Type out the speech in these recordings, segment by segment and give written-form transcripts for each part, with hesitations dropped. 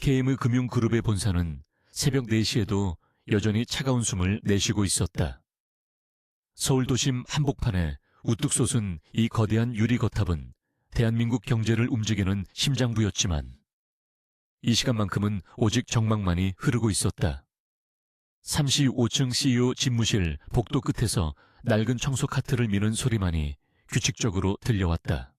KM 금융그룹의 본사는 새벽 4시에도 여전히 차가운 숨을 내쉬고 있었다. 서울 도심 한복판에 우뚝 솟은 이 거대한 유리거탑은 대한민국 경제를 움직이는 심장부였지만 이 시간만큼은 오직 정막만이 흐르고 있었다. 35층 CEO 집무실 복도 끝에서 낡은 청소 카트를 미는 소리만이 규칙적으로 들려왔다.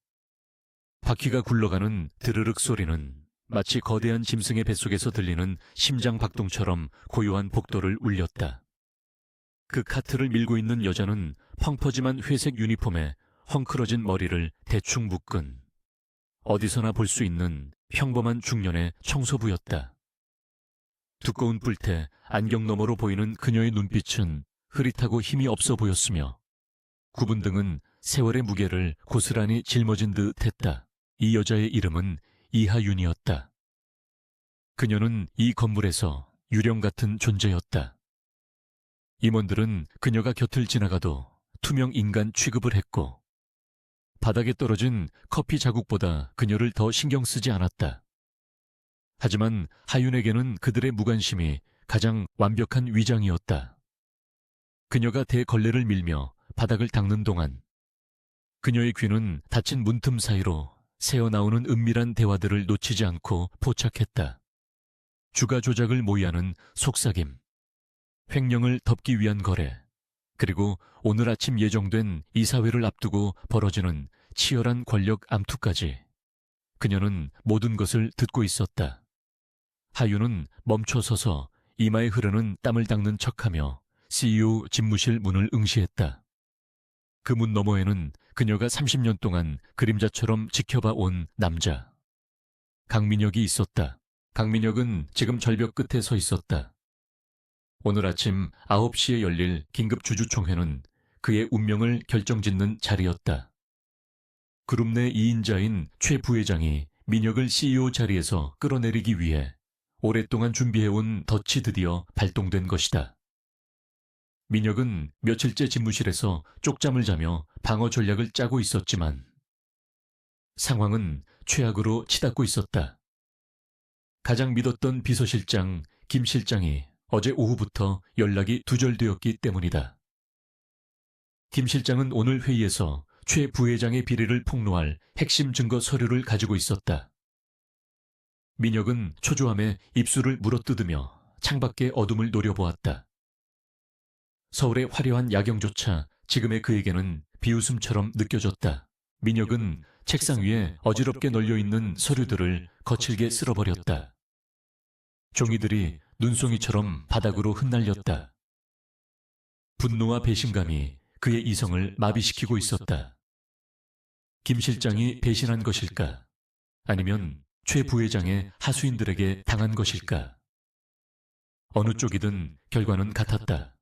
바퀴가 굴러가는 드르륵 소리는 마치 거대한 짐승의 뱃속에서 들리는 심장 박동처럼 고요한 복도를 울렸다. 그 카트를 밀고 있는 여자는 펑퍼짐한 회색 유니폼에 헝클어진 머리를 대충 묶은 어디서나 볼 수 있는 평범한 중년의 청소부였다. 두꺼운 뿔테, 안경 너머로 보이는 그녀의 눈빛은 흐릿하고 힘이 없어 보였으며 굽은 등은 세월의 무게를 고스란히 짊어진 듯 했다. 이 여자의 이름은 이하윤이었다. 그녀는 이 건물에서 유령 같은 존재였다. 임원들은 그녀가 곁을 지나가도 투명 인간 취급을 했고 바닥에 떨어진 커피 자국보다 그녀를 더 신경 쓰지 않았다. 하지만 하윤에게는 그들의 무관심이 가장 완벽한 위장이었다. 그녀가 대걸레를 밀며 바닥을 닦는 동안 그녀의 귀는 닫힌 문틈 사이로 새어나오는 은밀한 대화들을 놓치지 않고 포착했다. 주가 조작을 모의하는 속삭임, 횡령을 덮기 위한 거래, 그리고 오늘 아침 예정된 이사회를 앞두고 벌어지는 치열한 권력 암투까지 그녀는 모든 것을 듣고 있었다. 하윤은 멈춰서서 이마에 흐르는 땀을 닦는 척하며 CEO 집무실 문을 응시했다. 그 문 너머에는 그녀가 30년 동안 그림자처럼 지켜봐 온 남자 강민혁이 있었다. 강민혁은 지금 절벽 끝에 서 있었다. 오늘 아침 9시에 열릴 긴급 주주총회는 그의 운명을 결정짓는 자리였다. 그룹 내 2인자인 최 부회장이 민혁을 CEO 자리에서 끌어내리기 위해 오랫동안 준비해온 덫이 드디어 발동된 것이다. 민혁은 며칠째 집무실에서 쪽잠을 자며 방어 전략을 짜고 있었지만 상황은 최악으로 치닫고 있었다. 가장 믿었던 비서실장 김 실장이 어제 오후부터 연락이 두절되었기 때문이다. 김 실장은 오늘 회의에서 최 부회장의 비리를 폭로할 핵심 증거 서류를 가지고 있었다. 민혁은 초조함에 입술을 물어뜯으며 창밖의 어둠을 노려보았다. 서울의 화려한 야경조차 지금의 그에게는 비웃음처럼 느껴졌다. 민혁은 책상 위에 어지럽게 널려있는 서류들을 거칠게 쓸어버렸다. 종이들이 눈송이처럼 바닥으로 흩날렸다. 분노와 배신감이 그의 이성을 마비시키고 있었다. 김 실장이 배신한 것일까? 아니면 최 부회장의 하수인들에게 당한 것일까? 어느 쪽이든 결과는 같았다.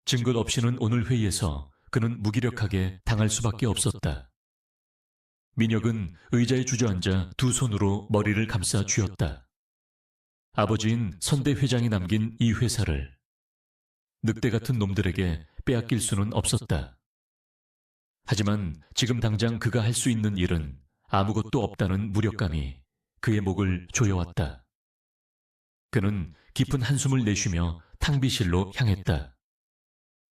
증거 없이는 오늘 회의에서 그는 무기력하게 당할 수밖에 없었다. 민혁은 의자에 주저앉아 두 손으로 머리를 감싸 쥐었다. 아버지인 선대 회장이 남긴 이 회사를 늑대 같은 놈들에게 빼앗길 수는 없었다. 하지만 지금 당장 그가 할 수 있는 일은 아무것도 없다는 무력감이 그의 목을 조여왔다. 그는 깊은 한숨을 내쉬며 탕비실로 향했다.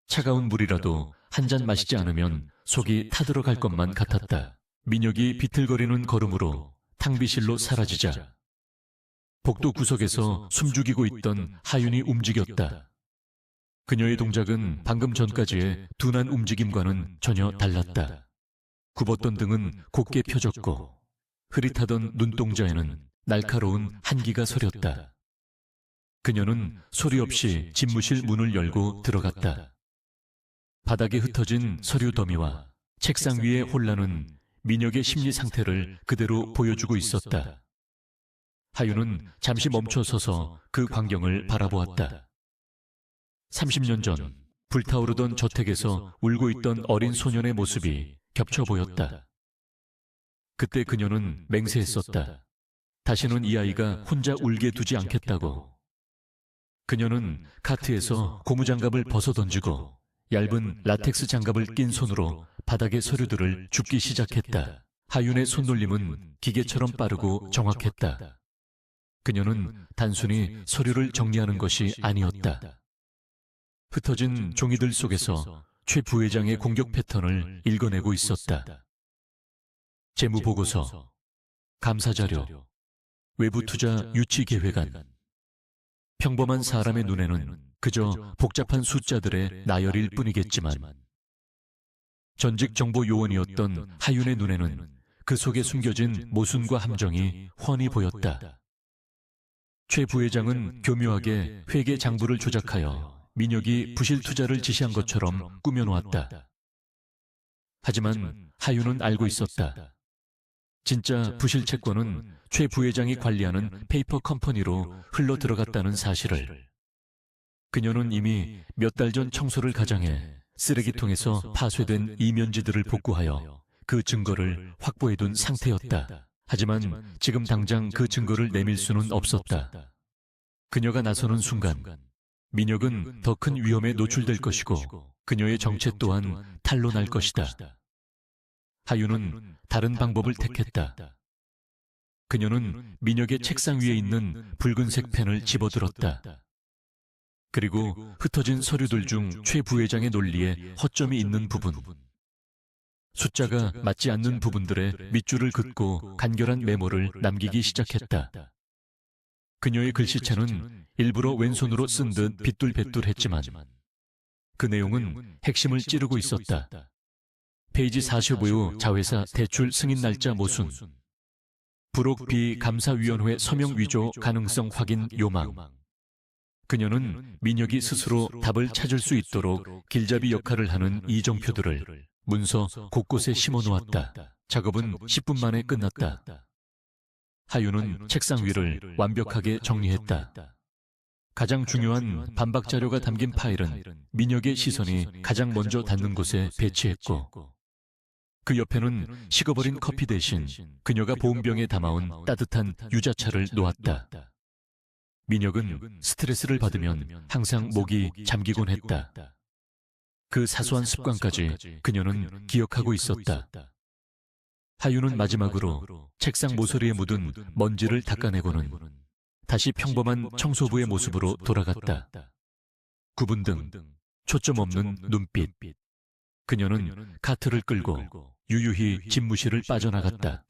차가운 물이라도 한 잔 마시지 않으면 속이 타들어갈 것만 같았다. 민혁이 비틀거리는 걸음으로 탕비실로 사라지자 복도 구석에서 숨죽이고 있던 하윤이 움직였다. 그녀의 동작은 방금 전까지의 둔한 움직임과는 전혀 달랐다. 굽었던 등은 곧게 펴졌고 흐릿하던 눈동자에는 날카로운 한기가 서렸다. 그녀는 소리 없이 집무실 문을 열고 들어갔다. 바닥에 흩어진 서류 더미와 책상 위의 혼란은 민혁의 심리 상태를 그대로 보여주고 있었다. 하윤은 잠시 멈춰서서 그 광경을 바라보았다. 30년 전 불타오르던 저택에서 울고 있던 어린 소년의 모습이 겹쳐 보였다. 그때 그녀는 맹세했었다. 다시는 이 아이가 혼자 울게 두지 않겠다고. 그녀는 카트에서 고무장갑을 벗어던지고 얇은 라텍스 장갑을 낀 손으로 바닥의 서류들을 줍기 시작했다. 하윤의 손놀림은 기계처럼 빠르고 정확했다. 그녀는 단순히 서류를 정리하는 것이 아니었다. 흩어진 종이들 속에서 최 부회장의 공격 패턴을 읽어내고 있었다. 재무보고서, 감사자료, 외부투자 유치계획안. 평범한 사람의 눈에는 그저 복잡한 숫자들의 나열일 뿐이겠지만 전직 정보 요원이었던 하윤의 눈에는 그 속에 숨겨진 모순과 함정이 훤히 보였다. 최 부회장은 교묘하게 회계 장부를 조작하여 민혁이 부실 투자를 지시한 것처럼 꾸며놓았다. 하지만 하윤은 알고 있었다. 진짜 부실 채권은 최 부회장이 관리하는 페이퍼 컴퍼니로 흘러 들어갔다는 사실을. 그녀는 이미 몇 달 전 청소를 가장해 쓰레기통에서 파쇄된 이면지들을 복구하여 그 증거를 확보해둔 상태였다. 하지만 지금 당장 그 증거를 내밀 수는 없었다. 그녀가 나서는 순간 민혁은 더 큰 위험에 노출될 것이고 그녀의 정체 또한 탄로 날 것이다. 하윤은 다른 방법을 택했다. 그녀는 민혁의 책상 위에 있는 붉은색 펜을 집어들었다. 그리고 흩어진 서류들 중 최 부회장의 논리에 허점이 있는 부분, 숫자가 맞지 않는 부분들의 밑줄을 긋고 간결한 메모를 남기기 시작했다. 그녀의 글씨체는 일부러 왼손으로 쓴 듯 빗둘배둘했지만 그 내용은 핵심을 찌르고 있었다. 페이지 45의 자회사 대출 승인 날짜 모순, 불혹 비감사위원회 서명 위조 가능성 확인 요망. 그녀는 민혁이 스스로 답을 찾을 수 있도록 길잡이 역할을 하는 이정표들을 문서 곳곳에 심어놓았다. 작업은 10분 만에 끝났다. 하윤은 책상 위를 완벽하게 정리했다. 가장 중요한 반박 자료가 담긴 파일은 민혁의 시선이 가장 먼저 닿는 곳에 배치했고 그 옆에는 식어버린 커피 대신 그녀가 보온병에 담아온 따뜻한 유자차를 놓았다. 민혁은 스트레스를 받으면 항상 목이 잠기곤 했다. 그 사소한 습관까지 그녀는 기억하고 있었다. 하윤은 마지막으로 책상 모서리에 묻은 먼지를 닦아내고는 다시 평범한 청소부의 모습으로 돌아갔다. 구분 등 초점 없는 눈빛. 그녀는 카트를 끌고 유유히 집무실을 빠져나갔다.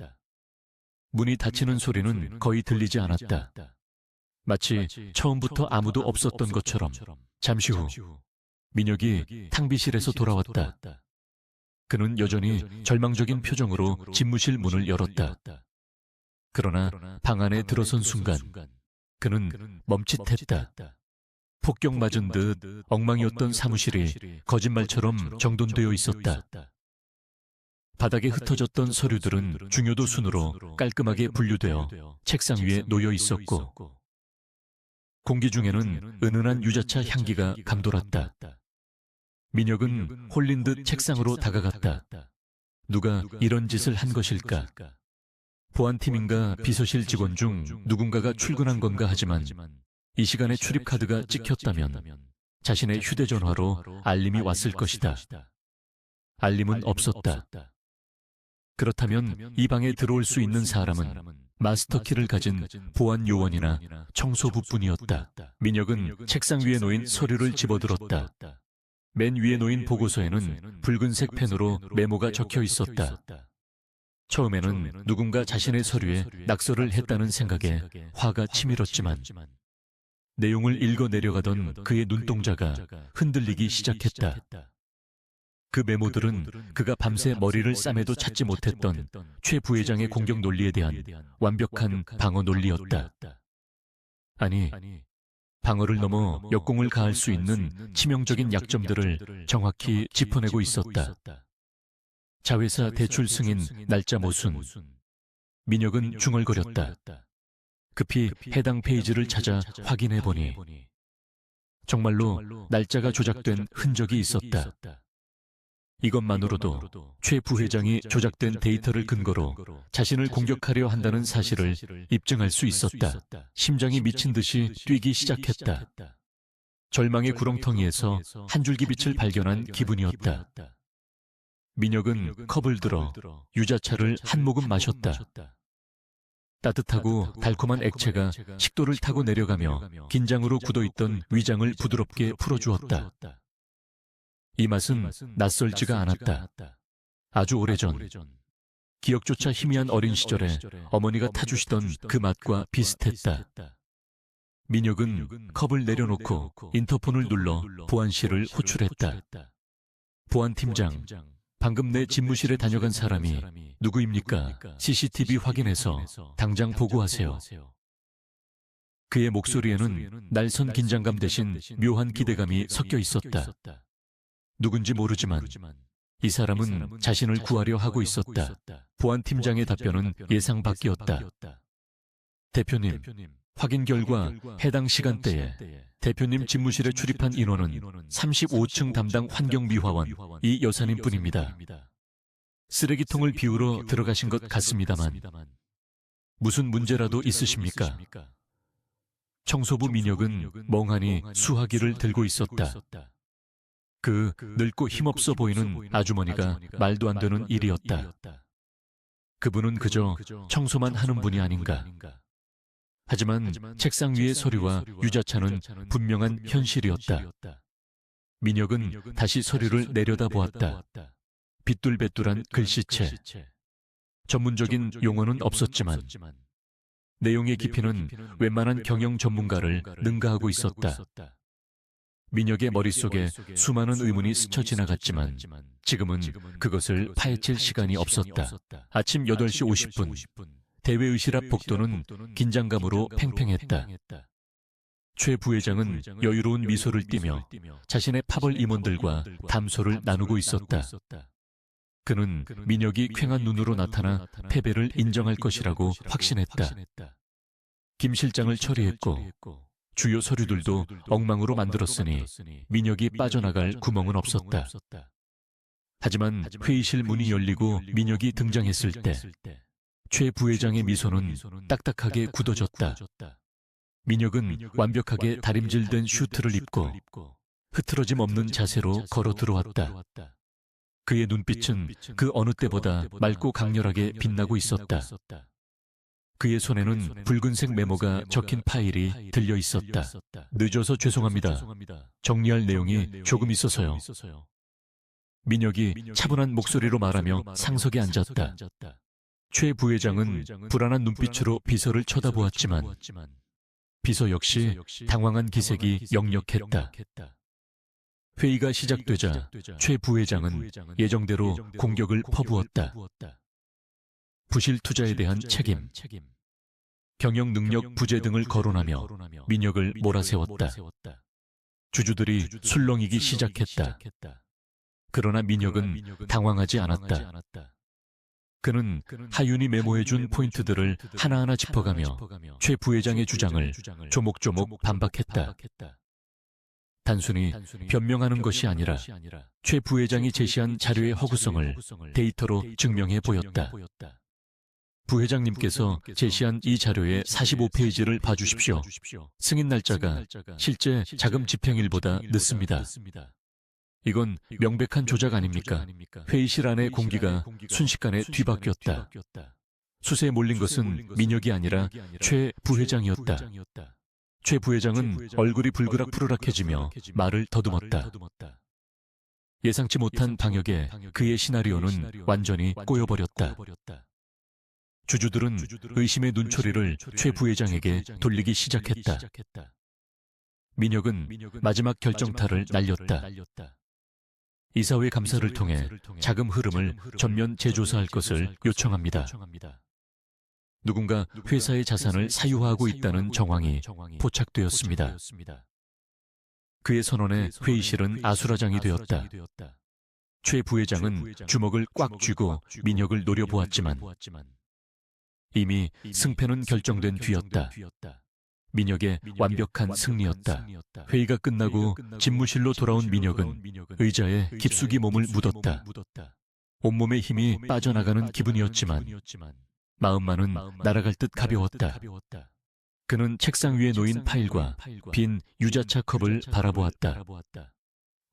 문이 닫히는 소리는 거의 들리지 않았다. 마치 처음부터 아무도 없었던 것처럼. 잠시 후 민혁이 탕비실에서 돌아왔다. 그는 여전히 절망적인 표정으로 집무실 문을 열었다. 그러나 방 안에 들어선 순간 그는 멈칫했다. 폭격 맞은 듯 엉망이었던 사무실이 거짓말처럼 정돈되어 있었다. 바닥에 흩어졌던 서류들은 중요도 순으로 깔끔하게 분류되어 책상 위에 놓여 있었고 공기 중에는 은은한 유자차 향기가 감돌았다. 민혁은 홀린 듯 책상으로 다가갔다. 누가 이런 짓을 한 것일까? 보안팀인가 비서실 직원 중 누군가가 출근한 건가 하지만 이 시간에 출입카드가 찍혔다면 자신의 휴대전화로 알림이 왔을 것이다. 알림은 없었다. 그렇다면 이 방에 들어올 수 있는 사람은 마스터키를 가진 보안 요원이나 청소부뿐이었다. 민혁은 책상 위에 놓인 서류를 집어들었다. 맨 위에 놓인 보고서에는 붉은색 펜으로 메모가 적혀 있었다. 처음에는 누군가 자신의 서류에 낙서를 했다는 생각에 화가 치밀었지만 내용을 읽어 내려가던 그의 눈동자가 흔들리기 시작했다. 그 메모들은 그가 밤새 머리를 싸매도 찾지 못했던 최 부회장의 공격 논리에 대한 완벽한 방어 논리였다. 아니, 방어를 넘어 역공을 가할 수 있는 치명적인 약점들을 정확히 짚어내고 있었다. 자회사 대출 승인 날짜 모순. 민혁은 중얼거렸다. 급히 해당 페이지를 찾아 확인해보니 정말로 날짜가 조작된 흔적이 있었다. 이것만으로도 최 부회장이 조작된 데이터를 근거로 자신을 공격하려 한다는 사실을 입증할 수 있었다. 심장이 미친 듯이 뛰기 시작했다. 절망의 구렁텅이에서 한 줄기 빛을 발견한 기분이었다. 민혁은 컵을 들어 유자차를 한 모금 마셨다. 따뜻하고 달콤한 액체가 식도를 타고 내려가며 긴장으로 굳어있던 위장을 부드럽게 풀어주었다. 이 맛은 낯설지가 않았다. 아주 오래전, 기억조차 희미한 어린 시절에 어머니가 타주시던 그 맛과 비슷했다. 민혁은 컵을 내려놓고 인터폰을 눌러 보안실을 호출했다. 보안팀장, 방금 내 집무실에 다녀간 사람이 누구입니까? CCTV 확인해서 당장 보고하세요. 그의 목소리에는 날선 긴장감 대신 묘한 기대감이 섞여 있었다. 누군지 모르지만 이 사람은 자신을 구하려 하고 있었다. 보안팀장의 답변은 예상 밖이었다. 대표님, 확인 결과 해당 시간대에 대표님 집무실에 출입한 인원은 35층 담당 환경미화원 이 여사님뿐입니다. 쓰레기통을 비우러 들어가신 것 같습니다만 무슨 문제라도 있으십니까? 청소부 민혁은 멍하니 수화기를 들고 있었다. 그 늙고 힘없어 보이는 아주머니가 말도 안 되는 일이었다. 그분은 그저 청소만 하는 분이 아닌가. 하지만 책상 위의 서류와 유자차는 분명한 현실이었다. 민혁은 다시 서류를 내려다보았다. 빗둘배둘한 글씨체. 전문적인 용어는 없었지만 내용의 깊이는 웬만한 경영 전문가를 능가하고 있었다. 민혁의 머릿속에 수많은 의문이 스쳐 지나갔지만 지금은 그것을 파헤칠 시간이 없었다. 아침 8시 50분, 대외의실 앞 복도는 긴장감으로 팽팽했다. 최 부회장은 여유로운 미소를 띠며 자신의 파벌 임원들과 담소를 나누고 있었다. 그는 민혁이 퀭한 눈으로 나타나 패배를 인정할 것이라고 확신했다. 김 실장을 처리했고 주요 서류들도 엉망으로 만들었으니 민혁이 빠져나갈 구멍은 없었다. 하지만 회의실 문이 열리고 민혁이 등장했을 때 최 부회장의 미소는 딱딱하게 굳어졌다. 민혁은 완벽하게 다림질된 슈트를 입고 흐트러짐 없는 자세로 걸어 들어왔다. 그의 눈빛은 그 어느 때보다 맑고 강렬하게 빛나고 있었다. 그의 손에는 붉은색 메모가 적힌 파일이 들려 있었다. 늦어서 죄송합니다. 정리할 내용이 조금 있어서요. 민혁이 차분한 목소리로 말하며 상석에 앉았다. 최 부회장은 불안한 눈빛으로 비서를 쳐다보았지만 비서 역시 당황한 기색이 역력했다. 회의가 시작되자 최 부회장은 예정대로 공격을 퍼부었다. 부실 투자에 대한 책임, 경영 능력 부재 등을 거론하며 민혁을 몰아세웠다. 주주들이 술렁이기 시작했다. 그러나 민혁은 당황하지 않았다. 그는 하윤이 메모해준 포인트들을 하나하나 짚어가며 최 부회장의 주장을 조목조목 반박했다. 단순히 변명하는 것이 아니라 최 부회장이 제시한 자료의 허구성을 데이터로 증명해 보였다. 부회장님께서 제시한 이 자료의 45페이지를 봐주십시오. 승인 날짜가 실제 자금 집행일보다 늦습니다. 이건 명백한 조작 아닙니까? 회의실 안의 공기가 순식간에 뒤바뀌었다. 수세에 몰린 것은 민혁이 아니라 최 부회장이었다. 최 부회장은 얼굴이 불그락푸르락해지며 말을 더듬었다. 예상치 못한 방역에 그의 시나리오는 완전히 꼬여버렸다. 주주들은 의심의 눈초리를 최 부회장에게 돌리기 시작했다. 민혁은 마지막 결정타를 날렸다. 이사회 감사를 통해 자금 흐름을 전면 재조사할 것을 요청합니다. 누군가 회사의 자산을 사유화하고 있다는 정황이 포착되었습니다. 그의 선언에 회의실은 아수라장이 되었다. 최 부회장은 주먹을 꽉 쥐고 민혁을 노려보았지만 이미 승패는 결정된 뒤였다. 민혁의 완벽한 승리였다. 회의가 끝나고 집무실로 돌아온 민혁은 의자에 깊숙이 몸을 묻었다. 온몸의 힘이 빠져나가는 기분이었지만 마음만은 날아갈 듯 가벼웠다. 그는 책상 위에 놓인 파일과 빈 유자차 컵을 바라보았다.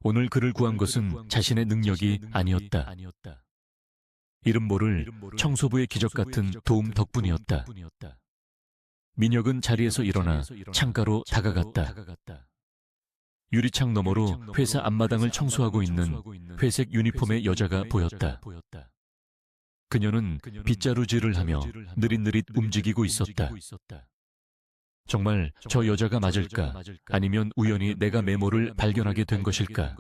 오늘 그를 구한 것은 자신의 능력이 아니었다. 이름 모를 청소부의 기적 같은 도움 덕분이었다. 민혁은 자리에서 일어나 창가로 다가갔다. 유리창 너머로 회사 앞마당을 청소하고 있는 회색 유니폼의 여자가 보였다. 그녀는 빗자루질을 하며 느릿느릿 움직이고 있었다. 정말 저 여자가 맞을까? 아니면 우연히 내가 메모를 발견하게 된 것일까?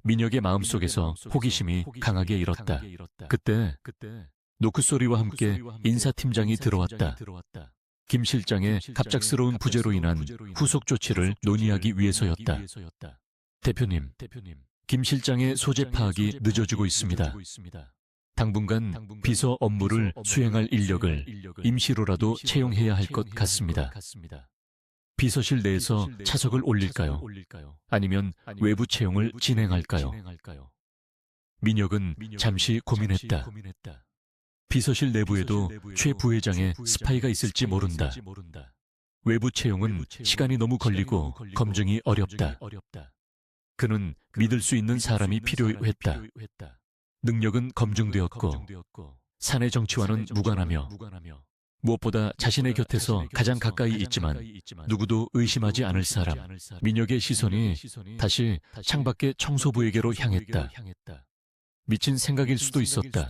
민혁의 마음속에서 호기심이 강하게 일었다. 그때 노크 소리와 함께 인사팀장이 들어왔다. 김 실장의 갑작스러운 부재로 인한 후속 조치를 논의하기 위해서였다. 대표님, 김 실장의 소재 파악이 늦어지고 있습니다. 당분간 비서 업무를 수행할 인력을 임시로라도 채용해야 할 것 같습니다. 비서실 내에서 차석을 올릴까요? 아니면 외부 채용을 진행할까요? 민혁은 잠시 고민했다. 비서실 내부에도 최 부회장의 스파이가 있을지 모른다. 외부 채용은 시간이 너무 걸리고 검증이 어렵다. 그는 믿을 수 있는 사람이 필요했다. 능력은 검증되었고 사내 정치와는 무관하며 무엇보다 자신의 곁에서 가장 가까이 있지만 누구도 의심하지 않을 사람. 민혁의 시선이 다시 창밖의 청소부에게로 향했다. 미친 생각일 수도 있었다.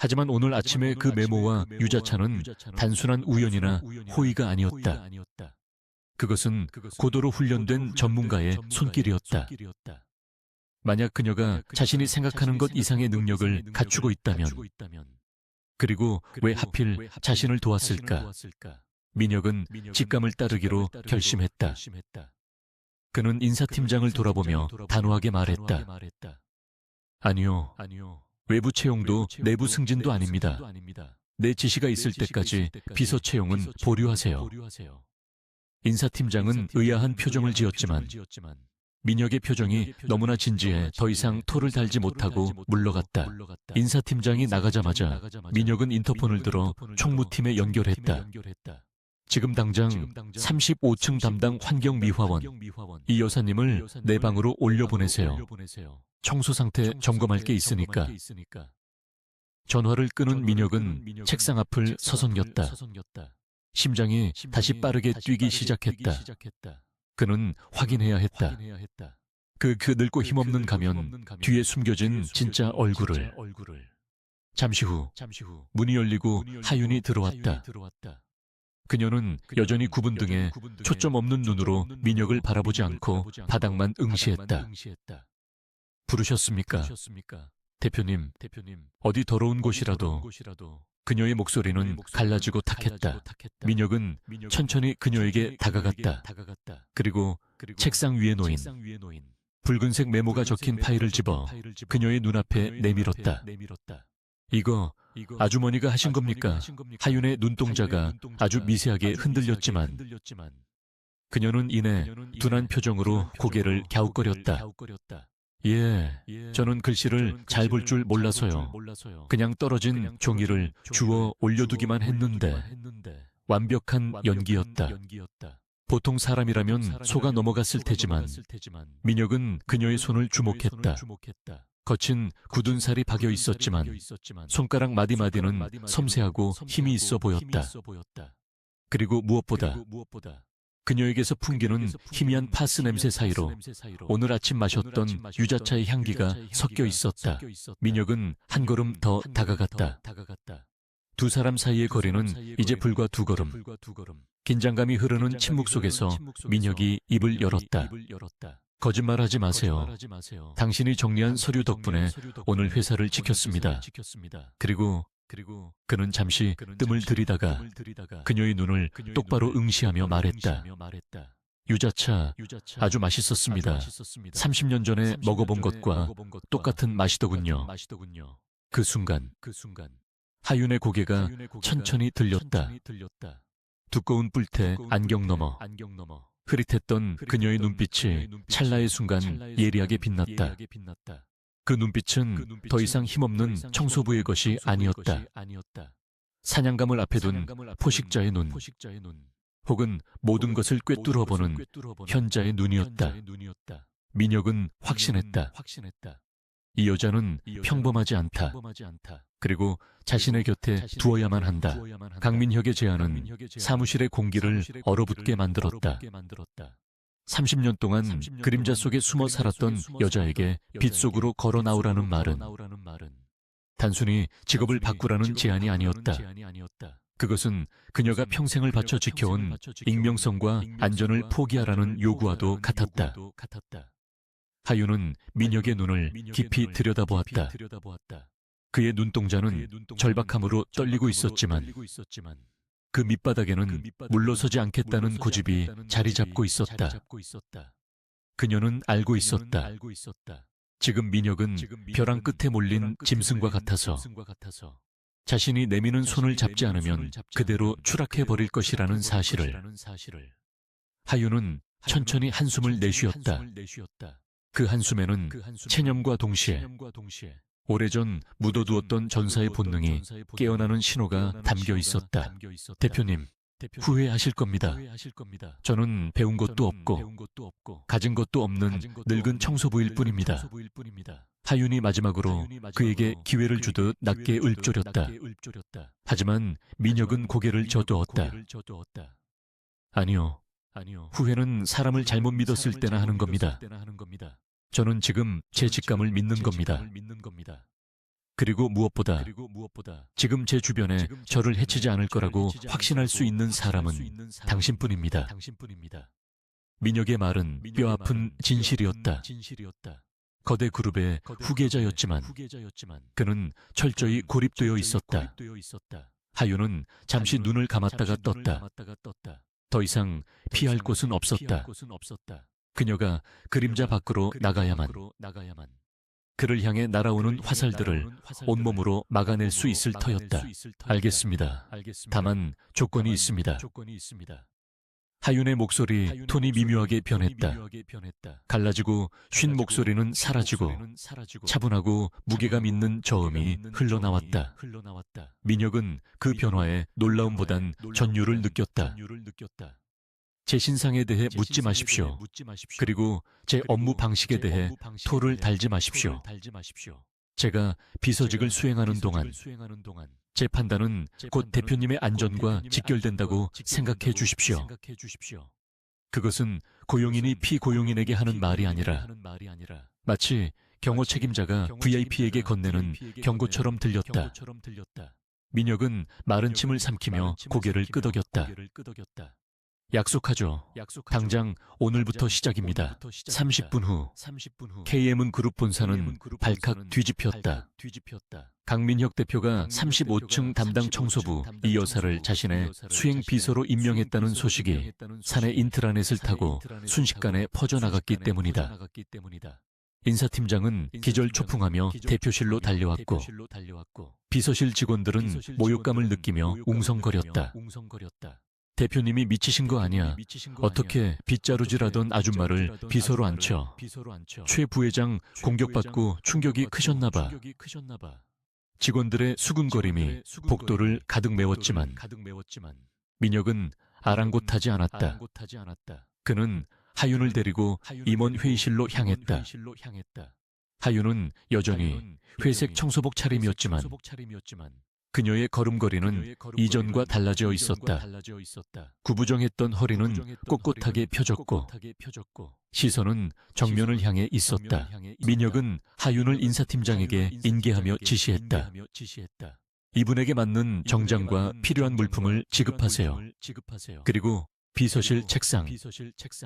하지만 오늘 아침의 그 메모와 유자차는 단순한 우연이나 호의가 아니었다. 그것은 고도로 훈련된 전문가의 손길이었다. 만약 그녀가 자신이 생각하는 것 이상의 능력을 갖추고 있다면, 그리고 왜 하필 자신을 도왔을까? 민혁은 직감을 따르기로 결심했다. 그는 인사팀장을 돌아보며 단호하게 말했다. 아니요. 외부 채용도 내부 승진도 아닙니다. 내 지시가 있을 때까지 비서 채용은 보류하세요. 인사팀장은 의아한 표정을 지었지만 민혁의 표정이 너무나 진지해 더 이상 토를 달지 못하고 물러갔다. 인사팀장이 나가자마자 민혁은 인터폰을 들어 총무팀에 연결했다. 지금 당장 35층 담당 환경미화원, 이 여사님을 내 방으로 올려보내세요. 청소 상태 점검할 게 있으니까. 전화를 끊은 민혁은 책상 앞을 서성였다. 심장이 다시 빠르게 뛰기 시작했다. 그는 확인해야 했다. 그 늙고 힘없는 가면 뒤에 숨겨진 진짜 얼굴을. 잠시 후 문이 열리고 하윤이 들어왔다. 그녀는 여전히 구분 등에 초점 없는 눈으로 민혁을 바라보지 않고 바닥만 응시했다. 부르셨습니까? 대표님, 어디 더러운 곳이라도. 그녀의 목소리는 갈라지고 탁했다. 민혁은 천천히 그녀에게 다가갔다. 그리고 책상 위에 놓인 붉은색 메모가 적힌 파일을 집어 그녀의 눈앞에 내밀었다. 이거 아주머니가 하신 겁니까? 하윤의 눈동자가 아주 미세하게 흔들렸지만 그녀는 이내 둔한 표정으로 고개를 갸웃거렸다. 예, 저는 글씨를 잘 볼 줄 몰라서요. 그냥 떨어진 종이를 주워 올려두기만 했는데 완벽한 연기였다. 보통 사람이라면 속아 넘어갔을 테지만 민혁은 그녀의 손을 주목했다. 거친 굳은 살이 박여 있었지만 손가락 마디마디는 섬세하고 힘이 있어 보였다. 그리고 무엇보다 그녀에게서 풍기는 희미한 파스 냄새 사이로 오늘 아침 마셨던 유자차의 향기가 섞여 있었다. 민혁은 한 걸음 더 다가갔다. 두 사람 사이의 거리는 이제 불과 2걸음. 긴장감이 흐르는 침묵 속에서 민혁이 입을 열었다. 거짓말하지 마세요. 당신이 정리한 서류 덕분에 오늘 회사를 지켰습니다. 그리고 그는 잠시 뜸을 들이다가 그녀의 눈을 똑바로 응시하며 말했다. 유자차 아주 맛있었습니다. 30년 전에 먹어본 것과 똑같은 맛이더군요. 그 순간 하윤의 고개가 천천히 들렸다. 두꺼운 뿔테 안경 너머 흐릿했던 그녀의 눈빛이 찰나의 순간 예리하게 빛났다. 그 눈빛은 더 이상 힘없는 청소부의 것이 아니었다. 사냥감을 앞에 둔 포식자의 눈, 혹은 모든 것을 꿰뚫어보는 현자의 눈이었다. 민혁은 확신했다. 이 여자는 평범하지 않다. 그리고 자신의 곁에 두어야만 한다. 강민혁의 제안은 사무실의 공기를 얼어붙게 만들었다. 30년 동안 그림자 속에 숨어 살았던 여자에게 빛 속으로 걸어 나오라는 말은 단순히 직업을 바꾸라는 제안이 아니었다. 그것은 그녀가 평생을 바쳐 지켜온 익명성과 안전을 포기하라는 요구와도 같았다. 하윤은 민혁의 눈을 깊이 들여다보았다. 그의 눈동자는 절박함으로 떨리고 있었지만 그 밑바닥에는 물러서지 않겠다는 고집이 자리 잡고 있었다. 그녀는 알고 있었다. 지금 민혁은 벼랑 끝에 몰린 짐승과 같아서 자신이 내미는 손을 잡지 않으면 그대로 추락해버릴 것이라는 사실을. 하윤은 천천히 한숨을 내쉬었다. 그 한숨에는 체념과 동시에 오래전 묻어두었던 전사의 본능이 깨어나는 신호가 담겨 있었다. 대표님, 후회하실 겁니다. 저는 배운 것도 없고 가진 것도 없는 늙은 청소부일 뿐입니다. 하윤이 마지막으로 그에게 기회를 주듯 낮게 읊조렸다. 하지만 민혁은 고개를 저두었다. 아니요. 후회는 사람을 잘못 믿었을 때나 하는 겁니다. 저는 지금 제 직감을 믿는 겁니다. 그리고 무엇보다 지금 제 주변에 저를 해치지 않을 거라고 확신할 수 있는 사람은 당신뿐입니다. 민혁의 말은 뼈아픈 진실이었다. 거대 그룹의 후계자였지만 그는 철저히 고립되어 있었다. 하윤은 잠시 눈을 감았다가 떴다. 더 이상 피할 곳은 없었다. 그녀가 그림자 밖으로 나가야만. 그를 향해 날아오는 화살들을 온몸으로 막아낼 수 있을 터였다. 알겠습니다. 다만 조건이 있습니다. 하윤의 목소리 톤이 미묘하게 변했다. 갈라지고 쉰 목소리는 사라지고 차분하고 무게감 있는 저음이 흘러나왔다. 민혁은 그 변화에 놀라움보단 전율을 느꼈다. 제 신상에 대해 묻지 마십시오. 그리고 제 업무 방식에 대해 토를 달지 마십시오. 제가 비서직을 수행하는 동안 제 판단은 곧 대표님의 안전과 직결된다고 생각해 주십시오. 그것은 고용인이 피고용인에게 하는 말이 아니라 마치 경호 책임자가 VIP에게 건네는 경고처럼 들렸다. 민혁은 마른 침을 삼키며 고개를 끄덕였다. 약속하죠. 당장 오늘부터 시작입니다. 30분 후 KM은 그룹 본사는 발칵 뒤집혔다. 강민혁 대표가 35층 담당 청소부 이 여사를 자신의 수행 비서로 임명했다는 소식이 사내 인트라넷을 타고 순식간에 퍼져나갔기 때문이다. 인사팀장은 기절초풍하며 대표실로 달려왔고 비서실 직원들은 모욕감을 느끼며 웅성거렸다. 대표님이 미치신 거 아니야. 어떻게 빗자루질하던 아줌마를 비서로 앉혀. 최 부회장 공격받고 충격이 크셨나 봐. 직원들의 수군거림이 복도를 가득 메웠지만 민혁은 아랑곳하지 않았다. 그는 하윤을 데리고 임원 회의실로 향했다. 하윤은 여전히 회색 청소복 차림이었지만 그녀의 걸음걸이는 이전과 달라져 있었다. 구부정했던 허리는 꼿꼿하게 펴졌고 시선은 정면을 향해 있었다. 민혁은 하윤을 인사팀장에게 인계하며 지시했다. 이분에게 맞는 정장과 필요한 물품을 지급하세요. 그리고 비서실 책상,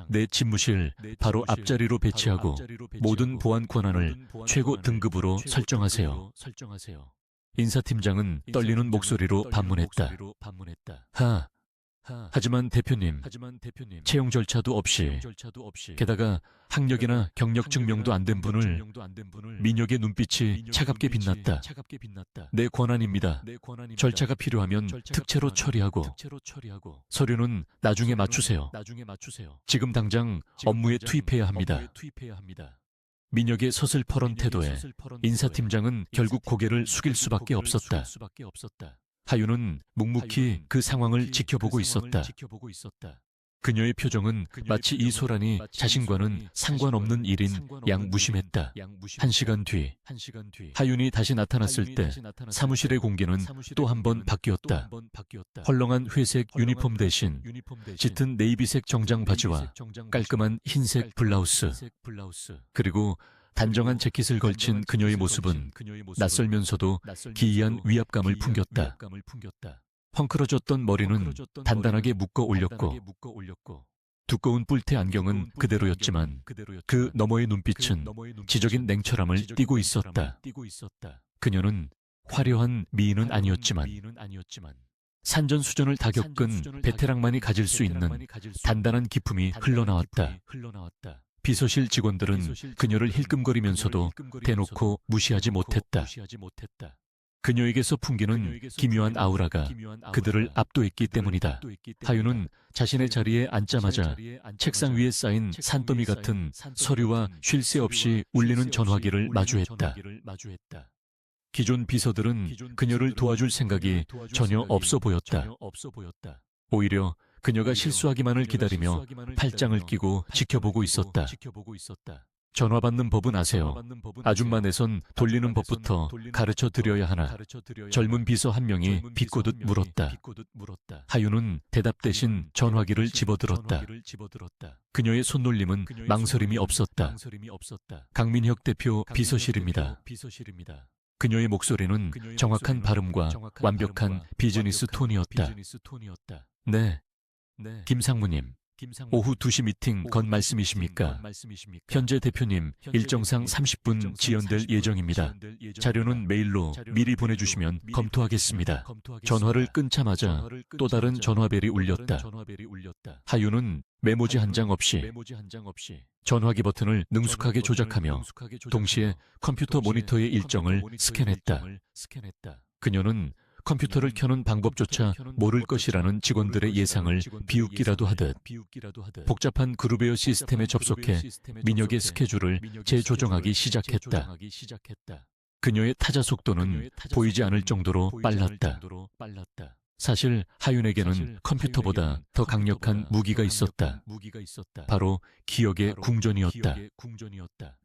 내 집무실 바로 앞자리로 배치하고 모든 보안 권한을 최고 등급으로 설정하세요. 인사팀장은 떨리는 목소리로 반문했다. 하지만 대표님, 채용 절차도 없이 게다가 학력이나 경력 증명도 안 된 분을. 민혁의 눈빛이 차갑게 빛났다. 내 권한입니다. 절차가 필요하면 특채로 처리하고 서류는 나중에 맞추세요. 지금 당장 업무에 투입해야 합니다. 민혁의 서슬퍼런 태도에 인사팀장은 결국 고개를 숙일 수밖에 없었다. 하윤은 묵묵히 그 상황을 지켜보고 있었다. 그녀의 표정은 마치 이 소란이 자신과는 상관없는 일인 양 무심했다. 1시간 뒤, 하윤이 다시 나타났을 때 사무실의 공기는 또 한 번 바뀌었다. 헐렁한 회색 유니폼 대신 짙은 네이비색 정장 바지와 깔끔한 흰색 블라우스, 그리고 단정한 재킷을 걸친 그녀의 모습은 낯설면서도 기이한 위압감을 풍겼다. 헝클어졌던 머리는 단단하게 묶어 올렸고 두꺼운 뿔테 안경은 그대로였지만 그 너머의 눈빛은 지적인 냉철함을 띠고 있었다. 그녀는 화려한 미인은 아니었지만 산전수전을 다 겪은 베테랑만이 가질 수 있는 단단한 기품이 흘러나왔다. 비서실 직원들은 그녀를 힐끔거리면서도 대놓고 무시하지 못했다. 그녀에게서 풍기는 기묘한 아우라가 그들을 압도했기 때문이다. 하윤은 자신의 자리에 앉자마자 책상 위에 쌓인 산더미 같은 서류와 쉴 새 없이 울리는 전화기를 마주했다. 기존 비서들은 그녀를 도와줄 생각이 전혀 없어 보였다. 오히려 그녀가 실수하기만을 기다리며 팔짱을 끼고 지켜보고 있었다. 전화 받는 법은 아세요? 아줌마 내선 돌리는 법부터 가르쳐 드려야 하나? 젊은 비서 한 명이 비꼬듯 물었다. 하윤은 대답 대신 전화기를 집어들었다. 그녀의 손놀림은 망설임이 없었다. 강민혁 대표 비서실입니다. 그녀의 목소리는 정확한 발음과 완벽한 비즈니스 톤이었다. 네, 김상무님. 오후 2시 미팅 건 말씀이십니까? 현재 대표님 일정상 30분 지연될 예정입니다. 자료는 메일로 미리 보내주시면 검토하겠습니다. 전화를 끊자마자 또 다른 전화벨이 울렸다. 하윤은 메모지 한 장 없이 전화기 버튼을 능숙하게 조작하며 동시에 컴퓨터 모니터의 일정을 스캔했다. 그녀는 컴퓨터를 켜는 방법조차 모를 것이라는 직원들의 예상을 비웃기라도 하듯 복잡한 그룹웨어 시스템에 접속해 민혁의 스케줄을 재조정하기 시작했다. 그녀의 타자 속도는 보이지 않을 정도로 빨랐다. 사실 하윤에게는 컴퓨터보다 더 강력한 무기가 있었다. 바로 기억의 궁전이었다.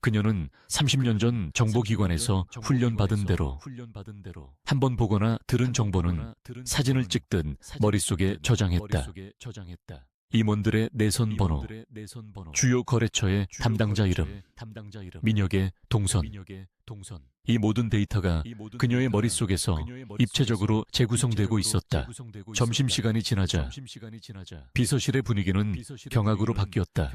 그녀는 30년 전 정보기관에서 훈련받은 대로 한 번 보거나 들은 정보는 사진을 찍듯 머릿속에 저장했다. 임원들의 내선 번호, 주요 거래처의 담당자 이름, 민혁의 동선. 이 모든 데이터가 그녀의 머릿속에서 입체적으로 재구성되고 있었다. 점심시간이 지나자 비서실의 분위기는 경악으로 바뀌었다.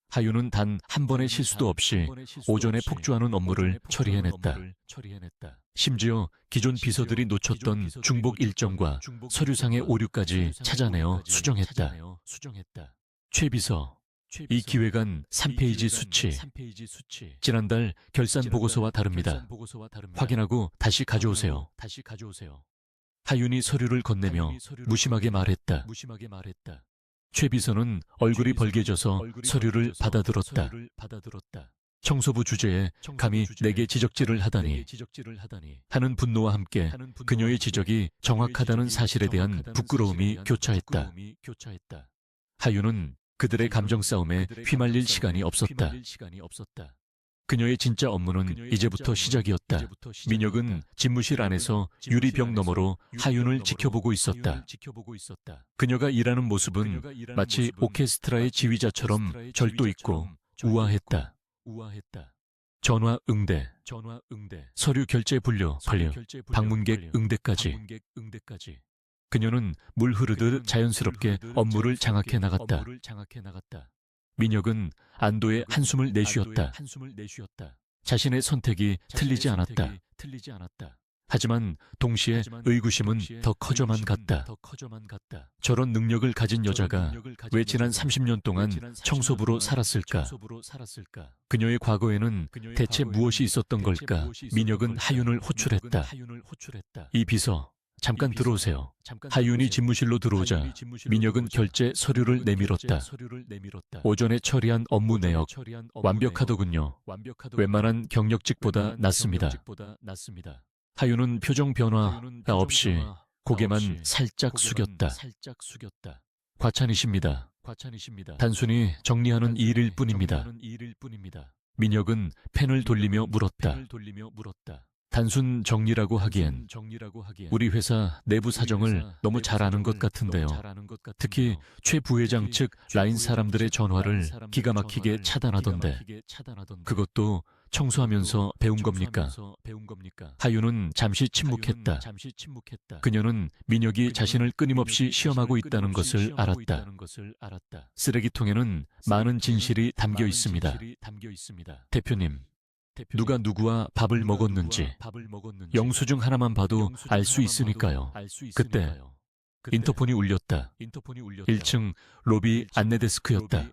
하윤은 단 한 번의 실수도 없이 오전에 폭주하는 업무를 처리해냈다. 심지어 기존 비서들이 놓쳤던 중복 일정과 서류상의 오류까지 찾아내어 수정했다. 최 비서, 이 기획안 3페이지 수치. 지난달 결산 보고서와 다릅니다. 확인하고 다시 가져오세요. 하윤이 서류를 건네며 무심하게 말했다. 최 비서는 얼굴이 벌개져서 서류를 받아들었다. 청소부 주제에 감히 내게 지적질을 하다니 하는 분노와 함께 그녀의 지적이 정확하다는 사실에 대한 부끄러움이 교차했다. 하윤은 그들의 감정 싸움에 휘말릴 시간이 없었다. 그녀의 진짜 업무는 이제부터 시작이었다. 민혁은 집무실 안에서 유리병 너머로 하윤을 지켜보고 있었다. 그녀가 일하는 모습은 마치 오케스트라의 지휘자처럼 절도 있고 우아했다. 전화 응대, 서류 결제 분류, 방문객 응대까지. 그녀는 물 흐르듯 자연스럽게 업무를 장악해 나갔다. 민혁은 안도의 한숨을 내쉬었다. 자신의 선택이 틀리지 않았다. 하지만 동시에 의구심은 더 커져만 갔다. 저런 능력을 가진 여자가 왜 지난 30년 동안 청소부로 살았을까? 그녀의 과거에는 대체 무엇이 있었던 걸까? 민혁은 하윤을 호출했다. 이 비서, 잠깐 들어오세요. 하윤이 집무실로 들어오자 민혁은 결제 서류를 내밀었다. 오전에 처리한 업무 내역 완벽하더군요. 웬만한 경력직보다 낫습니다. 하윤은 표정 변화가 없이 고개만 살짝 숙였다. 과찬이십니다. 단순히 정리하는 일일 뿐입니다. 민혁은 펜을 돌리며 물었다. 단순 정리라고 하기엔 우리 회사 내부 사정을 너무 잘 아는 것 같은데요. 특히 최 부회장 측 라인 사람들의 전화를 기가 막히게 차단하던데 그것도 청소하면서 배운 겁니까? 하윤은 잠시 침묵했다. 그녀는 민혁이 자신을 끊임없이 시험하고 있다는 것을 알았다. 쓰레기통에는 많은 진실이 담겨 있습니다. 대표님, 누가 누구와 밥을 먹었는지 영수증 하나만 봐도 알 수 있으니까요. 그때 인터폰이 울렸다. 1층 로비 안내데스크였다.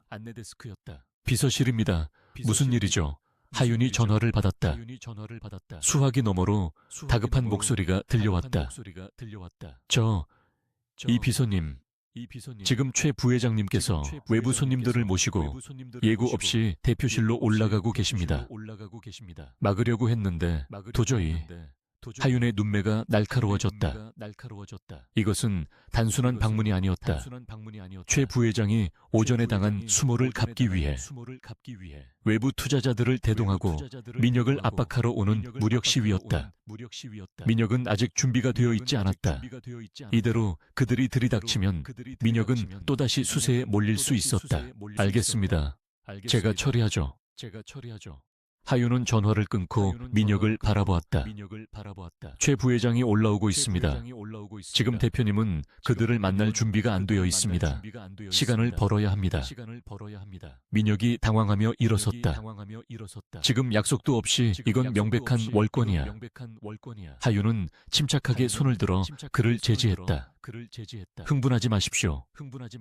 비서실입니다. 무슨 일이죠? 하윤이 전화를 받았다. 수화기 너머로 다급한 목소리가 들려왔다. 이 비서님, 지금 최 부회장님께서 외부 손님들을 모시고 예고 없이 대표실로 올라가고 계십니다. 막으려고 했는데 도저히. 하윤의 눈매가 날카로워졌다. 이것은 단순한 방문이 아니었다. 최 부회장이 오전에 당한 수모를 갚기 위해 외부 투자자들을 대동하고 민혁을 압박하러 오는 무력 시위였다. 민혁은 아직 준비가 되어 있지 않았다. 이대로 그들이 들이닥치면 민혁은 또다시 수세에 몰릴 수 있었다. 알겠습니다. 제가 처리하죠. 하윤은 전화를 끊고 민혁을 바라보았다. 최 부회장이 올라오고 있습니다. 지금 대표님은 그들을 만날 준비가 안 되어 있습니다. 시간을 벌어야 합니다. 민혁이 당황하며 일어섰다. 지금 약속도 없이 이건 명백한 월권이야. 하윤은 침착하게 손을 들어 그를 제지했다. 흥분하지 마십시오.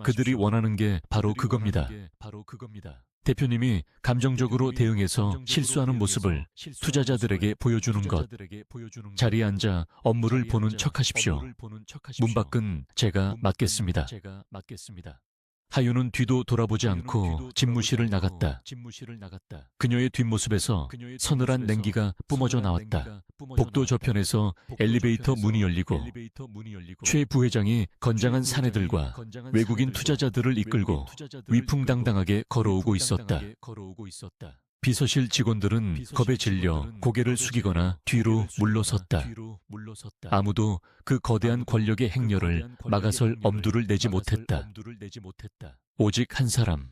그들이 원하는 게 바로 그겁니다. 대표님이 감정적으로 대응해서 실수하는 모습을 투자자들에게 보여주는 것. 자리에 앉아 업무를 보는 척하십시오. 문 밖은 제가 맡겠습니다. 하윤은 뒤도 돌아보지 않고 집무실을 나갔다. 그녀의 뒷모습에서 서늘한 냉기가 뿜어져 나왔다. 복도 저편에서 엘리베이터 문이 열리고 최 부회장이 건장한 사내들과 외국인 투자자들을 이끌고 위풍당당하게 걸어오고 있었다. 비서실 직원들은 겁에 질려 고개를 숙이거나 뒤로 물러섰다. 아무도 그 거대한 권력의 행렬을 막아설 엄두를 내지 못했다. 오직 한 사람,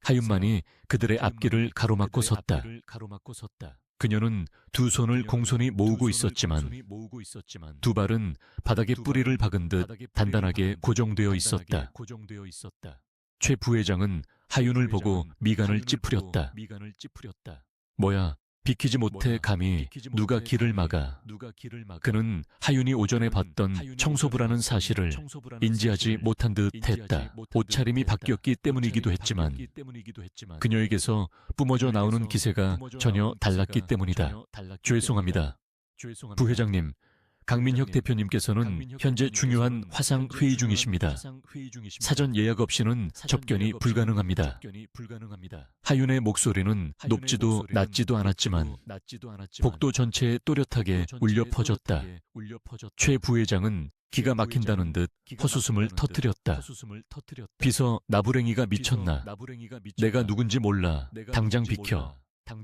하윤만이 그들의 앞길을 가로막고 섰다. 그녀는 두 손을 공손히 모으고 있었지만 두 발은 바닥에 뿌리를 박은 듯 단단하게 고정되어 있었다. 최 부회장은 하윤을 보고 미간을 찌푸렸다. 뭐야, 비키지 못해 감히 누가 길을 막아. 그는 하윤이 오전에 봤던 청소부라는 사실을 인지하지 못한 듯 했다. 옷차림이 바뀌었기 때문이기도 했지만 그녀에게서 뿜어져 나오는 기세가 전혀 달랐기 때문이다. 죄송합니다. 부회장님, 강민혁 대표님께서는 현재 중요한 화상 회의 중이십니다. 사전 예약 없이는 접견이 불가능합니다. 하윤의 목소리는 높지도 낮지도 않았지만 복도 전체에 또렷하게 울려 퍼졌다. 최 부회장은 기가 막힌다는 듯 헛웃음을 터뜨렸다. 비서 나부랭이가 미쳤나? 내가 누군지 몰라. 당장 비켜.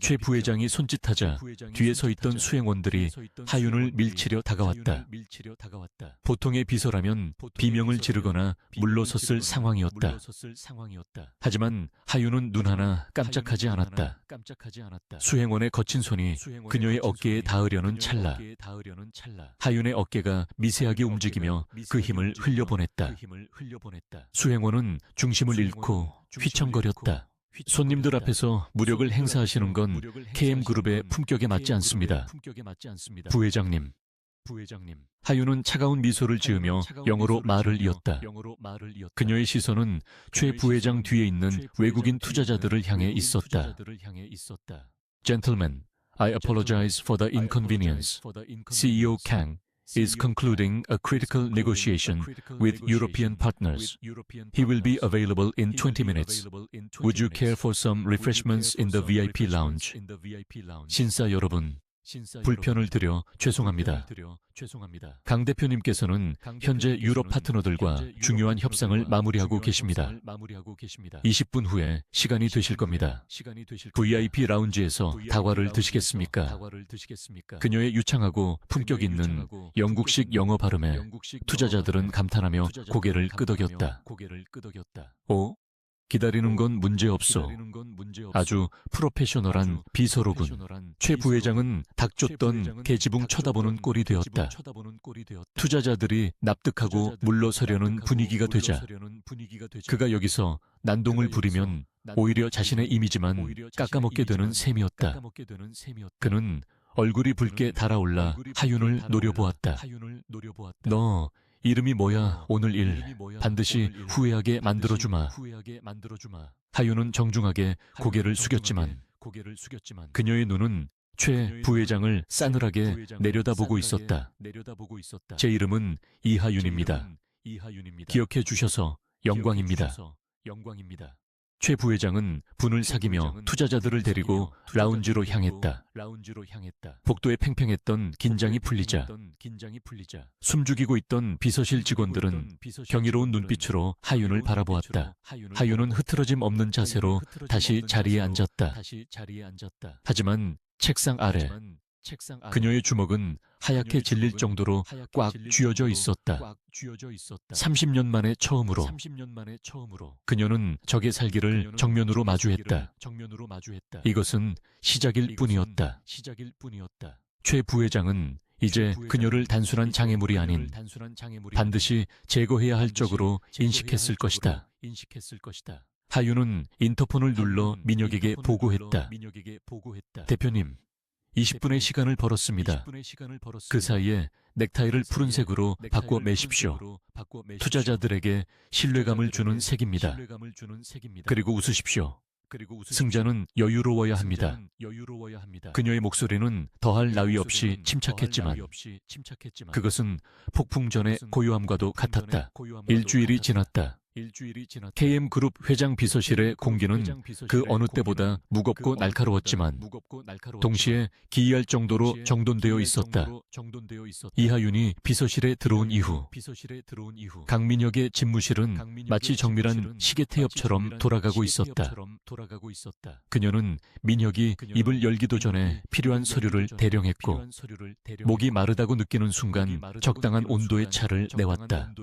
최 부회장이 손짓하자 뒤에 서 있던 수행원들이 하윤을 밀치려 다가왔다. 보통의 비서라면 비명을 지르거나 물러섰을 상황이었다. 하지만 하윤은 눈 하나 깜짝하지 않았다. 수행원의 거친 손이 그녀의 어깨에 닿으려는 찰나 하윤의 어깨가 미세하게 움직이며 그 힘을 흘려보냈다. 수행원은 중심을 잃고 휘청거렸다. 손님들 앞에서 무력을 행사하시는 건 KM그룹의 품격에 맞지 않습니다. 부회장님. 하윤은 차가운 미소를 지으며 영어로 말을 이었다. 그녀의 시선은 최 부회장 뒤에 있는 외국인 투자자들을 향해 있었다. Gentlemen, I apologize for the inconvenience. CEO Kang is concluding a critical negotiation with European partners. He will be available in 20 minutes. Would you care for some refreshments in the VIP lounge? 신사 여러분, 불편을 드려 죄송합니다. 강 대표님께서는 현재 유럽 파트너들과 중요한 협상을 마무리하고 계십니다. 20분 후에 시간이 되실 겁니다. VIP 라운지에서 다과를 드시겠습니까? 그녀의 유창하고 품격 있는 영국식 영어 발음에 투자자들은 감탄하며 고개를 끄덕였다. 오? 기다리는 건 문제없어. 아주 프로페셔널한 비서로군. 최 부회장은 닥쳤던 계지붕 쳐다보는 꼴이 되었다. 투자자들이 납득하고 물러서려는 분위기가 되자 그가 여기서 난동을 부리면 오히려 자신의 이미지만 깎아먹게 되는 셈이었다. 그는 얼굴이 붉게 달아올라 하윤을 노려보았다. 너 이름이 뭐야? 오늘 일 반드시 후회하게 만들어주마. 하윤은 정중하게 고개를 숙였지만 그녀의 눈은 최 부회장을 싸늘하게 내려다보고 있었다. 제 이름은 이하윤입니다. 기억해 주셔서 영광입니다. 최 부회장은 분을 사귀며 투자자들을 데리고 라운지로 향했다. 복도에 팽팽했던 긴장이 풀리자 숨죽이고 있던 비서실 직원들은 경이로운 눈빛으로 하윤을 바라보았다. 하윤은 흐트러짐 없는 자세로 다시 자리에 앉았다. 하지만 책상 아래 그녀의 주먹은 하얗게 질릴 정도로 꽉 쥐어져 있었다. 30년 만에 처음으로 그녀는 적의 살기를 정면으로 마주했다. 이것은 시작일 뿐이었다. 최 부회장은 이제 그녀를 단순한 장애물이 아닌 반드시 제거해야 할 적으로 인식했을 것이다. 하윤은 인터폰을 눌러 민혁에게 보고했다. 대표님, 20분의 시간을 벌었습니다. 그 사이에 넥타이를 푸른색으로 바꿔 매십시오. 투자자들에게 신뢰감을 주는 색입니다. 그리고 웃으십시오. 승자는 여유로워야 합니다. 그녀의 목소리는 더할 나위 없이 침착했지만 그것은 폭풍 전의 고요함과도 같았다. 일주일이 지났다. KM그룹 회장 비서실의 공기는 그 어느 때보다 무겁고 날카로웠지만 동시에 기이할 정도로 정돈되어 있었다. 이하윤이 비서실에 들어온 이후 강민혁의 집무실은 마치 정밀한 시계 태엽처럼 돌아가고 있었다. 그녀는 민혁이 입을 열기도 전에 필요한 서류를 대령했고 목이 마르다고 느끼는 순간 적당한 온도의 차를 내왔다.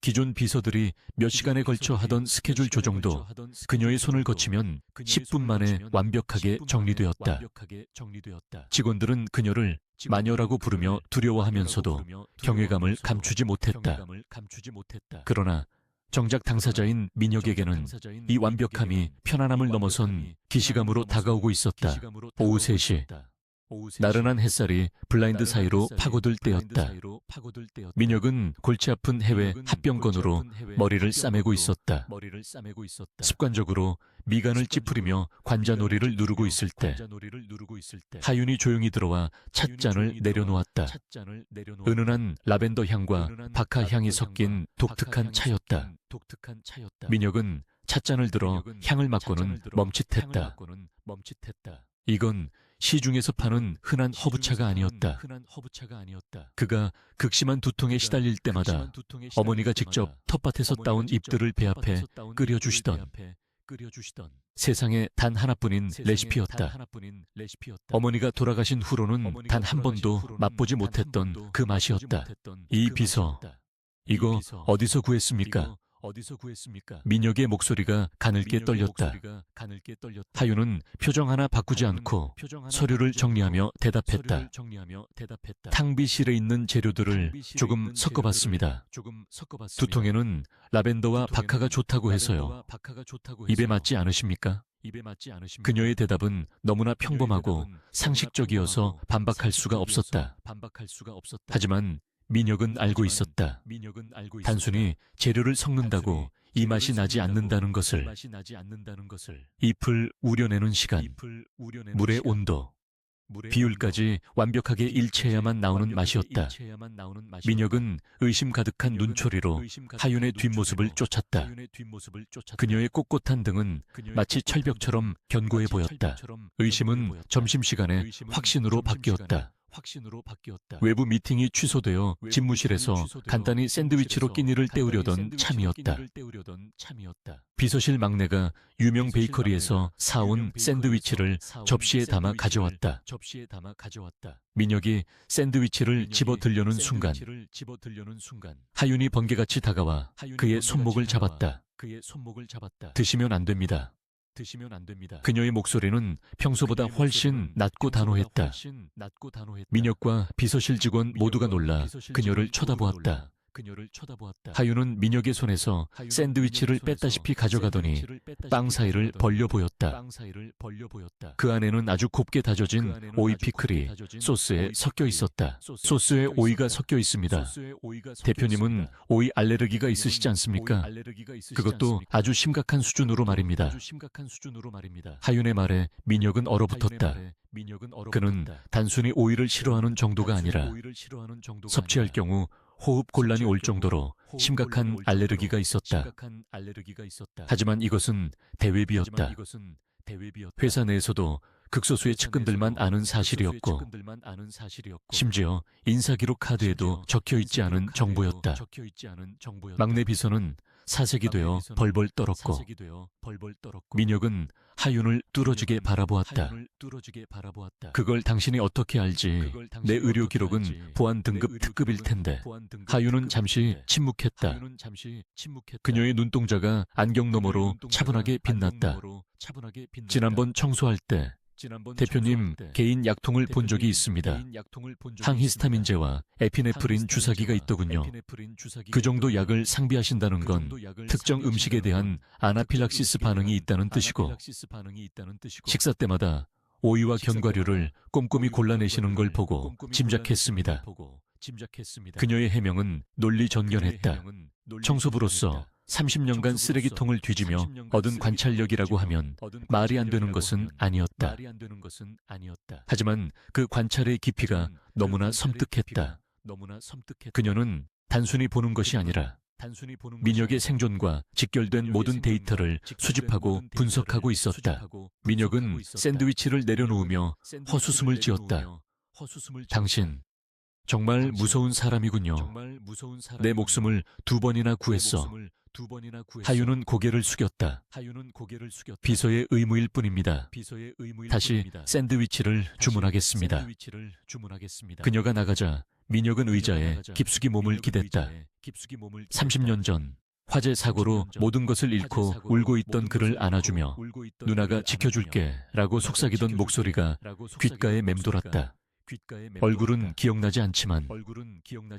기존 비서들이 몇 시간에 걸쳐 하던 스케줄 조정도 그녀의 손을 거치면 10분 만에 완벽하게 정리되었다. 직원들은 그녀를 마녀라고 부르며 두려워하면서도 경외감을 감추지 못했다. 그러나 정작 당사자인 민혁에게는 이 완벽함이 편안함을 넘어선 기시감으로 다가오고 있었다. 오후 3시 나른한 햇살이 블라인드 사이로 파고들 때였다. 민혁은 골치 아픈 해외 합병건으로 머리를 싸매고 있었다. 습관적으로 미간을 찌푸리며 관자놀이를 누르고 있을 때 하윤이 조용히 들어와 찻잔을 내려놓았다. 은은한 라벤더 향과 박하 향이 섞인 독특한 차였다. 민혁은 찻잔을 들어 향을 맡고는 멈칫했다. 이건 시중에서 파는 흔한 허브차가 아니었다. 그가 극심한 두통에 시달릴 때마다 어머니가 직접 텃밭에서 따온 잎들을 배합해 끓여주시던 세상에 단 하나뿐인 레시피였다. 어머니가 돌아가신 후로는 단 한 번도 맛보지 못했던 그 맛이었다. 이 비서, 이거 어디서 구했습니까? 민혁의 목소리가 가늘게 떨렸다. 하윤은 표정 하나 바꾸지 않고 서류를 정리하며 대답했다. 탕비실에 있는 재료들을 조금 섞어봤습니다. 두통에는 라벤더와 박하가 좋다고 해서요. 입에 맞지 않으십니까? 그녀의 대답은 너무나 평범하고 상식적이어서 반박할 수가 없었다. 하지만 민혁은 알고 있었다. 단순히 재료를 섞는다고 이 맛이 나지 않는다는 것을. 잎을 우려내는 시간, 물의 온도, 비율까지 완벽하게 일치해야만 나오는 맛이었다. 민혁은 의심 가득한 눈초리로 하윤의 뒷모습을 쫓았다. 그녀의 꼿꼿한 등은 마치 철벽처럼 견고해 보였다. 의심은 점심시간에 확신으로 바뀌었다. 외부 미팅이 취소되어 집무실에서 간단히 샌드위치로 끼니를 때우려던 참이었다. 비서실 막내가 유명 베이커리에서 사온 샌드위치를 접시에 담아 가져왔다. 민혁이 샌드위치를 집어 들려는 순간 하윤이 번개같이 다가와 그의 손목을 잡았다. 드시면 안 됩니다. 그녀의 목소리는 평소보다 훨씬 낮고 단호했다. 민혁과 비서실 직원 모두가 놀라 그녀를 쳐다보았다. 하윤은 민혁의 손에서 샌드위치를 뺐다시피 가져가더니 빵 사이를 벌려 보였다. 그 안에는 아주 곱게 다져진 오이 피클이 소스에 섞여 있었다. 소스에 오이가 섞여 있습니다. 대표님은 오이 알레르기가 있으시지 않습니까? 그것도 아주 심각한 수준으로 말입니다. 하윤의 말에 민혁은 얼어붙었다. 그는 단순히 오이를 싫어하는 정도가 아니라 섭취할 경우 호흡 곤란이 올 정도로 심각한 알레르기가 있었다. 하지만 이것은 대외비였다. 회사 내에서도 극소수의 측근들만 아는 사실이었고 심지어 인사기록 카드에도 적혀있지 않은 정보였다. 막내 비서는 사색이 되어 벌벌 떨었고 민혁은 하윤을 뚫어지게 바라보았다. 그걸 당신이 어떻게 알지? 내 의료 기록은 보안 등급 특급일 텐데. 하윤은 잠시 침묵했다. 그녀의 눈동자가 안경 너머로 차분하게 빛났다. 지난번 청소할 때 대표님 개인 약통을 본 적이 있습니다. 항히스타민제와 에피네프린 주사기가 있더군요. 그 정도 약을 상비하신다는 건 특정 음식에 대한 아나필락시스 반응이 있다는 뜻이고 식사 때마다 오이와 견과류를 꼼꼼히 골라내시는 걸 보고 짐작했습니다. 그녀의 해명은 논리정연했다. 청소부로서 30년간 쓰레기통을 뒤지며 얻은 관찰력이라고 하면 말이 안 되는 것은 아니었다. 하지만 그 관찰의 깊이가 너무나 섬뜩했다. 그녀는 단순히 보는 것이 아니라 민혁의 생존과 직결된 모든 데이터를 수집하고 분석하고 있었다. 민혁은 샌드위치를 내려놓으며 헛웃음을 지었다. 당신 정말 무서운 사람이군요. 내 목숨을 2번이나 구했어. 하윤은 고개를 숙였다. 비서의 의무일 뿐입니다. 다시 샌드위치를 주문하겠습니다. 그녀가 나가자 민혁은 의자에 깊숙이 몸을 기댔다. 30년 전 화재 사고로 모든 것을 잃고 울고 있던 그를 안아주며 누나가 지켜줄게 라고 속삭이던 목소리가 귓가에 맴돌았다. 얼굴은 기억나지 않지만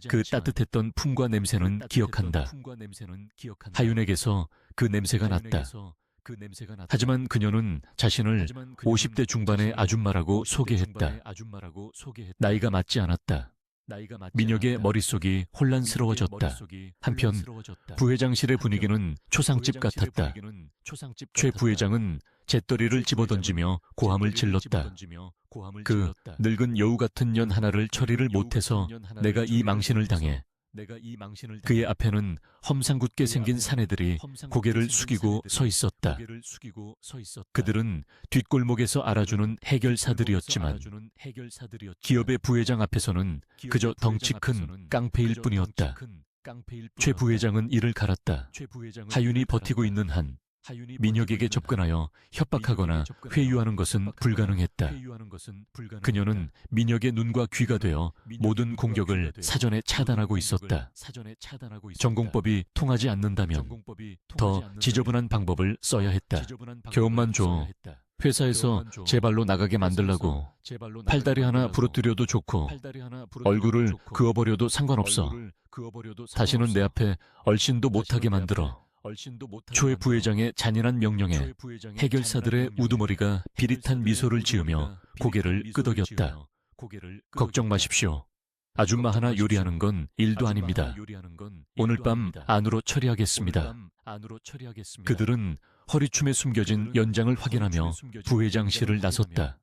그 따뜻했던 품과 냄새는 기억한다. 하윤에게서 그 냄새가 났다. 하지만 그녀는 자신을 50대 중반의 아줌마라고 소개했다. 나이가 맞지 않았다. 민혁의 머릿속이 혼란스러워졌다. 한편 부회장실의 분위기는 초상집 같았다. 최 부회장은 재떨이를 집어던지며 고함을 질렀다. 그 늙은 여우 같은 년 하나를 처리를 못해서 내가 이 망신을 당해. 그의 앞에는 험상궂게 생긴 사내들이 고개를 숙이고 서 있었다. 그들은 뒷골목에서 알아주는 해결사들이었지만 기업의 부회장 앞에서는 그저 덩치 큰 깡패일 뿐이었다. 최 부회장은 이를 갈았다. 하윤이 버티고 있는 한 민혁에게 접근하여 협박하거나 회유하는 것은 불가능했다. 그녀는 민혁의 눈과 귀가 되어 모든 공격을 사전에 차단하고 있었다. 전공법이 통하지 않는다면 더 지저분한 방법을 써야 했다. 교훈만 줘. 회사에서 제 발로 나가게 만들라고. 팔다리 하나 부러뜨려도 좋고 얼굴을 그어버려도 상관없어. 다시는 내 앞에 얼씬도 못하게 만들어. 초의 부회장의 잔인한 명령에 해결사들의 우두머리가 비릿한 미소를 지으며 고개를 끄덕였다. 걱정 마십시오. 아줌마 하나 요리하는 건 일도 아닙니다. 오늘 밤 안으로 처리하겠습니다. 그들은 허리춤에 숨겨진 연장을 확인하며 부회장실을 나섰다.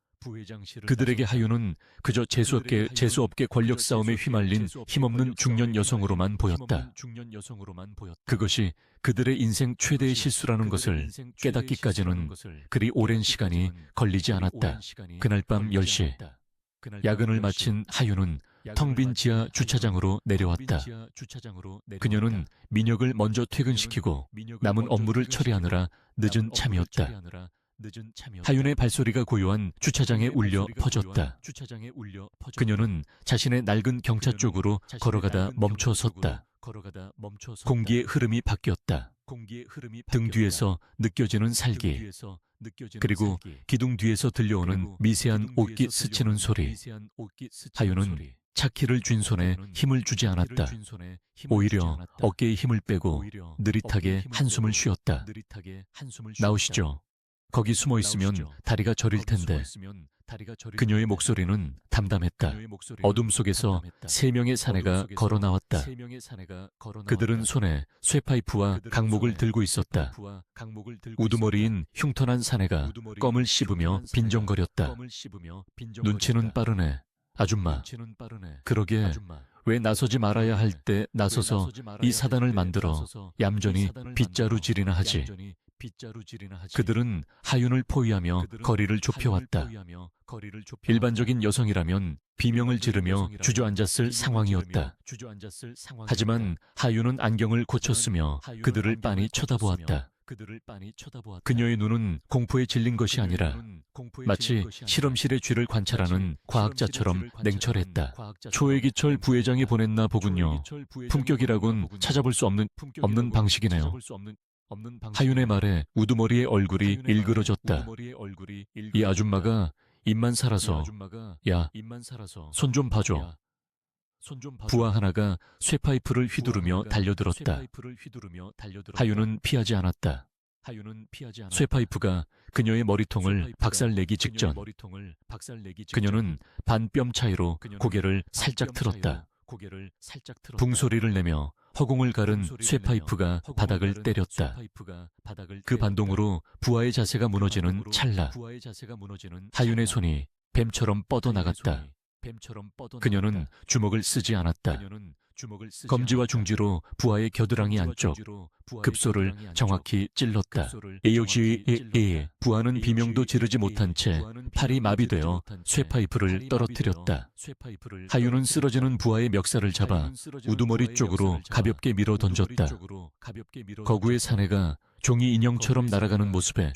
그들에게 하윤은 그저 재수없게 권력 싸움에 휘말린 힘없는 중년 여성으로만 보였다. 그것이 그들의 인생 최대의 실수라는 것을 깨닫기까지는 그리 오랜 시간이 걸리지 않았다. 그날 밤 10시 야근을 마친 하윤은 텅 빈 지하 주차장으로 내려왔다. 그녀는 민혁을 먼저 퇴근시키고 남은 업무를 처리하느라 늦은 참이었다. 하윤의 발소리가 고요한 주차장에 울려 퍼졌다. 그녀는 자신의 낡은 경차 쪽으로 걸어가다 멈춰 섰다. 공기의 흐름이 바뀌었다. 등 뒤에서 느껴지는 살기, 그리고 기둥 뒤에서 들려오는 미세한 옷깃 스치는 소리. 하윤은 차키를 쥔 손에 힘을 주지 않았다. 오히려 어깨에 힘을 빼고 느릿하게 한숨을 쉬었다. 나오시죠. 거기 숨어 있으면 다리가 저릴 텐데. 그녀의 목소리는 담담했다. 어둠 속에서 3명의 사내가 걸어 나왔다. 그들은 손에 쇠파이프와 강목을 들고 있었다. 우두머리인 흉터난 사내가 껌을 씹으며 빈정거렸다. 눈치는 빠르네. 아줌마. 그러게 왜 나서지 말아야 할 때 나서서 이 사단을 만들어 얌전히 빗자루질이나 하지. 그들은 하윤을 포위하며 거리를 좁혀왔다. 일반적인 여성이라면 비명을 지르며 주저앉았을 상황이었다. 하지만 하윤은 안경을 고쳤으며 그들을 빤히 쳐다보았다. 그녀의 눈은 공포에 질린 것이 아니라 마치 실험실의 쥐를 관찰하는 과학자처럼 냉철했다. 초회기철 부회장이 보냈나 보군요. 품격이라곤 찾아볼 수 없는 방식이네요. 하윤의 말에 우두머리의 얼굴이 일그러졌다. 이 아줌마가 입만 살아서. 야, 손 좀 봐줘. 부하 하나가 쇠파이프를 휘두르며 달려들었다. 하윤은 피하지 않았다. 쇠파이프가 그녀의 머리통을 박살내기 직전 그녀는 반뼘 차이로 고개를 살짝 틀었다. 붕소리를 내며 허공을 가른 쇠파이프가 바닥을 때렸다. 그 반동으로 부하의 자세가 무너지는 찰나 하윤의 손이 뱀처럼 뻗어나갔다. 그녀는 주먹을 쓰지 않았다. 검지와 중지로 부하의 겨드랑이 안쪽 급소를 정확히 찔렀다. 부하는 비명도 지르지 못한 채 팔이 마비되어 쇠파이프를 떨어뜨렸다. 하윤은 쓰러지는 부하의 멱살을 잡아 우두머리 쪽으로 가볍게 밀어 던졌다. 거구의 사내가 종이 인형처럼 날아가는 모습에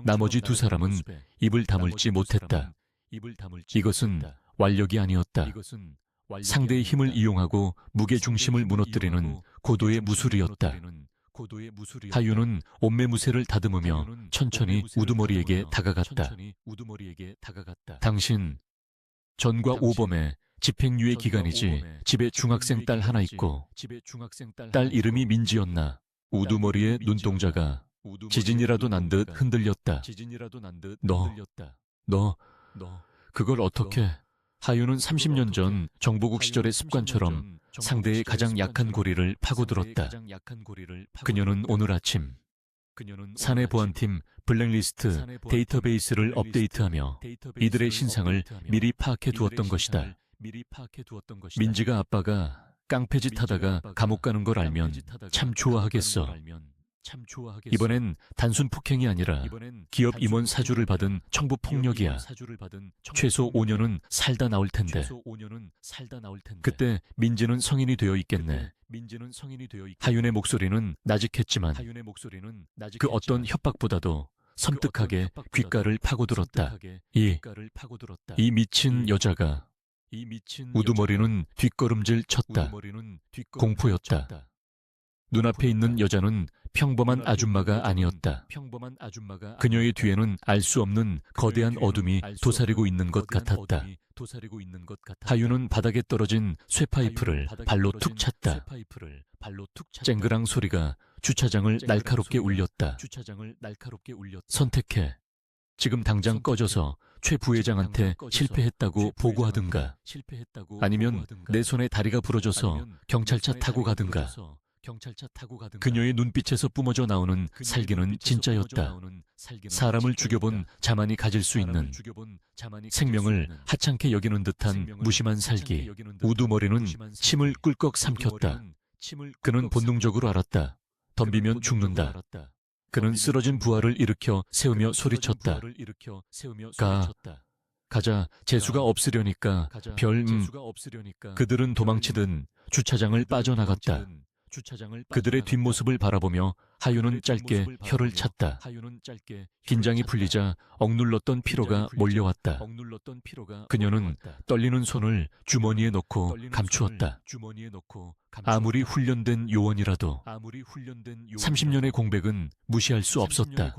나머지 2사람은 입을 다물지 못했다. 이것은 완력이 아니었다. 상대의 힘을 이용하고 무게중심을 무너뜨리는 고도의 무술이었다. 하윤은 옷매무새를 다듬으며 천천히 우두머리에게 다가갔다. 당신, 전과 오범에 집행유예 기간이지. 집에 중학생 딸 하나 있고 딸 이름이 민지였나. 우두머리의 눈동자가 지진이라도 난 듯 흔들렸다. 너 그걸 어떻게... 하윤은 30년 전 정보국 시절의 습관처럼 상대의 가장 약한 고리를 파고들었다. 그녀는 오늘 아침 사내 보안팀 블랙리스트 데이터베이스를 업데이트하며 이들의 신상을 미리 파악해 두었던 것이다. 민지가 아빠가 깡패짓 하다가 감옥 가는 걸 알면 참 좋아하겠어. 이번엔 단순 폭행이 아니라 기업 임원 사주를 받은 청부 폭력이야. 최소 5년은 살다 나올 텐데. 그때 민지는 성인이 되어 있겠네. 하윤의 목소리는 나직했지만 그 어떤 협박보다도 섬뜩하게 귓가를 파고들었다. 이 미친 여자가. 우두머리는 뒷걸음질 쳤다. 공포였다. 눈앞에 있는 여자는 평범한 아줌마가 아니었다. 그녀의 뒤에는 알 수 없는 거대한 어둠이 도사리고 있는 것 같았다. 하윤은 바닥에 떨어진 쇠파이프를 발로 툭 찼다. 쨍그랑 소리가 주차장을 날카롭게 울렸다. 선택해. 지금 당장 꺼져서 최 부회장한테 실패했다고 보고하든가, 아니면 내 손에 다리가 부러져서 경찰차 타고 가든가. 그녀의 눈빛에서 뿜어져 나오는 살기는 진짜였다. 사람을 죽여본 자만이 가질 수 있는 생명을 하찮게 여기는 듯한 무심한 살기. 우두머리는 침을 꿀꺽 삼켰다. 그는 본능적으로 알았다. 덤비면 죽는다. 그는 쓰러진 부하를 일으켜 세우며 소리쳤다. 가자, 재수가 없으려니까. 그들은 도망치든 주차장을 빠져나갔다. 그들의 뒷모습을 바라보며 하윤은 짧게 혀를 찼다. 긴장이 풀리자 억눌렀던 피로가 몰려왔다. 그녀는 떨리는 손을 주머니에 넣고 감추었다. 아무리 훈련된 요원이라도 30년의 공백은 무시할 수 없었다.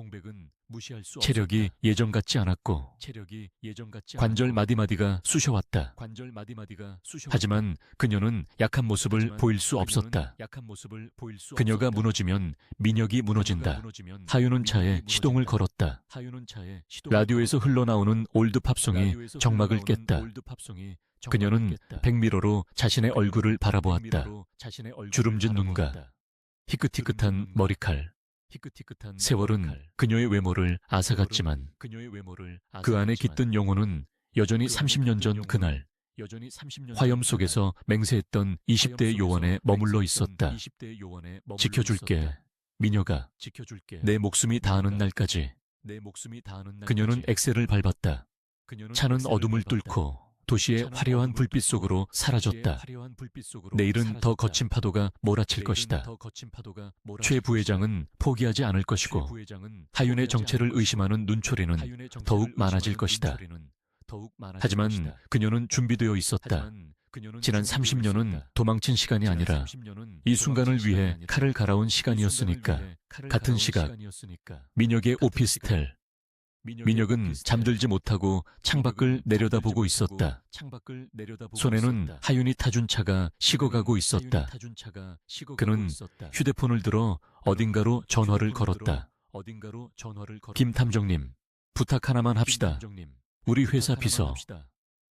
체력이 예전 같지 않았고 관절 마디마디가 쑤셔왔다. 하지만 그녀는 약한 모습을 보일 수 없었다. 그녀가 무너지면 민혁이 무너진다. 하윤은 차에 시동을 걸었다. 라디오에서 흘러나오는 올드 팝송이 정막을 깼다. 그녀는 백미러로 자신의 얼굴을 바라보았다. 주름진 눈가, 희끗희끗한 머리칼. 세월은 그녀의 외모를 앗아갔지만 그 안에 깃든 영혼은 여전히 30년 전 그날 화염 속에서 맹세했던 20대의 요원에 머물러 있었다. 지켜줄게, 민혁아. 내 목숨이 다하는 날까지. 그녀는 엑셀을 밟았다. 차는 어둠을 뚫고 도시의 화려한 불빛 속으로 사라졌다. 내일은 더 거친 파도가 몰아칠 것이다. 최 부회장은 포기하지 않을 것이고 하윤의 정체를 의심하는 눈초리는 더욱 많아질 것이다. 하지만 그녀는 준비되어 있었다. 지난 30년은 도망친 시간이 아니라 이 순간을 위해 칼을 갈아온 시간이었으니까. 같은 시각, 민혁의 오피스텔. 민혁은 잠들지 못하고 창밖을 내려다보고 있었다. 손에는 하윤이 타준 차가 식어가고 있었다. 그는 휴대폰을 들어 어딘가로 전화를 걸었다. 김 탐정님, 부탁 하나만 합시다. 우리 회사 비서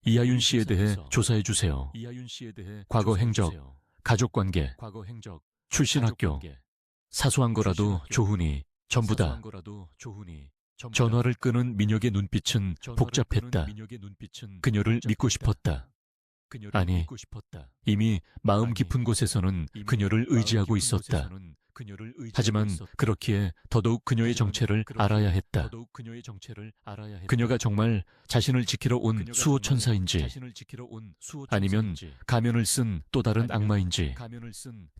이하윤 씨에 대해 조사해 주세요. 과거 행적, 가족관계, 출신 학교, 사소한 거라도 좋으니 전부 다. 전화를 끄는 민혁의 눈빛은 복잡했다. 그녀를 믿고 싶었다. 아니, 이미 마음 깊은 곳에서는 그녀를 의지하고 있었다. 하지만 그렇기에 더더욱 그녀의 정체를 알아야 했다. 그녀가 정말 자신을 지키러 온 수호천사인지 아니면 가면을 쓴 또 다른 악마인지.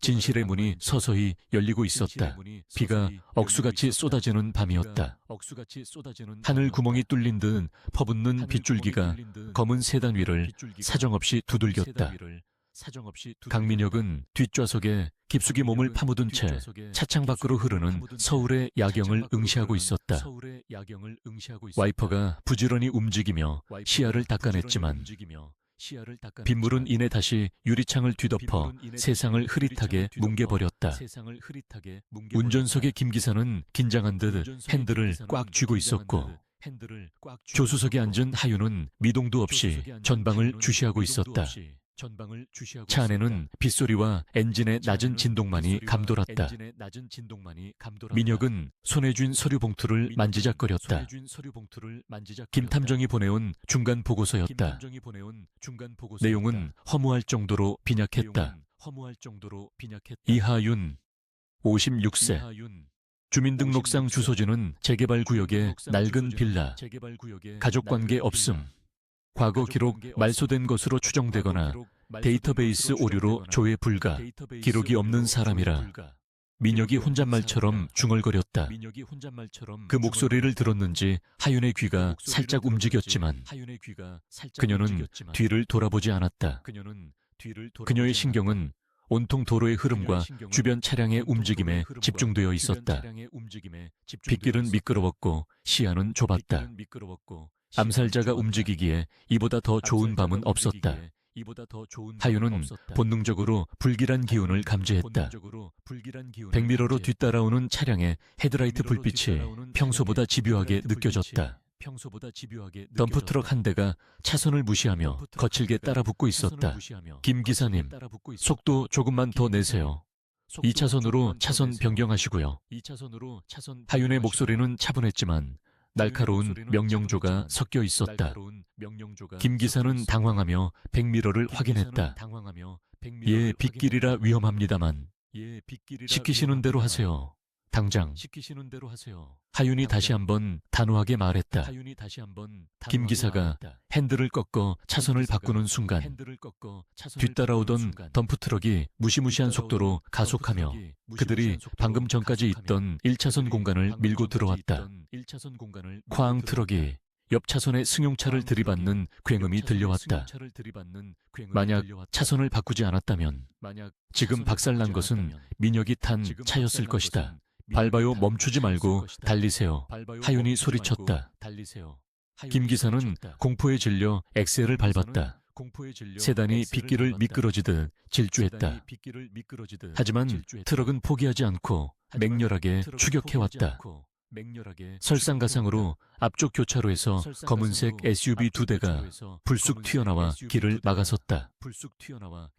진실의 문이 서서히 열리고 있었다. 비가 억수같이 쏟아지는 밤이었다. 하늘 구멍이 뚫린 듯 퍼붓는 빗줄기가 검은 세단 위를 사정없이 두들겼다. 강민혁은 뒷좌석에 깊숙이 몸을 파묻은 채 차창 밖으로 흐르는 서울의 야경을 응시하고 있었다. 와이퍼가 부지런히 움직이며 시야를 닦아냈지만 빗물은 이내 다시 유리창을 뒤덮어 세상을 흐릿하게 뭉개버렸다. 운전석의 김 기사는 긴장한 듯 핸들을 꽉 쥐고 있었고 조수석에 앉은 하윤은 미동도 없이 전방을 주시하고 있었다. 차 안에는 빗소리와 엔진의 낮은 진동만이 감돌았다. 민혁은 손에 쥔 서류 봉투를 만지작거렸다. 김 탐정이 보내온 중간 보고서였다. 내용은 허무할 정도로 빈약했다. 이하윤, 56세. 주민등록상 주소지는 재개발구역의 낡은 빌라. 가족관계 없음. 과거 기록 말소된 것으로 추정되거나 데이터베이스 오류로 조회 불가. 기록이 없는 사람이라. 민혁이 혼잣말처럼 중얼거렸다. 그 목소리를 들었는지 하윤의 귀가 살짝 움직였지만 그녀는 뒤를 돌아보지 않았다. 그녀의 신경은 온통 도로의 흐름과 주변 차량의 움직임에 집중되어 있었다. 빗길은 미끄러웠고 시야는 좁았다. 암살자가 움직이기에 이보다 더 좋은 밤은 없었다. 하윤은 본능적으로 불길한 기운을 감지했다. 백미러로 뒤따라오는 차량의 헤드라이트 불빛이 평소보다 집요하게 느껴졌다. 덤프트럭 한 대가 차선을 무시하며 거칠게 따라붙고 있었다. 김 기사님, 속도 조금만 더 내세요. 2차선으로 차선 변경하시고요. 하윤의 목소리는 차분했지만 날카로운 명령조가 섞여 있었다. 김 기사는 당황하며 백미러를 확인했다. 예, 빗길이라 위험합니다만 시키시는 대로 하세요. 당장. 하윤이 다시 한번 단호하게 말했다. 김 기사가 핸들을 꺾어 차선을 바꾸는 순간 뒤따라오던 덤프트럭이 무시무시한 속도로 가속하며 그들이 방금 전까지 있던 1차선 공간을 밀고 들어왔다. 쾅 트럭이 옆 차선의 승용차를 들이받는 굉음이 들려왔다. 만약 차선을 바꾸지 않았다면 지금 박살난 것은 민혁이 탄 차였을 것이다. 밟아요. 멈추지 말고 달리세요. 하윤이 소리쳤다. 김 기사는 공포에 질려 엑셀을 밟았다. 세단이 빗길을 미끄러지듯 질주했다. 하지만 트럭은 포기하지 않고 맹렬하게 추격해왔다. 설상가상으로 앞쪽 교차로에서 검은색 SUV 2대가 불쑥 튀어나와 길을 막아섰다.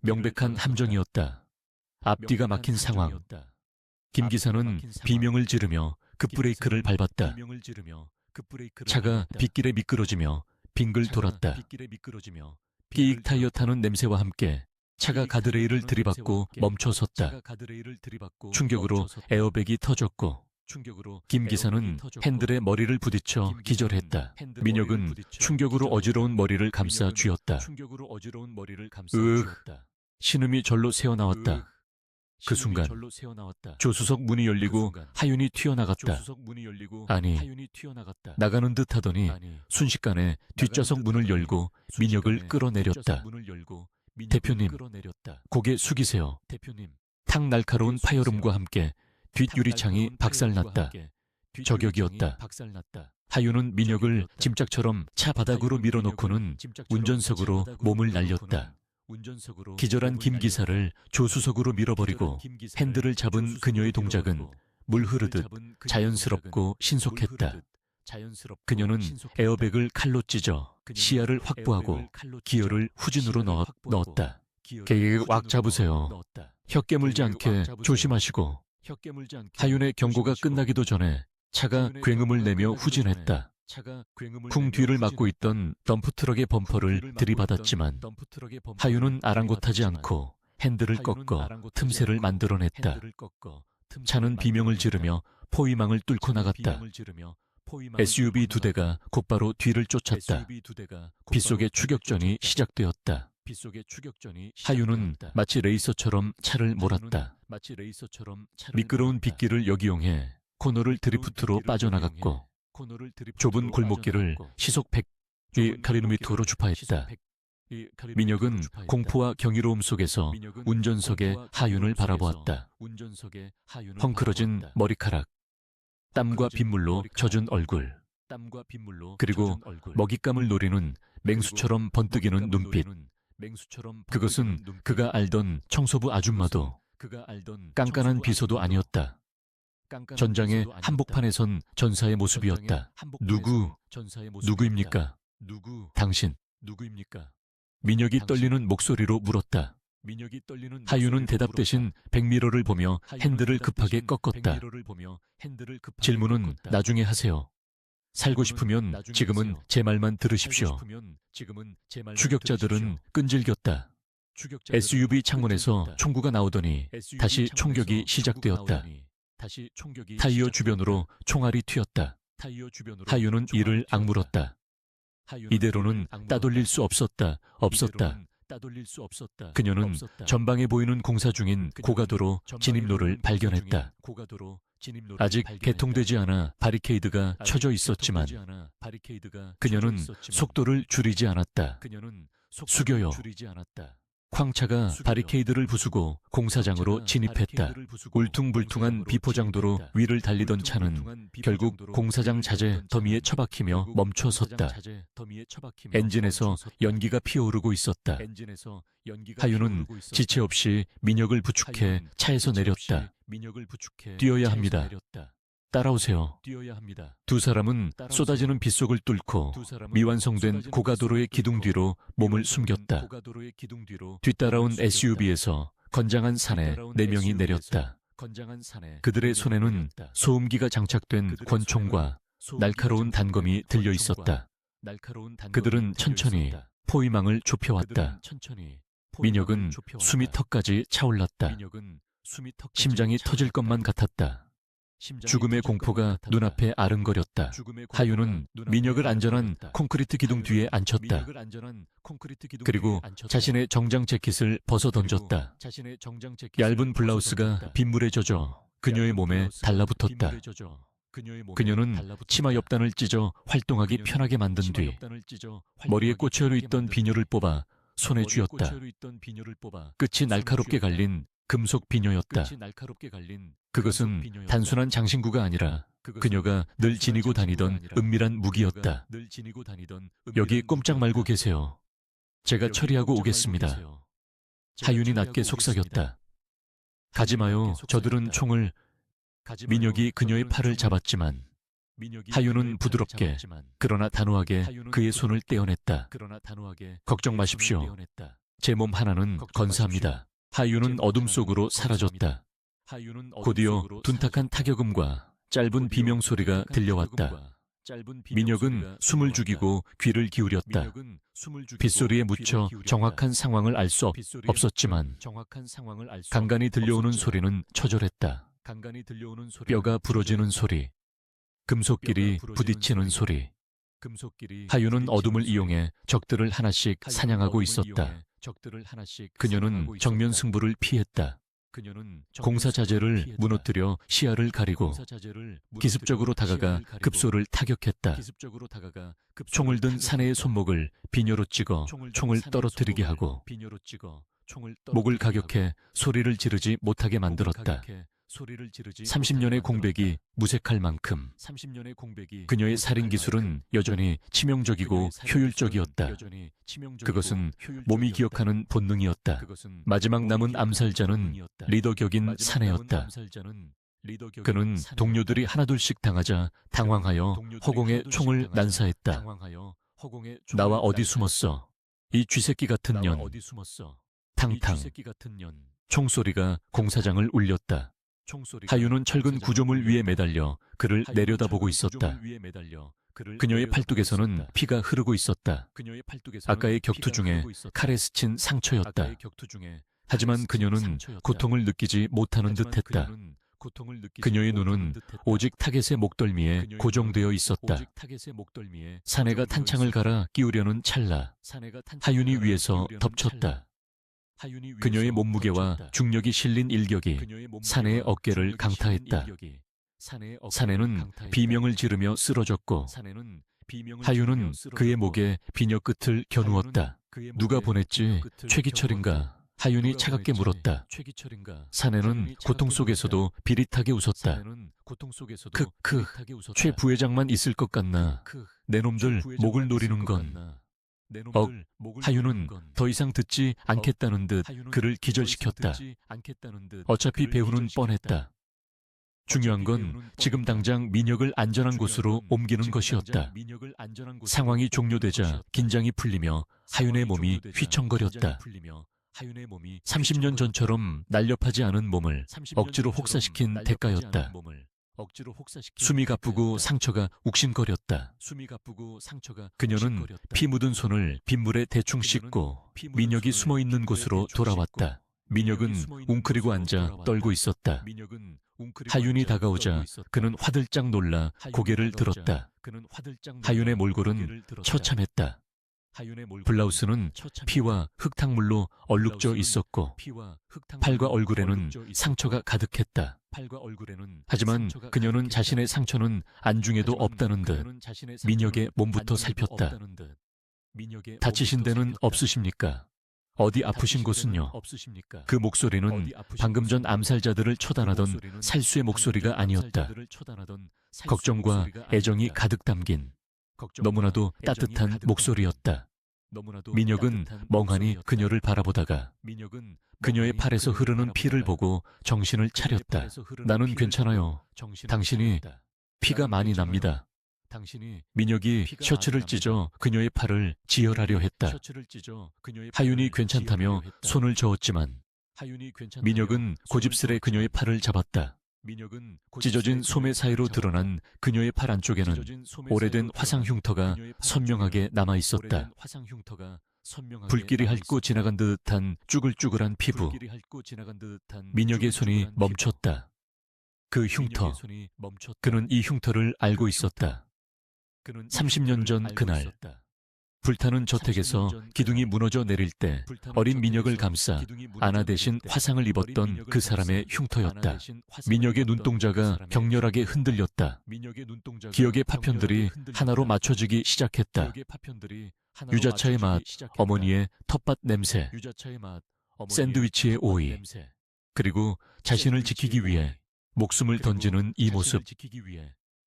명백한 함정이었다. 앞뒤가 막힌 상황. 김 기사는 비명을 지르며 급브레이크를 밟았다. 차가 빗길에 미끄러지며 빙글 돌았다. 끼익 타이어 타는 냄새와 함께 차가 가드레일을 들이받고 멈춰섰다. 충격으로 에어백이 터졌고 김 기사는 핸들에 머리를 부딪혀 기절했다. 민혁은 충격으로 어지러운 머리를 감싸 쥐었다. 신음이 절로 새어나왔다. 그 순간 조수석 문이 열리고 하윤이 튀어나갔다. 아니, 나가는 듯 하더니 순식간에 뒷좌석 문을 열고 민혁을 끌어내렸다. 대표님, 고개 숙이세요. 탁 날카로운 파열음과 함께 뒷유리창이 박살났다. 저격이었다. 하윤은 민혁을 짐짝처럼 차 바닥으로 밀어넣고는 운전석으로 몸을 날렸다. 기절한 김 기사를 조수석으로 밀어버리고 핸들을 잡은 그녀의 동작은 물 흐르듯 자연스럽고 신속했다. 그녀는 에어백을 칼로 찢어 시야를 확보하고 기어를 후진으로 넣었다. 꽉 잡으세요. 혀 깨물지 않게 조심하시고. 하윤의 경고가 끝나기도 전에 차가 굉음을 내며 후진했다. 쿵 뒤를 막고 있던 덤프트럭의 범퍼를 들이받았지만 하윤은 아랑곳하지 않고 핸들을 꺾어 틈새를 만들어냈다. 차는 비명을 지르며 포위망을 뚫고 나갔다. SUV 2대가 곧바로 뒤를 쫓았다. 빗속의 추격전이 시작되었다. 하윤은 마치 레이서처럼 차를 몰았다. 미끄러운 빗길을 역이용해 코너를 드리프트로 빠져나갔고 좁은 골목길을 시속 100km로 주파했다. 민혁은 공포와 경이로움 속에서 운전석의 하윤을 바라보았다. 헝클어진 머리카락, 땀과 빗물로 젖은 얼굴, 그리고 먹잇감을 노리는 맹수처럼 번뜩이는 눈빛. 그것은 그가 알던 청소부 아줌마도 깐깐한 비서도 아니었다. 전장의 한복판에 선 전사의 모습이었다. 누구입니까? 당신. 민혁이 떨리는 목소리로 물었다. 하윤은 대답 대신 백미러를 보며 핸들을 급하게 꺾었다. 질문은 나중에 하세요. 살고 싶으면 지금은 제 말만 들으십시오. 추격자들은 끈질겼다. SUV 창문에서 총구가 나오더니 다시 총격이 시작되었다. 타이어 주변으로 총알이 튀었다. 하윤은 이를 악물었다. 이대로는 따돌릴 수 없었다. 그녀는 전방에 보이는 공사 중인 고가도로 진입로를 발견했다. 아직 개통되지 않아 바리케이드가 쳐져 있었지만 그녀는 속도를 줄이지 않았다. 숙여요. 쾅차가 바리케이드를 부수고 공사장으로 진입했다. 울퉁불퉁한 비포장도로 위를 달리던 차는 결국 공사장 자재 더미에 처박히며 멈춰섰다. 엔진에서 연기가 피어오르고 있었다. 하윤은 지체 없이 민혁을 부축해 차에서 내렸다. 뛰어야 합니다. 따라오세요. 두 사람은 쏟아지는 빗속을 뚫고 미완성된 고가도로의 기둥 뒤로 몸을 숨겼다. 뒤따라온 SUV에서 건장한 산에 4명이 내렸다. 그들의 손에는 소음기가 장착된 권총과 날카로운 단검이 들려 있었다. 그들은 천천히 포위망을 좁혀왔다. 민혁은 숨이 턱까지 차올랐다. 심장이 터질 것만 같았다. 죽음의 공포가 눈앞에 아른거렸다. 하윤은 민혁을 안전한 콘크리트 기둥 뒤에 앉혔다. 그리고 자신의 정장 재킷을 벗어던졌다. 얇은 블라우스가 빗물에 젖어 그녀의 몸에 달라붙었다. 그녀는 치마 옆단을 찢어 활동하기 편하게 만든 뒤 머리에 꽂혀 있던 비녀를 뽑아 손에 쥐었다. 끝이 날카롭게 갈린 금속 비녀였다. 그것은 단순한 장신구가 아니라 그녀가 늘 지니고 다니던 은밀한 무기였다. 여기 꼼짝 말고 계세요. 제가 처리하고 오겠습니다. 하윤이 낮게 속삭였다. 가지 마요. 저들은 총을... 민혁이 그녀의 팔을 잡았지만 하윤은 부드럽게 그러나 단호하게 그의 손을 떼어냈다. 걱정 마십시오. 제 몸 하나는 건사합니다. 하윤은 어둠 속으로 사라졌다. 곧이어 둔탁한 타격음과 짧은 비명소리가 들려왔다. 민혁은 숨을 죽이고 귀를 기울였다. 빗소리에 묻혀 정확한 상황을 알 수 없었지만 간간히 들려오는 소리는 처절했다. 뼈가 부러지는 소리, 금속끼리 부딪히는 소리. 하윤은 어둠을 이용해 적들을 하나씩 사냥하고 있었다. 그녀는 정면 승부를 피했다. 공사 자재를 무너뜨려 시야를 가리고 기습적으로 다가가 급소를 타격했다. 총을 든 사내의 손목을 비녀로 찍어 총을 떨어뜨리게 하고 목을 가격해 소리를 지르지 못하게 만들었다. 30년의 공백이 무색할 만큼 그녀의 살인 기술은 여전히 치명적이고 효율적이었다. 그것은 몸이 기억하는 본능이었다. 마지막 남은 암살자는 리더 격인 사내였다. 그는 동료들이 하나둘씩 당하자 당황하여 허공에 총을 난사했다. 나와 어디 숨었어? 이 쥐새끼 같은 년. 탕탕. 총소리가 공사장을 울렸다. 하윤은 철근 구조물 위에 매달려 그를 내려다보고 있었다. 그녀의 팔뚝에서는 피가 흐르고 있었다. 아까의 격투 중에 칼에 스친 상처였다. 하지만 그녀는 고통을 느끼지 못하는 듯했다. 그녀의 눈은 오직 타겟의 목덜미에 고정되어 있었다. 사내가 탄창을 갈아 끼우려는 찰나 하윤이 위에서 덮쳤다. 그녀의 몸무게와 중력이 실린 일격이 사내의 어깨를 강타했다. 사내는 비명을 지르며 쓰러졌고 하윤은 그의 목에 비녀 끝을 겨누었다. 누가 보냈지? 최기철인가? 하윤이 차갑게 물었다. 사내는 고통 속에서도 비릿하게 웃었다. 크크, 최 부회장만 있을 것 같나? 내 놈들 목을 노리는 건... 하윤은 더 이상 듣지 않겠다는 듯 그를 기절시켰다. 어차피 배우는 뻔했다. 중요한 건 지금 당장 민혁을 안전한 곳으로 옮기는 것이었다. 상황이 종료되자 긴장이 풀리며 하윤의 몸이 휘청거렸다. 30년 전처럼 날렵하지 않은 몸을 억지로 혹사시킨 대가였다. 숨이 가쁘고 상처가 욱신거렸다. 그녀는 피 묻은 손을 빗물에 대충 씻고 민혁이 숨어있는 곳으로 돌아왔다. 민혁은 웅크리고 앉아 떨고 있었다. 하윤이 다가오자 그는 화들짝 놀라 고개를 들었다. 하윤의 몰골은 처참했다. 블라우스는 피와 흙탕물로 얼룩져 있었고 팔과 얼굴에는 상처가 가득했다. 하지만 그녀는 자신의 상처는 안중에도 없다는 듯 민혁의 몸부터 살폈다. 다치신 데는 없으십니까? 어디 아프신 곳은요? 그 목소리는 방금 전 암살자들을 처단하던 살수의 목소리가 아니었다. 걱정과 애정이 가득 담긴 너무나도 따뜻한 목소리였다. 민혁은 멍하니 그녀를 바라보다가 그녀의 팔에서 흐르는 피를 보고 정신을 차렸다. 나는 괜찮아요. 당신이 피가 많이 납니다. 민혁이 셔츠를 찢어 그녀의 팔을 지혈하려 했다. 하윤이 괜찮다며 손을 저었지만 민혁은 고집스레 그녀의 팔을 잡았다. 찢어진 소매 사이로 드러난 그녀의 팔 안쪽에는 오래된 화상 흉터가 선명하게 남아 있었다. 불길이 핥고 지나간 듯한 쭈글쭈글한 피부. 민혁의 손이 멈췄다. 그 흉터. 그는 이 흉터를 알고 있었다. 30년 전 그날, 불타는 저택에서 기둥이 무너져 내릴 때 어린 민혁을 감싸 아나 대신 화상을 입었던 그 사람의 흉터였다. 민혁의 눈동자가 격렬하게 흔들렸다. 기억의 파편들이 하나로 맞춰지기 시작했다. 유자차의 맛, 어머니의 텃밭 냄새, 샌드위치의 오이, 그리고 자신을 지키기 위해 목숨을 던지는 이 모습.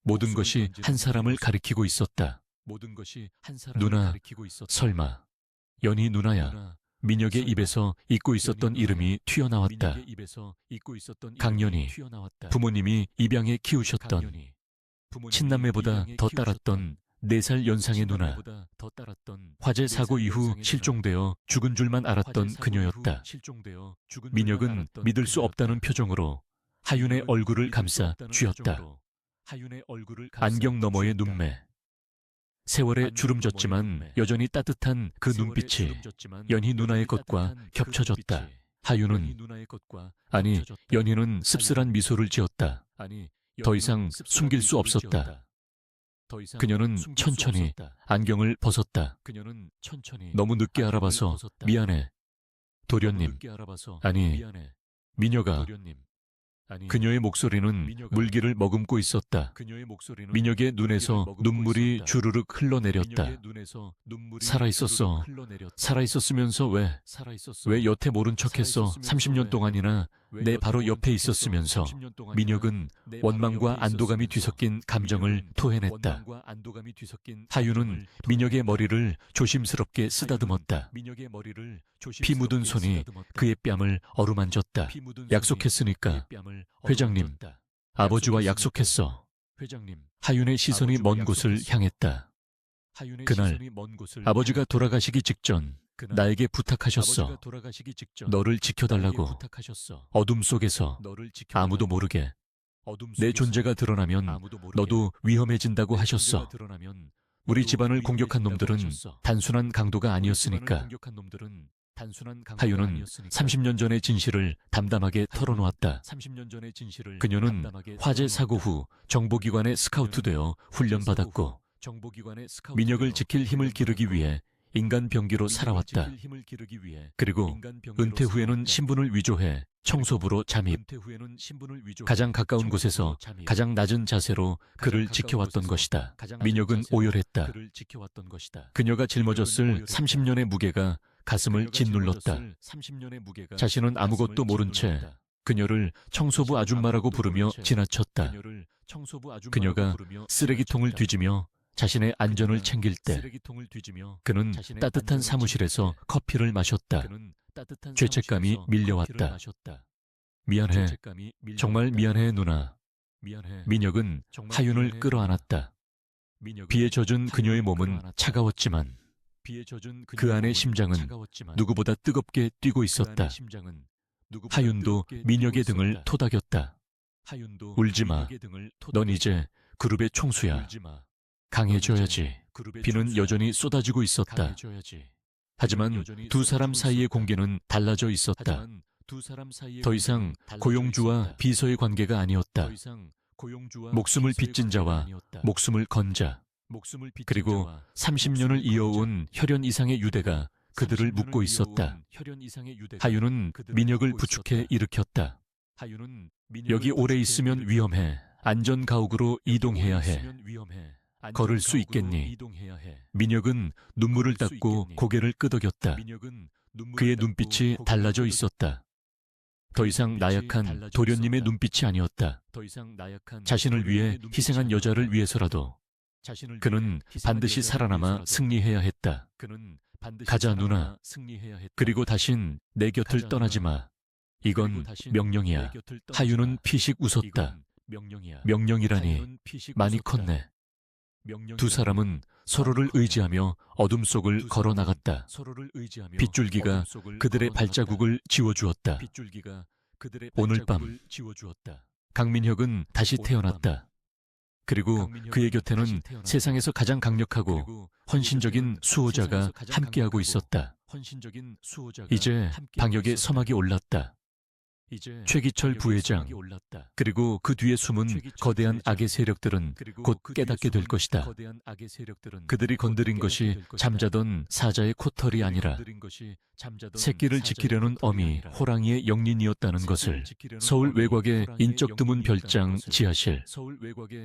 모든 것이 한 사람을 가리키고 있었다. 누나, 설마 연희 누나야. 민혁의 입에서 잊고 있었던 이름이 튀어나왔다. 강연희, 부모님이 입양해 키우셨던, 친남매보다 더 따랐던 4살 연상의 누나. 화재 사고 이후 실종되어 죽은 줄만 알았던 그녀였다. 민혁은 믿을 수 없다는 표정으로 하윤의 얼굴을 감싸 쥐었다. 안경 너머의 눈매. 세월에 주름졌지만 여전히 따뜻한 그 눈빛이 연희 누나의 것과 겹쳐졌다. 하윤은, 아니, 연희는 씁쓸한 미소를 지었다. 더 이상 숨길 수 없었다. 그녀는 천천히 안경을 벗었다. 너무 늦게 알아봐서 미안해. 도련님, 아니, 민혁아. 그녀의 목소리는 물기를 머금고 있었다. 민혁의 눈에서 눈물이 주르륵 흘러내렸다. 살아있었어. 살아있었으면서 왜 여태 모른 척했어. 30년 동안이나 내 바로 옆에 있었으면서. 민혁은 원망과 안도감이 뒤섞인 감정을 토해냈다. 하윤은 민혁의 머리를 조심스럽게 쓰다듬었다. 피 묻은 손이 그의 뺨을 어루만졌다. 약속했으니까. 회장님, 아버지와 약속했어. 하윤의 시선이 먼 곳을 향했다. 그날 아버지가 돌아가시기 직전 나에게 부탁하셨어. 너를 지켜달라고. 어둠 속에서 아무도 모르게. 내 존재가 드러나면 너도 위험해진다고 하셨어. 우리 집안을 공격한 놈들은 단순한 강도가 아니었으니까. 하윤은 30년 전의 진실을 담담하게 털어놓았다. 그녀는 화재 사고 후 정보기관에 스카우트되어 훈련받았고 민혁을 지킬 힘을 기르기 위해 인간 병기로 살아왔다. 그리고 은퇴 후에는 신분을 위조해 청소부로 잠입. 가장 가까운 곳에서 가장 낮은 자세로 그를 지켜왔던 것이다. 민혁은 오열했다. 그녀가 짊어졌을 30년의 무게가 가슴을 짓눌렀다. 자신은 아무것도 모른 채 그녀를 청소부 아줌마라고 부르며 지나쳤다. 그녀가 쓰레기통을 뒤지며 자신의 안전을 챙길 때 그는 따뜻한 사무실에서 커피를 마셨다. 죄책감이 밀려왔다. 미안해. 정말 미안해, 누나. 민혁은 하윤을 끌어안았다. 비에 젖은 그녀의 몸은 차가웠지만 그 안의 심장은 누구보다 뜨겁게 뛰고 있었다. 하윤도 민혁의 등을 토닥였다. 울지 마. 넌 이제 그룹의 총수야. 강해져야지. 비는 여전히 쏟아지고 있었다. 하지만 두 사람 사이의 공기는 달라져 있었다. 더 이상 고용주와 비서의 관계가 아니었다. 목숨을 빚진 자와 목숨을 건 자. 그리고 30년을 이어온 혈연 이상의 유대가 그들을 묶고 있었다. 하윤은 민혁을 부축해 일으켰다. 여기 오래 있으면 위험해. 안전 가옥으로 이동해야 해. 걸을 수 있겠니? 민혁은 눈물을 닦고 고개를 끄덕였다. 그의 눈빛이 달라져 있었다. 더 이상 나약한 도련님의 눈빛이 아니었다. 자신을 위해 희생한 여자를 위해서라도 그는 반드시 살아남아 승리해야 했다. 가자, 누나. 그리고 다신 내 곁을 떠나지 마. 이건 명령이야. 하윤은 피식 웃었다. 명령이라니 많이 컸네. 두 사람은 서로를 의지하며 어둠 속을 걸어 나갔다. 빗줄기가 그들의 발자국을 지워주었다. 오늘 밤 강민혁은 다시 태어났다. 그리고 그의 곁에는 세상에서 가장 강력하고 헌신적인 수호자가 함께하고 있었다. 이제 방역의 서막이 올랐다. 최기철 부회장, 그리고 그 뒤에 숨은 거대한 악의 세력들은 곧 깨닫게 될 것이다. 그들이 건드린 것이 잠자던 사자의 코털이 아니라 새끼를 지키려는 어미 호랑이의 영린이었다는 것을. 서울 외곽의 인적 드문 별장 지하실.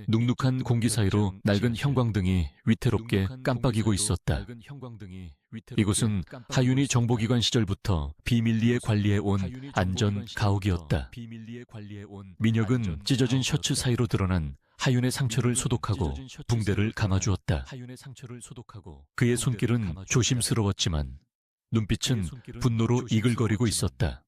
눅눅한 공기 사이로 낡은 형광등이 위태롭게 깜빡이고 있었다. 이곳은 하윤이 정보기관 시절부터 비밀리에 관리해온 안전 가옥이었다. 민혁은 찢어진 셔츠 사이로 드러난 하윤의 상처를 소독하고 붕대를 감아주었다. 그의 손길은 조심스러웠지만 눈빛은 분노로 이글거리고 있었다.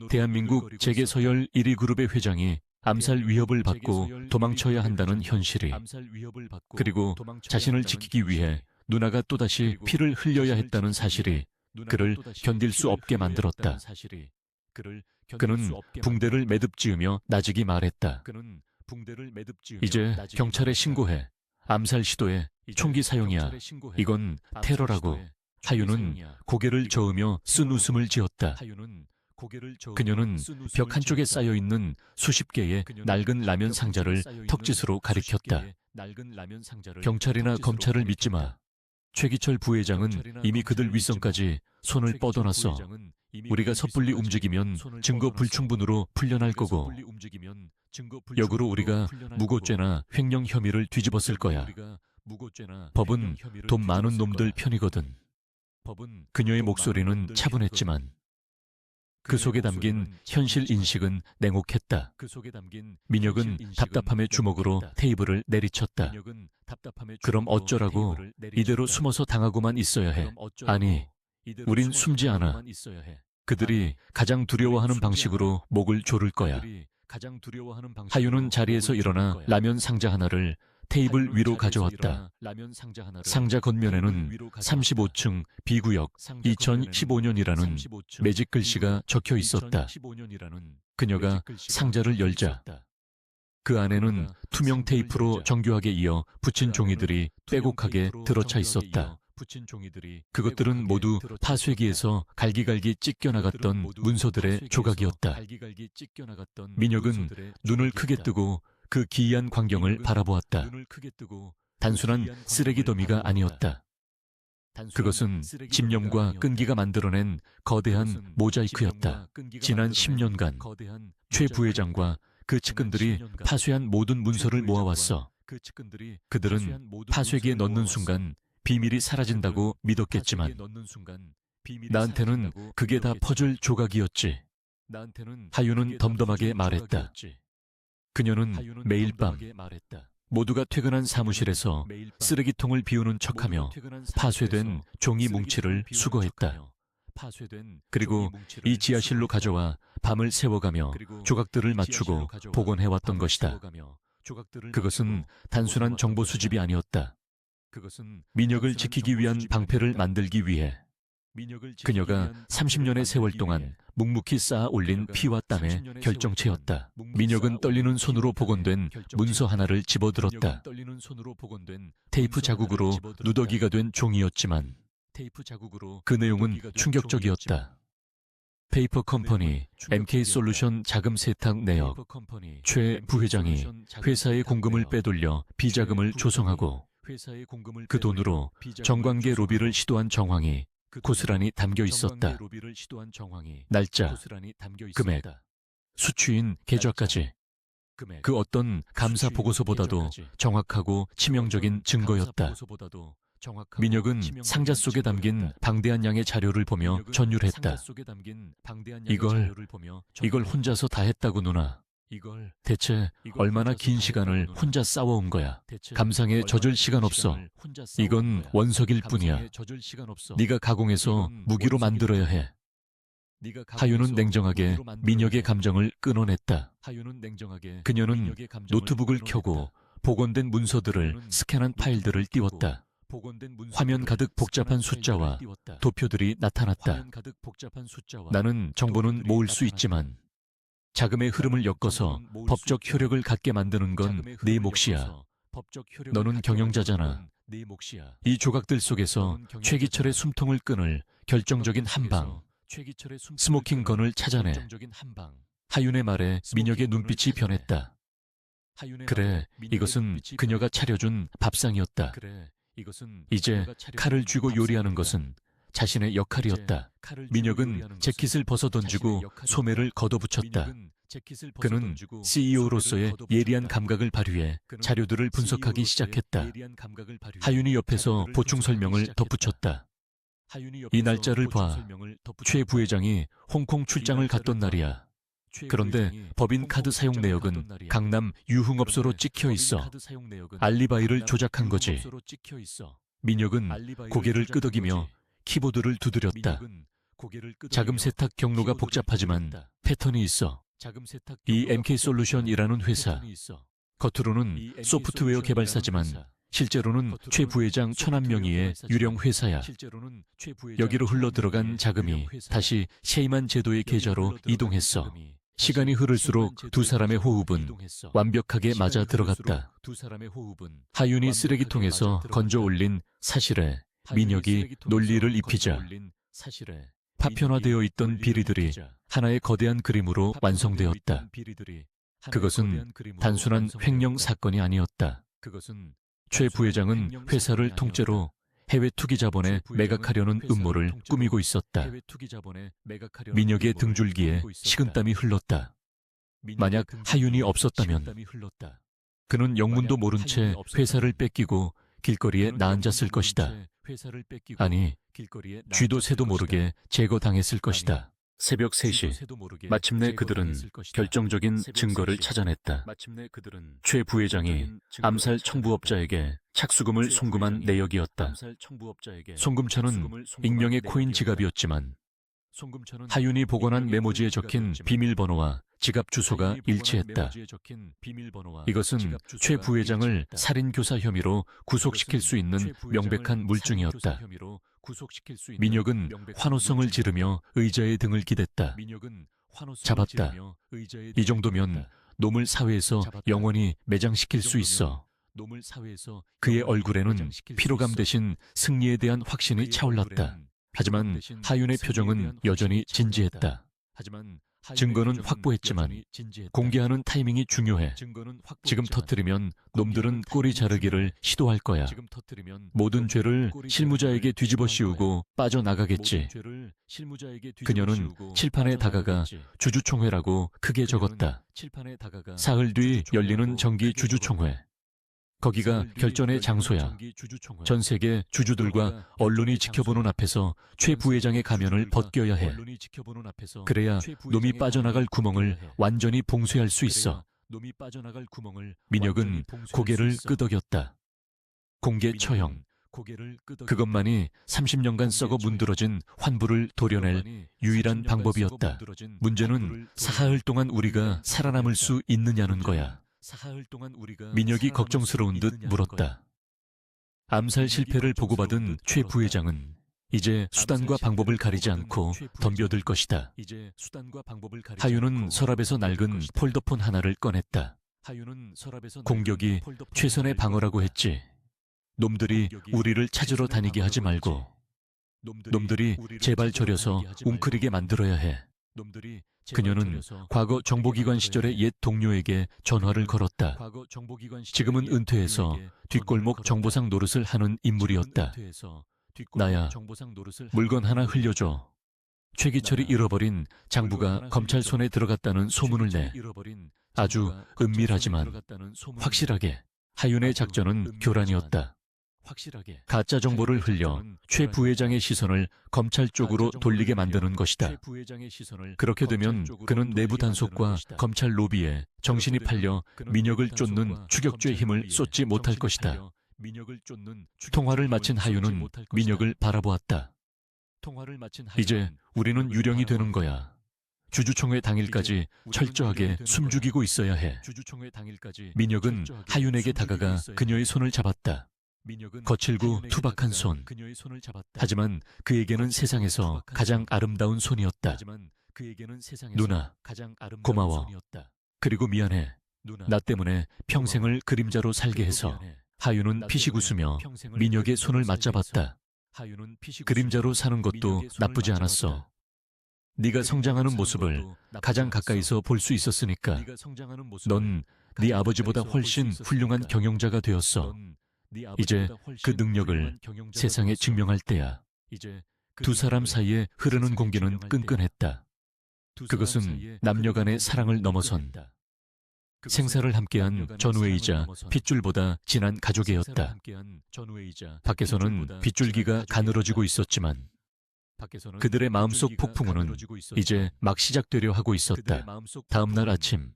대한민국 재계서열 1위 그룹의 회장이 암살 위협을 받고 도망쳐야 한다는 현실이, 그리고 자신을 지키기 위해 누나가 또다시 피를 흘려야 했다는 사실이 그를 견딜 수 없게 만들었다. 그는 붕대를 매듭지으며 나직이 말했다. 이제 경찰에 신고해. 암살 시도에 총기 사용이야. 이건 테러라고. 하윤은 고개를 저으며 쓴 웃음을 지었다. 그녀는 벽 한쪽에 쌓여있는 수십 개의 낡은 라면 상자를 턱짓으로 가리켰다. 경찰이나 검찰을 믿지 마. 최기철 부회장은 이미 그들 윗선까지 손을 뻗어놨어. 우리가 섭불리 움직이면 증거 불충분으로 풀려날 거고, 역으로 우리가 무고죄나 횡령 혐의를 뒤집었을 거야. 법은 돈 많은 놈들 편이거든. 그녀의 목소리는 차분했지만 그 속에 담긴 현실 인식은 냉혹했다. 민혁은 답답함의 주먹으로 테이블을 내리쳤다. 그럼 어쩌라고? 이대로 숨어서 당하고만 있어야 해. 아니, 우린 숨지 않아. 그들이 가장 두려워하는 방식으로 목을 조를 거야. 하윤은 자리에서 일어나 라면 상자 하나를 테이블 위로 가져왔다. 상자 겉면에는 35층 B구역 2015년이라는 매직 글씨가 적혀 있었다. 그녀가 상자를 열자 그 안에는 투명 테이프로 정교하게 이어 붙인 종이들이 빼곡하게 들어차 있었다. 그것들은 모두 파쇄기에서 갈기갈기 찢겨나갔던 문서들의 조각이었다. 민혁은 눈을 크게 뜨고 그 기이한 광경을 바라보았다. 단순한 쓰레기 더미가 아니었다. 그것은 집념과 끈기가 만들어낸 거대한 모자이크였다. 지난 10년간 최 부회장과 그 측근들이 파쇄한 모든 문서를 모아왔어. 그들은 파쇄기에 넣는 순간 비밀이 사라진다고 믿었겠지만 나한테는 그게 다 퍼즐 조각이었지. 하윤은 덤덤하게 말했다. 그녀는 매일 밤 모두가 퇴근한 사무실에서 쓰레기통을 비우는 척하며 파쇄된 종이 뭉치를 수거했다. 그리고 이 지하실로 가져와 밤을 새워가며 조각들을 맞추고 복원해왔던 것이다. 그것은 단순한 정보 수집이 아니었다. 민혁을 지키기 위한 방패를 만들기 위해 그녀가 30년의 세월 동안 묵묵히 쌓아 올린 피와 땀의 결정체였다. 민혁은 떨리는 손으로 복원된 문서 하나를 집어들었다. 테이프 자국으로 누더기가 된 종이였지만 그 내용은 충격적이었다. 페이퍼 컴퍼니 MK솔루션 자금 세탁 내역. 최 부회장이 회사의 공금을 빼돌려 비자금을 조성하고 그 돈으로 정관계 로비를 시도한 정황이 고스란히 담겨 있었다. 날짜, 금액, 수취인 계좌까지. 그 어떤 감사 보고서보다도 정확하고 치명적인 증거였다. 민혁은 상자 속에 담긴 방대한 양의 자료를 보며 전율했다. 이걸 혼자서 다 했다고 누나. 대체 얼마나 긴 시간을 혼자 싸워온 거야. 감상에 젖을 시간 없어. 이건 원석일 뿐이야. 네가 가공해서 무기로 만들어야 해. 하윤은 냉정하게 민혁의 감정을 끊어냈다. 그녀는 노트북을 켜고 복원된 문서들을 스캔한 파일들을 띄웠다. 화면 가득 복잡한 숫자와 도표들이 나타났다. 나는 정보는 모을 수 있지만 자금의 흐름을 엮어서 법적 효력을 갖게 만드는 건 네 몫이야. 너는 경영자잖아. 이 조각들 속에서 최기철의 숨통을 끊을 결정적인 한 방, 스모킹 건을 찾아내. 하윤의 말에 민혁의 눈빛이 변했다. 그래, 이것은 그녀가 차려준 밥상이었다. 이제 칼을 쥐고 요리하는 것은 자신의 역할이었다. 민혁은 재킷을 벗어 던지고 소매를 걷어붙였다. 그는 CEO로서의 예리한 감각을 발휘해 자료들을 분석하기 시작했다. 하윤이 옆에서 보충 설명을 덧붙였다. 이 날짜를 봐. 최 부회장이 홍콩 출장을 갔던 날이야. 그런데 법인 카드 사용 내역은 강남 유흥업소로 찍혀 있어. 알리바이를 조작한 거지. 민혁은 고개를 끄덕이며 키보드를 두드렸다. 자금 세탁 경로가 복잡하지만 패턴이 있어. 이 MK솔루션이라는 회사, 겉으로는 소프트웨어 개발사지만 실제로는 최 부회장 천안 명의의 유령 회사야. 여기로 흘러들어간 자금이 다시 셰이만 제도의 계좌로 이동했어. 시간이 흐를수록 두 사람의 호흡은 완벽하게 맞아 들어갔다. 하윤이 쓰레기통에서 건져 올린 사실에 민혁이 논리를 입히자 파편화되어 있던 비리들이 하나의 거대한 그림으로 완성되었다. 그것은 단순한 횡령 사건이 아니었다. 최 부회장은 회사를 통째로 해외 투기 자본에 매각하려는 음모를 꾸미고 있었다. 민혁의 등줄기에 식은땀이 흘렀다. 만약 하윤이 없었다면 그는 영문도 모른 채 회사를 뺏기고 길거리에 나앉았을 것이다. 아니, 쥐도 새도 모르게 제거당했을 것이다. 새벽 3시, 마침내 그들은 결정적인 증거를 찾아냈다. 최 부회장이 암살 청부업자에게 착수금을 송금한 내역이었다. 송금처는 익명의 코인 지갑이었지만 하윤이 복원한 메모지에 적힌 비밀번호와 지갑 주소가 일치했다. 이것은 최 부회장을 살인교사 혐의로 구속시킬 수 있는 명백한 물증이었다. 민혁은 환호성을 지르며 의자의 등을 기댔다. 잡았다. 이 정도면 놈을 사회에서 영원히 매장시킬 수 있어. 그의 얼굴에는 피로감 대신 승리에 대한 확신이 차올랐다. 하지만 하윤의 표정은 여전히 진지했다. 증거는 확보했지만 공개하는 타이밍이 중요해. 지금 터뜨리면 놈들은 꼬리 자르기를 시도할 거야. 모든 죄를 실무자에게 뒤집어 씌우고 빠져나가겠지. 그녀는 칠판에 다가가 주주총회라고 크게 적었다. 사흘 뒤 열리는 정기 주주총회. 거기가 결전의 장소야. 전 세계 주주들과 언론이 지켜보는 앞에서 최 부회장의 가면을 벗겨야 해. 그래야 놈이 빠져나갈 구멍을 완전히 봉쇄할 수 있어. 민혁은 고개를 끄덕였다. 공개 처형. 그것만이 30년간 썩어 문드러진 환부를 도려낼 유일한 방법이었다. 문제는 사흘 동안 우리가 살아남을 수 있느냐는 거야. 민혁이 걱정스러운 듯 물었다. 암살 실패를 보고받은 최 부회장은 이제 수단과 방법을 가리지 않고 덤벼들 것이다. 하윤은 서랍에서 낡은 폴더폰 하나를 꺼냈다. 공격이 최선의 방어라고 했지. 놈들이 우리를 찾으러 다니게 하지 말고. 놈들이 제발 저려서 웅크리게 만들어야 해. 그녀는 과거 정보기관 시절의 옛 동료에게 전화를 걸었다. 지금은 은퇴해서 뒷골목 정보상 노릇을 하는 인물이었다. 나야, 물건 하나 흘려줘. 최기철이 잃어버린 장부가 검찰 손에 들어갔다는 소문을 내. 아주 은밀하지만 확실하게. 하윤의 작전은 교란이었다. 가짜 정보를 흘려 최 부회장의 시선을 검찰 쪽으로 돌리게 만드는 것이다. 그렇게 되면 그는 내부 단속과 검찰 로비에 정신이 팔려 민혁을 쫓는 추격죄의 힘을 쏟지 못할 것이다. 통화를 마친 하윤은 민혁을 바라보았다. 이제 우리는 유령이 되는 거야. 주주총회 당일까지 철저하게 숨죽이고 있어야 해. 민혁은 하윤에게 다가가 그녀의 손을 잡았다. 거칠고 투박한 손. 하지만 그에게는 세상에서 가장 아름다운 손이었다. 누나, 고마워. 그리고 미안해. 나 때문에 평생을 그림자로 살게 해서. 하윤은 피식 웃으며 민혁의 손을 맞잡았다. 그림자로 사는 것도 나쁘지 않았어. 네가 성장하는 모습을 가장 가까이서 볼 수 있었으니까. 넌 네 아버지보다 훨씬 훌륭한 경영자가 되었어. 이제 그 능력을 세상에 증명할 때야. 두 사람 사이에 흐르는 공기는 끈끈했다. 그것은 남녀 간의 사랑을 넘어선 생사를 함께한 전우회이자 핏줄보다 진한 가족애였다. 밖에서는 빗줄기가 가늘어지고 있었지만 그들의 마음속 폭풍우는 이제 막 시작되려 하고 있었다. 다음 날 아침,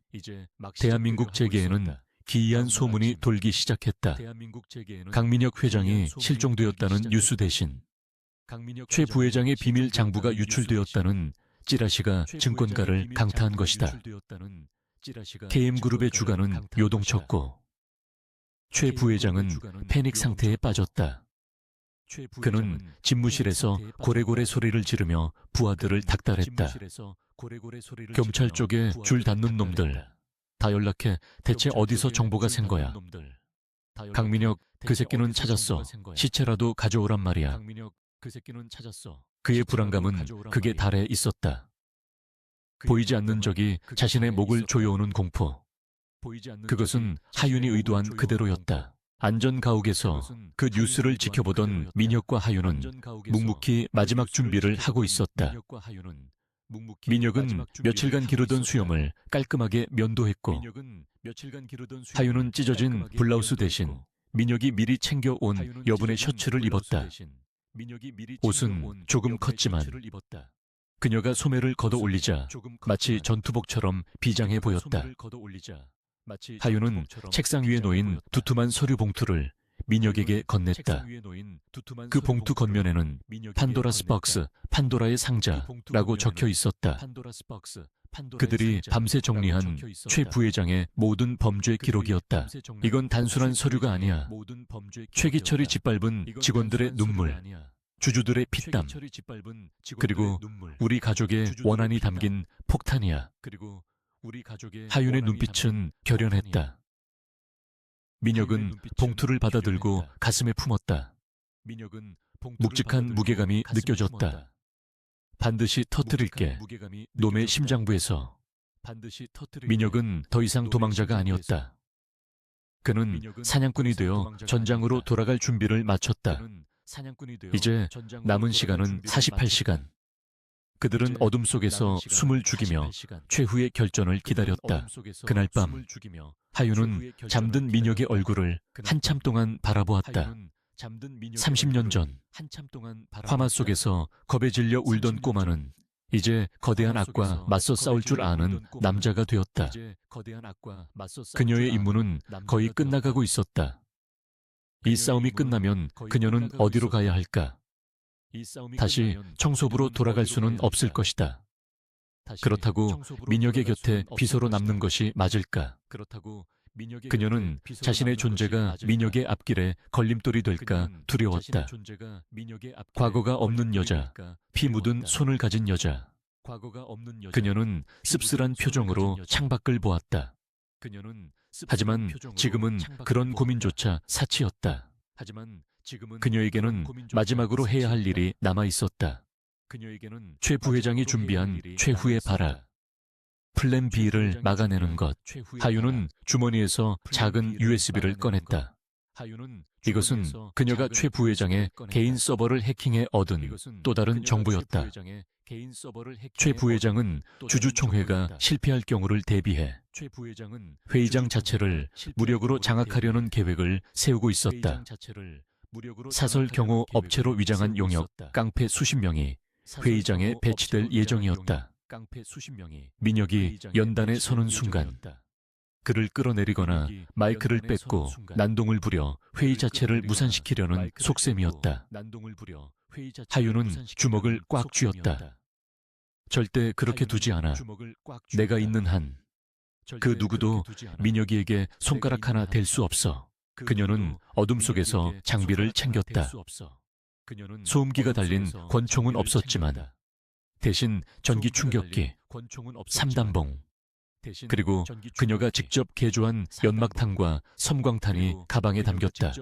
대한민국 재계에는 기이한 소문이 돌기 시작했다. 강민혁 회장이 실종되었다는 뉴스 대신 최 부회장의 비밀 장부가 유출되었다는 찌라시가 증권가를 강타한 것이다. KM그룹의 주가는 요동쳤고 최 부회장은 패닉 상태에 빠졌다. 그는 집무실에서 고래고래 소리를 지르며 부하들을 닥달했다. 경찰 쪽에 줄 닫는 놈들, 다 연락해. 대체 어디서 정보가 샌 거야? 강민혁, 그 새끼는 찾았어. 시체라도 가져오란 말이야. 그의 불안감은 극에 달해 있었다. 보이지 않는 적이 자신의 목을 조여오는 공포. 그것은 하윤이 의도한 그대로였다. 안전가옥에서 그 뉴스를 지켜보던 민혁과 하윤은 묵묵히 마지막 준비를 하고 있었다. 민혁은 며칠간 기르던 수염을 깔끔하게 면도했고 하윤은 찢어진 블라우스 대신 민혁이 미리 챙겨온 여분의 셔츠를 입었다. 옷은 조금 컸지만 그녀가 소매를 걷어 올리자 마치 전투복처럼 비장해 보였다. 하윤은 책상 위에 놓인 두툼한 서류 봉투를 민혁에게 건넸다. 그 봉투 겉면에는 판도라스 박스, 판도라의 상자라고 적혀 있었다. 그들이 밤새 정리한 최 부회장의 모든 범죄 기록이었다. 이건 단순한 서류가 아니야. 최기철이 짓밟은 직원들의 눈물, 주주들의 피땀, 그리고 우리 가족의 원한이 담긴 폭탄이야. 하윤의 눈빛은 결연했다. 민혁은 봉투를 받아들고 가슴에 품었다. 묵직한 무게감이 느껴졌다. 반드시 터뜨릴게. 놈의 심장부에서. 민혁은 더 이상 도망자가 아니었다. 그는 사냥꾼이 되어 전장으로 돌아갈 준비를 마쳤다. 이제 남은 시간은 48시간. 그들은 어둠 속에서 숨을 죽이며 최후의 결전을 기다렸다. 그날 밤 하윤은 잠든 민혁의 얼굴을 한참 동안 바라보았다. 30년 전 화마 속에서 겁에 질려 울던 꼬마는 이제 거대한 악과 맞서 싸울 줄 아는 남자가 되었다. 그녀의 임무는 거의 끝나가고 있었다. 이 싸움이 끝나면 그녀는 어디로 가야 할까? 다시 청소부로 돌아갈 수는 없을 것이다. 그렇다고 민혁의 곁에 비서로 남는 것이 맞을까? 그녀는 자신의 존재가 민혁의 앞길에 걸림돌이 될까 두려웠다. 과거가 없는 여자, 피 묻은 손을 가진 여자. 그녀는 씁쓸한 표정으로 창밖을 보았다. 하지만 지금은 그런 고민조차 사치였다. 그녀에게는 마지막으로 해야 할 일이 남아 있었다. 최 부회장이 준비한 최후의 발악, 플랜 B를 막아내는 것. 하윤은 주머니에서 작은 USB를 꺼냈다. 이것은 그녀가 최 부회장의 개인 서버를 해킹해 얻은 또 다른 정보였다. 최 부회장은 주주총회가 실패할 경우를 대비해 회의장 자체를 무력으로 장악하려는 계획을 세우고 있었다. 사설 경호 업체로 위장한 용역 깡패 수십 명이 회의장에 배치될 예정이었다. 민혁이 연단에 서는 순간 그를 끌어내리거나 마이크를 뺏고 난동을 부려 회의 자체를 무산시키려는 속셈이었다. 하윤은 주먹을 꽉 쥐었다. 절대 그렇게 두지 않아. 내가 있는 한 그 누구도 민혁이에게 손가락 하나 댈 수 없어. 그녀는 어둠 속에서 장비를 챙겼다. 소음기가 달린 권총은 없었지만 대신 전기 충격기, 3단봉, 그리고 그녀가 직접 개조한 연막탄과 섬광탄이 가방에 담겼다.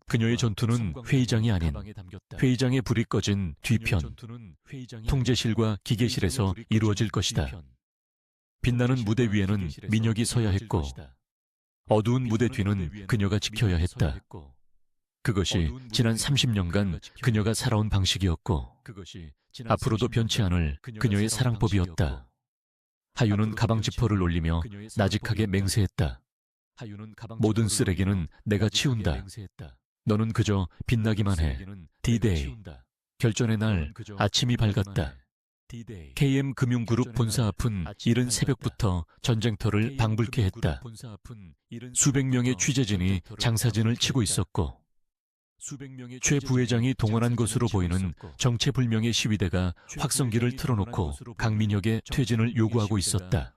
그녀의 전투는 회의장이 아닌 회의장에 불이 꺼진 뒤편, 통제실과 기계실에서 이루어질 것이다. 빛나는 무대 위에는 민혁이 서야 했고 어두운 무대 뒤는 그녀가 지켜야 했다. 그것이 지난 30년간 그녀가 살아온 방식이었고 앞으로도 변치 않을 그녀의 사랑법이었다. 하윤은 가방 지퍼를 올리며 나직하게 맹세했다. 모든 쓰레기는 내가 치운다. 너는 그저 빛나기만 해. D-Day. 결전의 날 아침이 밝았다. KM금융그룹 본사 앞은 이른 새벽부터 전쟁터를 방불케 했다. 수백 명의 취재진이 장사진을 치고 있었고 최 부회장이 동원한 것으로 보이는 정체불명의 시위대가 확성기를 틀어놓고 강민혁의 퇴진을 요구하고 있었다.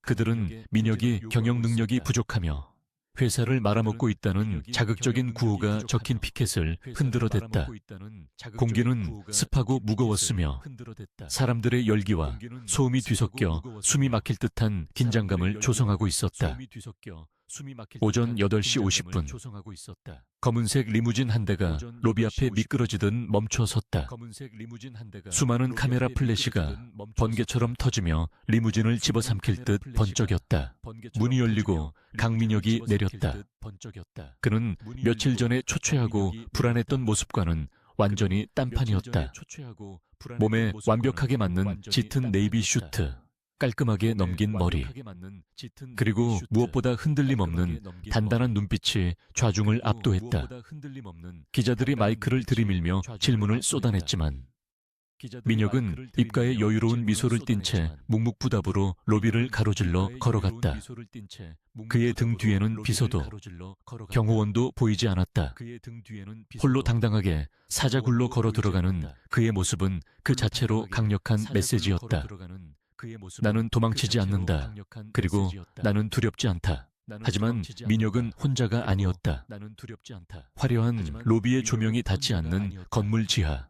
그들은 민혁이 경영 능력이 부족하며 회사를 말아먹고 있다는 자극적인 구호가 적힌 피켓을 흔들어댔다. 공기는 습하고 무거웠으며 사람들의 열기와 소음이 뒤섞여 숨이 막힐 듯한 긴장감을 조성하고 있었다. 오전 8시 50분 검은색 리무진 한 대가 로비 앞에 미끄러지듯 멈춰 섰다. 수많은 카메라 플래시가 번개처럼 터지며 리무진을 집어삼킬 듯 번쩍였다. 문이 열리고 강민혁이 내렸다. 그는 며칠 전에 초췌하고 불안했던 모습과는 완전히 딴판이었다. 몸에 완벽하게 맞는 짙은 네이비 슈트, 깔끔하게 넘긴 머리, 그리고 무엇보다 흔들림 없는 단단한 눈빛이 좌중을 압도했다. 기자들이 마이크를 들이밀며 질문을 쏟아냈지만 민혁은 입가에 여유로운 미소를 띤 채 묵묵부답으로 로비를 가로질러 걸어갔다. 그의 등 뒤에는 비서도, 경호원도 보이지 않았다. 홀로 당당하게 사자굴로 걸어 들어가는 그의 모습은 그 자체로 강력한 메시지였다. 나는 도망치지 않는다. 그리고 나는 두렵지 않다. 하지만 민혁은 혼자가 아니었다. 화려한 로비의 조명이 닿지 않는 건물 지하,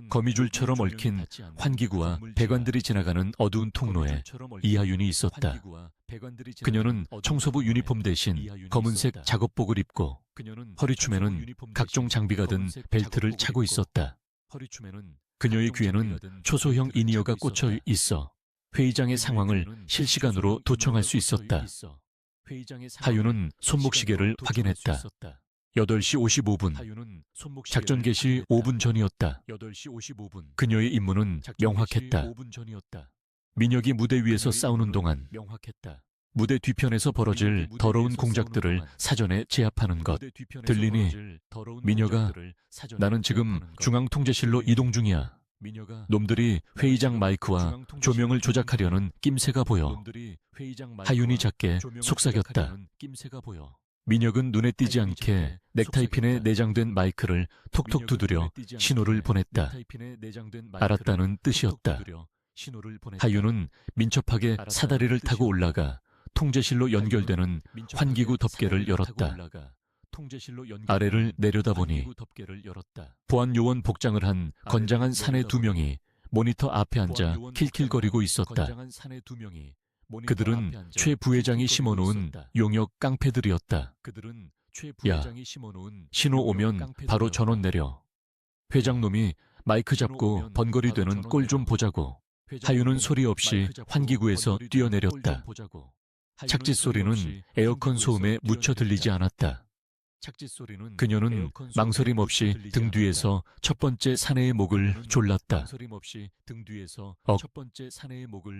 거미줄처럼 얽힌 환기구와 배관들이 지나가는 어두운 통로에 이하윤이 있었다. 그녀는 청소부 유니폼 대신 검은색 작업복을 입고 허리춤에는 각종 장비가 든 벨트를 차고 있었다. 그녀의 귀에는 초소형 인이어가 꽂혀 있어 회의장의 상황을 실시간으로 도청할 수 있었다. 하윤은 손목시계를 확인했다. 8시 55분. 작전 개시 5분 전이었다. 그녀의 임무는 명확했다. 민혁이 무대 위에서 싸우는 동안 무대 뒤편에서 벌어질 더러운 공작들을 사전에 제압하는 것. 들리니? 민혁아, 나는 지금 중앙통제실로 이동 중이야. 놈들이 회의장 마이크와 조명을 조작하려는 낌새가 보여. 하윤이 작게 속삭였다. 민혁은 눈에 띄지 않게 넥타이핀에 내장된 마이크를 톡톡 두드려 신호를 보냈다. 알았다는 뜻이었다. 하윤은 민첩하게 사다리를 타고 올라가 통제실로 연결되는 환기구 덮개를 열었다. 아래를 내려다보니 보안요원 복장을 한 건장한 사내 2명이 모니터 앞에 앉아 킬킬거리고 있었다. 그들은 최 부회장이 심어놓은 용역 깡패들이었다. 야, 신호 오면 바로 전원 내려. 회장놈이 마이크 잡고 번거리 되는 꼴 좀 보자고. 하윤은 소리 없이 환기구에서 뛰어내렸다. 착지 소리는 에어컨 소음에 묻혀 들리지 않았다. 그녀는 망설임 없이 등 뒤에서 첫 번째 사내의 목을 졸랐다.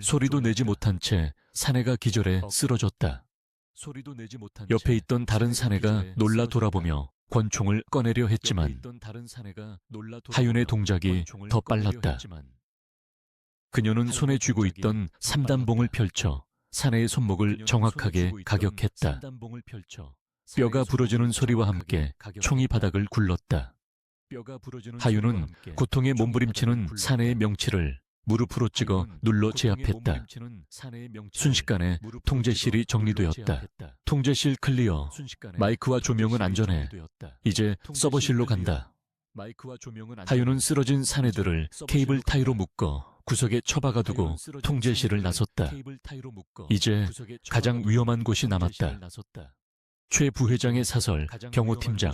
소리도 내지 못한 채 사내가 기절해 쓰러졌다. 옆에 있던 다른 사내가 놀라 돌아보며 권총을 꺼내려 했지만 하윤의 동작이 더 빨랐다. 그녀는 손에 쥐고 있던 3단봉을 펼쳐 사내의 손목을 정확하게 가격했다. 뼈가 부러지는 소리와 함께 총이 바닥을 굴렀다. 하윤은 고통에 몸부림치는 사내의 명치를 무릎으로 찍어 눌러 제압했다. 순식간에 통제실이 정리되었다. 통제실 클리어. 마이크와 조명은 안전해. 이제 서버실로 간다. 하윤은 쓰러진 사내들을 케이블 타이로 묶어 구석에 처박아두고 통제실을 나섰다. 이제 가장 위험한 곳이 남았다. 최 부회장의 사설 경호팀장,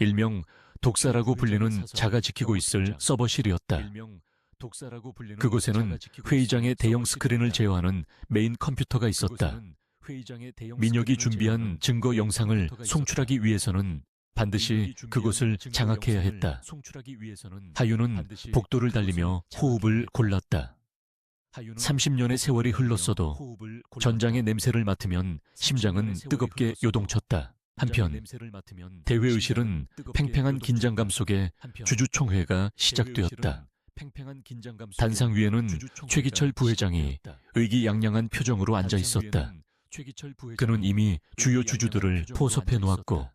일명 독사라고 불리는 자가 지키고 있을 서버실이었다. 그곳에는 회의장의 대형 스크린을 제어하는 메인 컴퓨터가 있었다. 민혁이 준비한 증거 영상을 송출하기 위해서는 반드시 그곳을 장악해야 했다. 하윤은 복도를 달리며 호흡을 골랐다. 30년의 세월이 흘렀어도 전장의 냄새를 맡으면 심장은 뜨겁게 요동쳤다. 한편 대회의실은 팽팽한 긴장감 속에 주주총회가 시작되었다. 단상 위에는 최기철 부회장이 의기양양한 표정으로 앉아 있었다. 그는 이미 주요 주주들을 포섭해 놓았고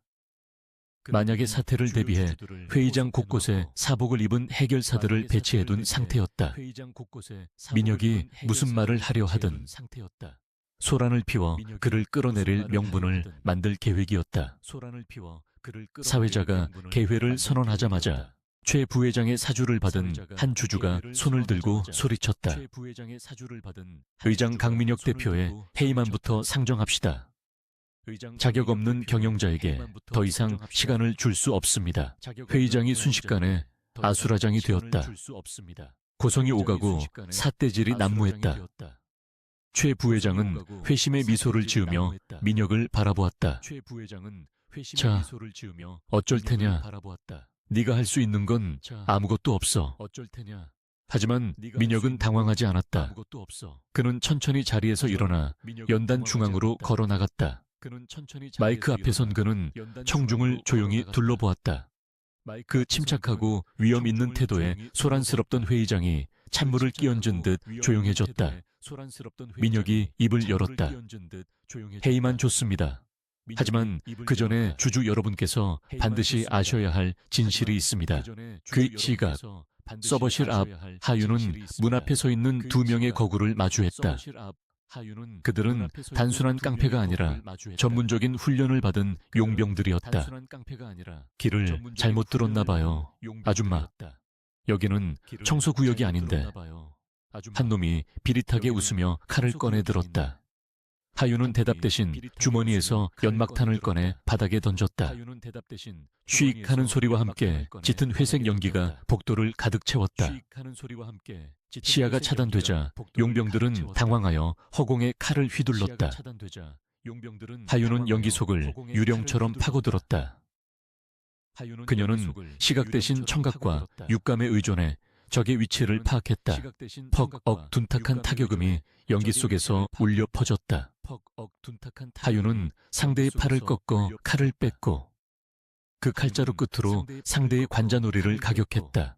만약의 사태를 대비해 회의장 곳곳에 사복을 입은 해결사들을 배치해둔 상태였다. 민혁이 무슨 말을 하려 하든 소란을 피워 그를 끌어내릴 명분을 만들 계획이었다. 사회자가 개회를 선언하자마자 최 부회장의 사주를 받은 한 주주가 손을 들고 소리쳤다. 의장 강민혁 대표의 회의만부터 상정합시다. 자격 없는 경영자에게 더 이상 시간을 줄 수 없습니다. 회의장이 순식간에 아수라장이 되었다. 고성이 오가고 삿대질이 난무했다. 최 부회장은 회심의 미소를 지으며 민혁을 바라보았다. 자, 어쩔 테냐. 네가 할 수 있는 건 아무것도 없어. 하지만 민혁은 당황하지 않았다. 그는 천천히 자리에서 일어나 연단 중앙으로 걸어 나갔다. 마이크 앞에 선 그는 청중을 조용히 둘러보았다. 그 침착하고 위험 있는 태도에 소란스럽던 회의장이 찬물을 끼얹은 듯 조용해졌다. 민혁이 입을 열었다. 회의만 좋습니다. 하지만 그 전에 주주 여러분께서 반드시 아셔야 할 진실이 있습니다. 그 시각 서버실 앞 하윤은 문 앞에 서 있는 두 명의 거구를 마주했다. 그들은 단순한 깡패가 아니라 전문적인 훈련을 받은 용병들이었다. 길을 잘못 들었나 봐요. 아줌마, 여기는 청소구역이 아닌데. 한 놈이 비릿하게 웃으며 칼을 꺼내 들었다. 하윤은 대답 대신 주머니에서 연막탄을 꺼내 바닥에 던졌다. 쉬익 하는 소리와 함께 짙은 회색 연기가 복도를 가득 채웠다. 시야가 차단되자 용병들은 당황하여 허공에 칼을 휘둘렀다. 하윤은 연기 속을 유령처럼 파고들었다. 그녀는 시각 대신 청각과 육감에 의존해 적의 위치를 파악했다. 퍽억 둔탁한 타격음이 연기 속에서 울려 퍼졌다. 하윤은 상대의 팔을 꺾어 칼을 뺐고 그 칼자루 끝으로 상대의 관자놀이를 가격했다.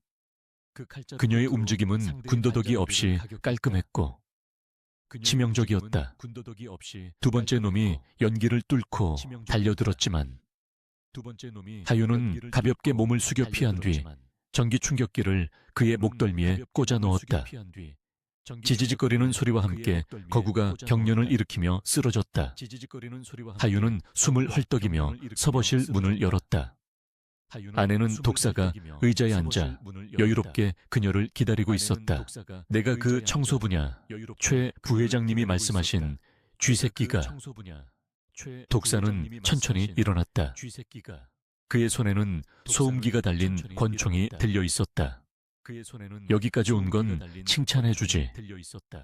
그녀의 움직임은 군더더기 없이 깔끔했고 치명적이었다. 두 번째 놈이 연기를 뚫고 달려들었지만 하윤은 가볍게 몸을 숙여 피한 뒤 전기 충격기를 그의 목덜미에 꽂아 넣었다. 지지직거리는 소리와 함께 거구가 경련을 일으키며 쓰러졌다. 하윤은 숨을 헐떡이며 서버실 문을 열었다. 아내는 독사가 의자에 앉아 여유롭게 그녀를 기다리고 있었다. 내가 그 청소부냐. 최 부회장님이 말씀하신 쥐새끼가. 독사는 천천히 일어났다. 그의 손에는 소음기가 달린 권총이 들려 있었다. 여기까지 온 건 칭찬해주지.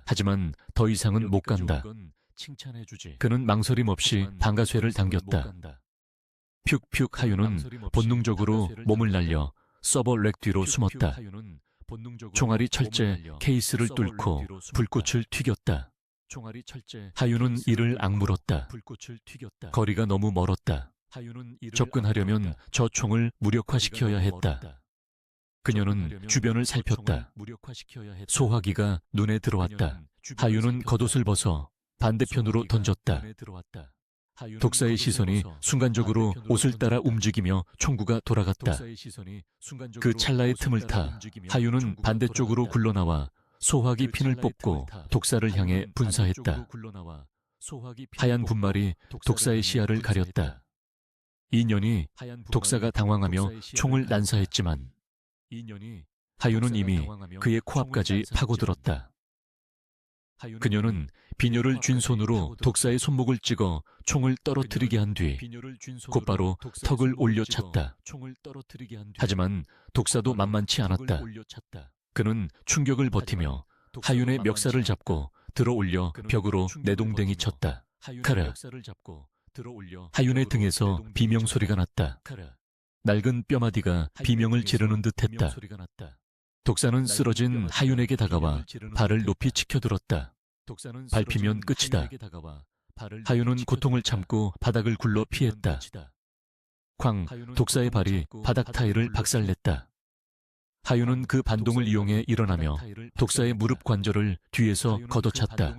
하지만 더 이상은 못 간다. 그는 망설임 없이 방아쇠를 당겼다. 퓨퓨 하윤은 본능적으로 몸을 날려 서버 렉 뒤로 숨었다. 총알이 철제 케이스를 뚫고 불꽃을 튀겼다. 하윤은 이를 악물었다. 거리가 너무 멀었다. 접근하려면 저 총을 무력화시켜야 했다. 그녀는 주변을 살폈다. 소화기가 눈에 들어왔다. 하윤은 겉옷을 벗어 반대편으로 던졌다. 독사의 시선이 순간적으로 옷을 따라 움직이며 총구가 돌아갔다. 그 찰나의 tum을 타 하윤은 반대쪽으로 굴러나와 소화기 핀을 뽑고 독사를 향해 분사했다. 하얀 분말이 독사의 시야를 가렸다. 이 년이 독사가 당황하며 총을 난사했지만 하윤은 이미 그의 코앞까지 파고들었다. 그녀는 비녀를 쥔 손으로 독사의 손목을 찍어 총을 떨어뜨리게 한 뒤 곧바로 턱을 올려찼다. 하지만 독사도 만만치 않았다. 그는 충격을 버티며 하윤의 멱살을 잡고 들어 올려 벽으로 내동댕이 쳤다. 카라. 하윤의 등에서 비명 소리가 났다. 낡은 뼈마디가 비명을 지르는 듯했다. 독사는 쓰러진 하윤에게 다가와 발을 높이 치켜들었다. 밟히면 끝이다. 하윤은 고통을 참고 바닥을 굴러 피했다. 쾅! 독사의 발이 바닥 타일을 박살냈다. 하윤은 그 반동을 이용해 일어나며 독사의 무릎 관절을 뒤에서 걷어찼다.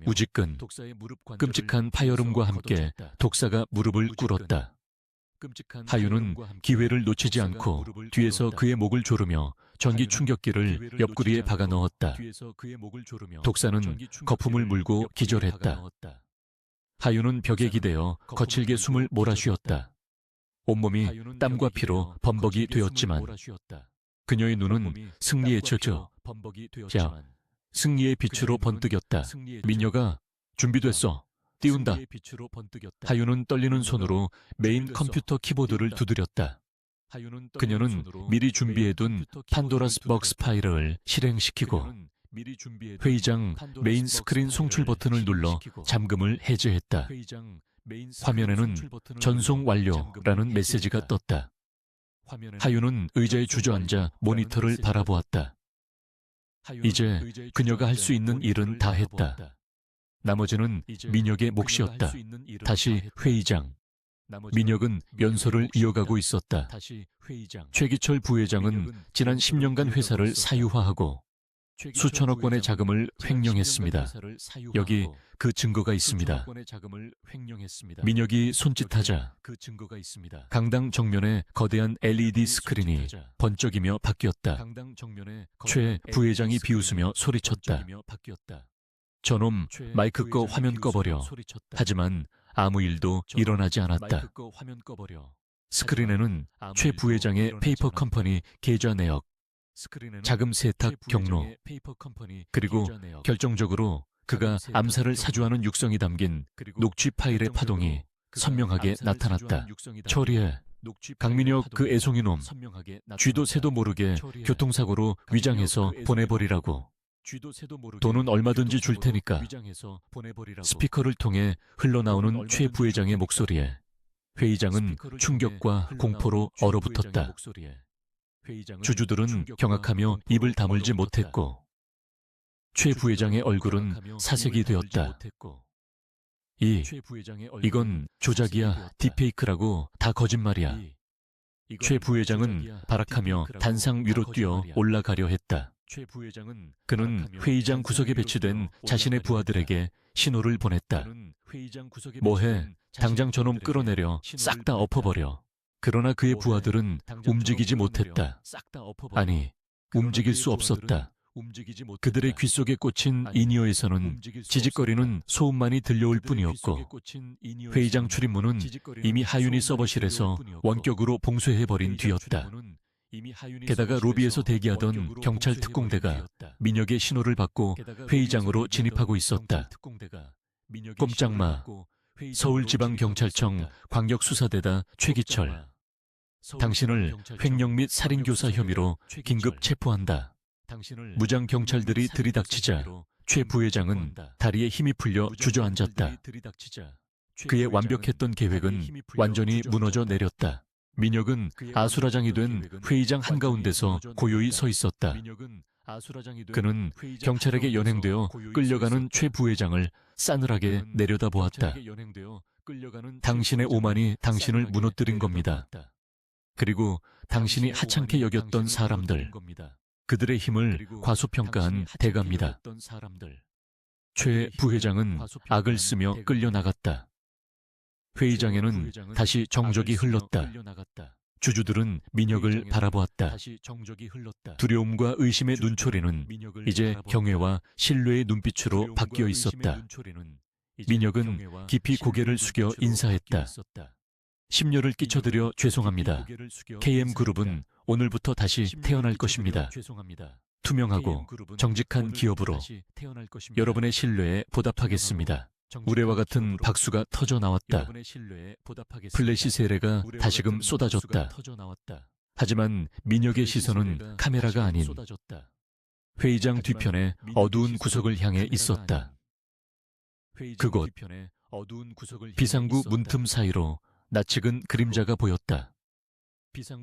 우지끈, 끔찍한 파열음과 함께 독사가 무릎을 꿀었다. 하윤은 기회를 놓치지 않고 뒤에서 그의 목을 조르며 전기 충격기를 옆구리에 박아 넣었다. 독사는 거품을 물고 기절했다. 하윤은 벽에 기대어 거칠게 숨을 몰아쉬었다. 온몸이 땀과 피로 범벅이 되었지만 그녀의 눈은 승리에 젖어 승리의 빛으로 번뜩였다. 미녀가 준비됐어. 띄운다. 하윤은 떨리는 손으로 메인 컴퓨터 키보드를 두드렸다. 그녀는 미리 준비해둔 판도라스 버그스 파일을 실행시키고 회의장 메인 스크린 송출 버튼을 눌러 잠금을 해제했다. 화면에는 전송 완료라는 메시지가 떴다. 하윤은 의자에 주저앉아 모니터를 바라보았다. 이제 그녀가 할 수 있는 일은 다 했다. 나머지는 민혁의 몫이었다. 다시 회의장. 민혁은 연설을 이어가고 있었다. 최기철 부회장은 지난 10년간 회사를 사유화하고 수천억 원의 자금을 횡령했습니다. 여기 그 증거가 있습니다. 민혁이 손짓하자 강당 정면에 거대한 LED 스크린이 번쩍이며 바뀌었다. 최 부회장이 비웃으며 소리쳤다. 저놈 마이크 꺼 화면 꺼버려. 하지만 아무 일도 일어나지 않았다. 스크린에는 최 부회장의 페이퍼 컴퍼니 계좌 내역, 자금 세탁 경로, 그리고 결정적으로 그가 암살을 사주하는 육성이 담긴 녹취 파일의 파동이 선명하게 나타났다. 처리해. 강민혁 그 애송이놈. 쥐도 새도 모르게 교통사고로 위장해서 보내버리라고. 돈은 얼마든지 줄 테니까. 스피커를 통해 흘러나오는 최 부회장의 목소리에 회의장은 충격과 공포로 얼어붙었다. 주주들은 경악하며 입을 다물지 못했고 최 부회장의 얼굴은 사색이 되었다. 이건 조작이야, 딥페이크라고, 다 거짓말이야. 최 부회장은 발악하며 단상 위로 뛰어 올라가려 했다. 그는 회의장 구석에 배치된 자신의 부하들에게 신호를 보냈다. 뭐해? 당장 저놈 끌어내려 싹 다 엎어버려. 그러나 그의 부하들은 움직이지 못했다. 아니, 움직일 수 없었다. 그들의 귀 속에 꽂힌 인이어에서는 지직거리는 소음만이 들려올 뿐이었고 회의장 출입문은 이미 하윤이 서버실에서 원격으로 봉쇄해버린 뒤였다. 게다가 로비에서 대기하던 경찰 특공대가 민혁의 신호를 받고 회의장으로 진입하고 있었다. 꼼짝마. 서울지방경찰청 광역수사대다 최기철. 당신을 횡령 및 살인교사 혐의로 긴급 체포한다. 무장 경찰들이 들이닥치자 최 부회장은 다리에 힘이 풀려 주저앉았다. 그의 완벽했던 계획은 완전히 무너져 내렸다. 민혁은 아수라장이 된 회의장 한가운데서 고요히 서 있었다. 그는 경찰에게 연행되어 끌려가는 최 부회장을 싸늘하게 내려다보았다. 당신의 오만이 당신을 무너뜨린 겁니다. 그리고 당신이 하찮게 여겼던 사람들, 그들의 힘을 과소평가한 대가입니다. 최 부회장은 악을 쓰며 끌려나갔다. 회의장에는 다시 정적이 흘렀다. 주주들은 민혁을 바라보았다. 두려움과 의심의 눈초리는 이제 경외와 신뢰의 눈빛으로 바뀌어 있었다. 민혁은 깊이 고개를 숙여 인사했다. 심려를 끼쳐드려 죄송합니다. KM그룹은 오늘부터 다시 태어날 것입니다. 투명하고 정직한 기업으로 여러분의 신뢰에 보답하겠습니다. 우레와 같은 박수가 터져 나왔다. 플래시 세례가 다시금 쏟아졌다. 하지만 민혁의 시선은 카메라가 아닌 회의장 뒤편의 어두운 구석을 향해 있었다. 그곳 비상구 문틈 사이로 낯익은 그림자가 보였다.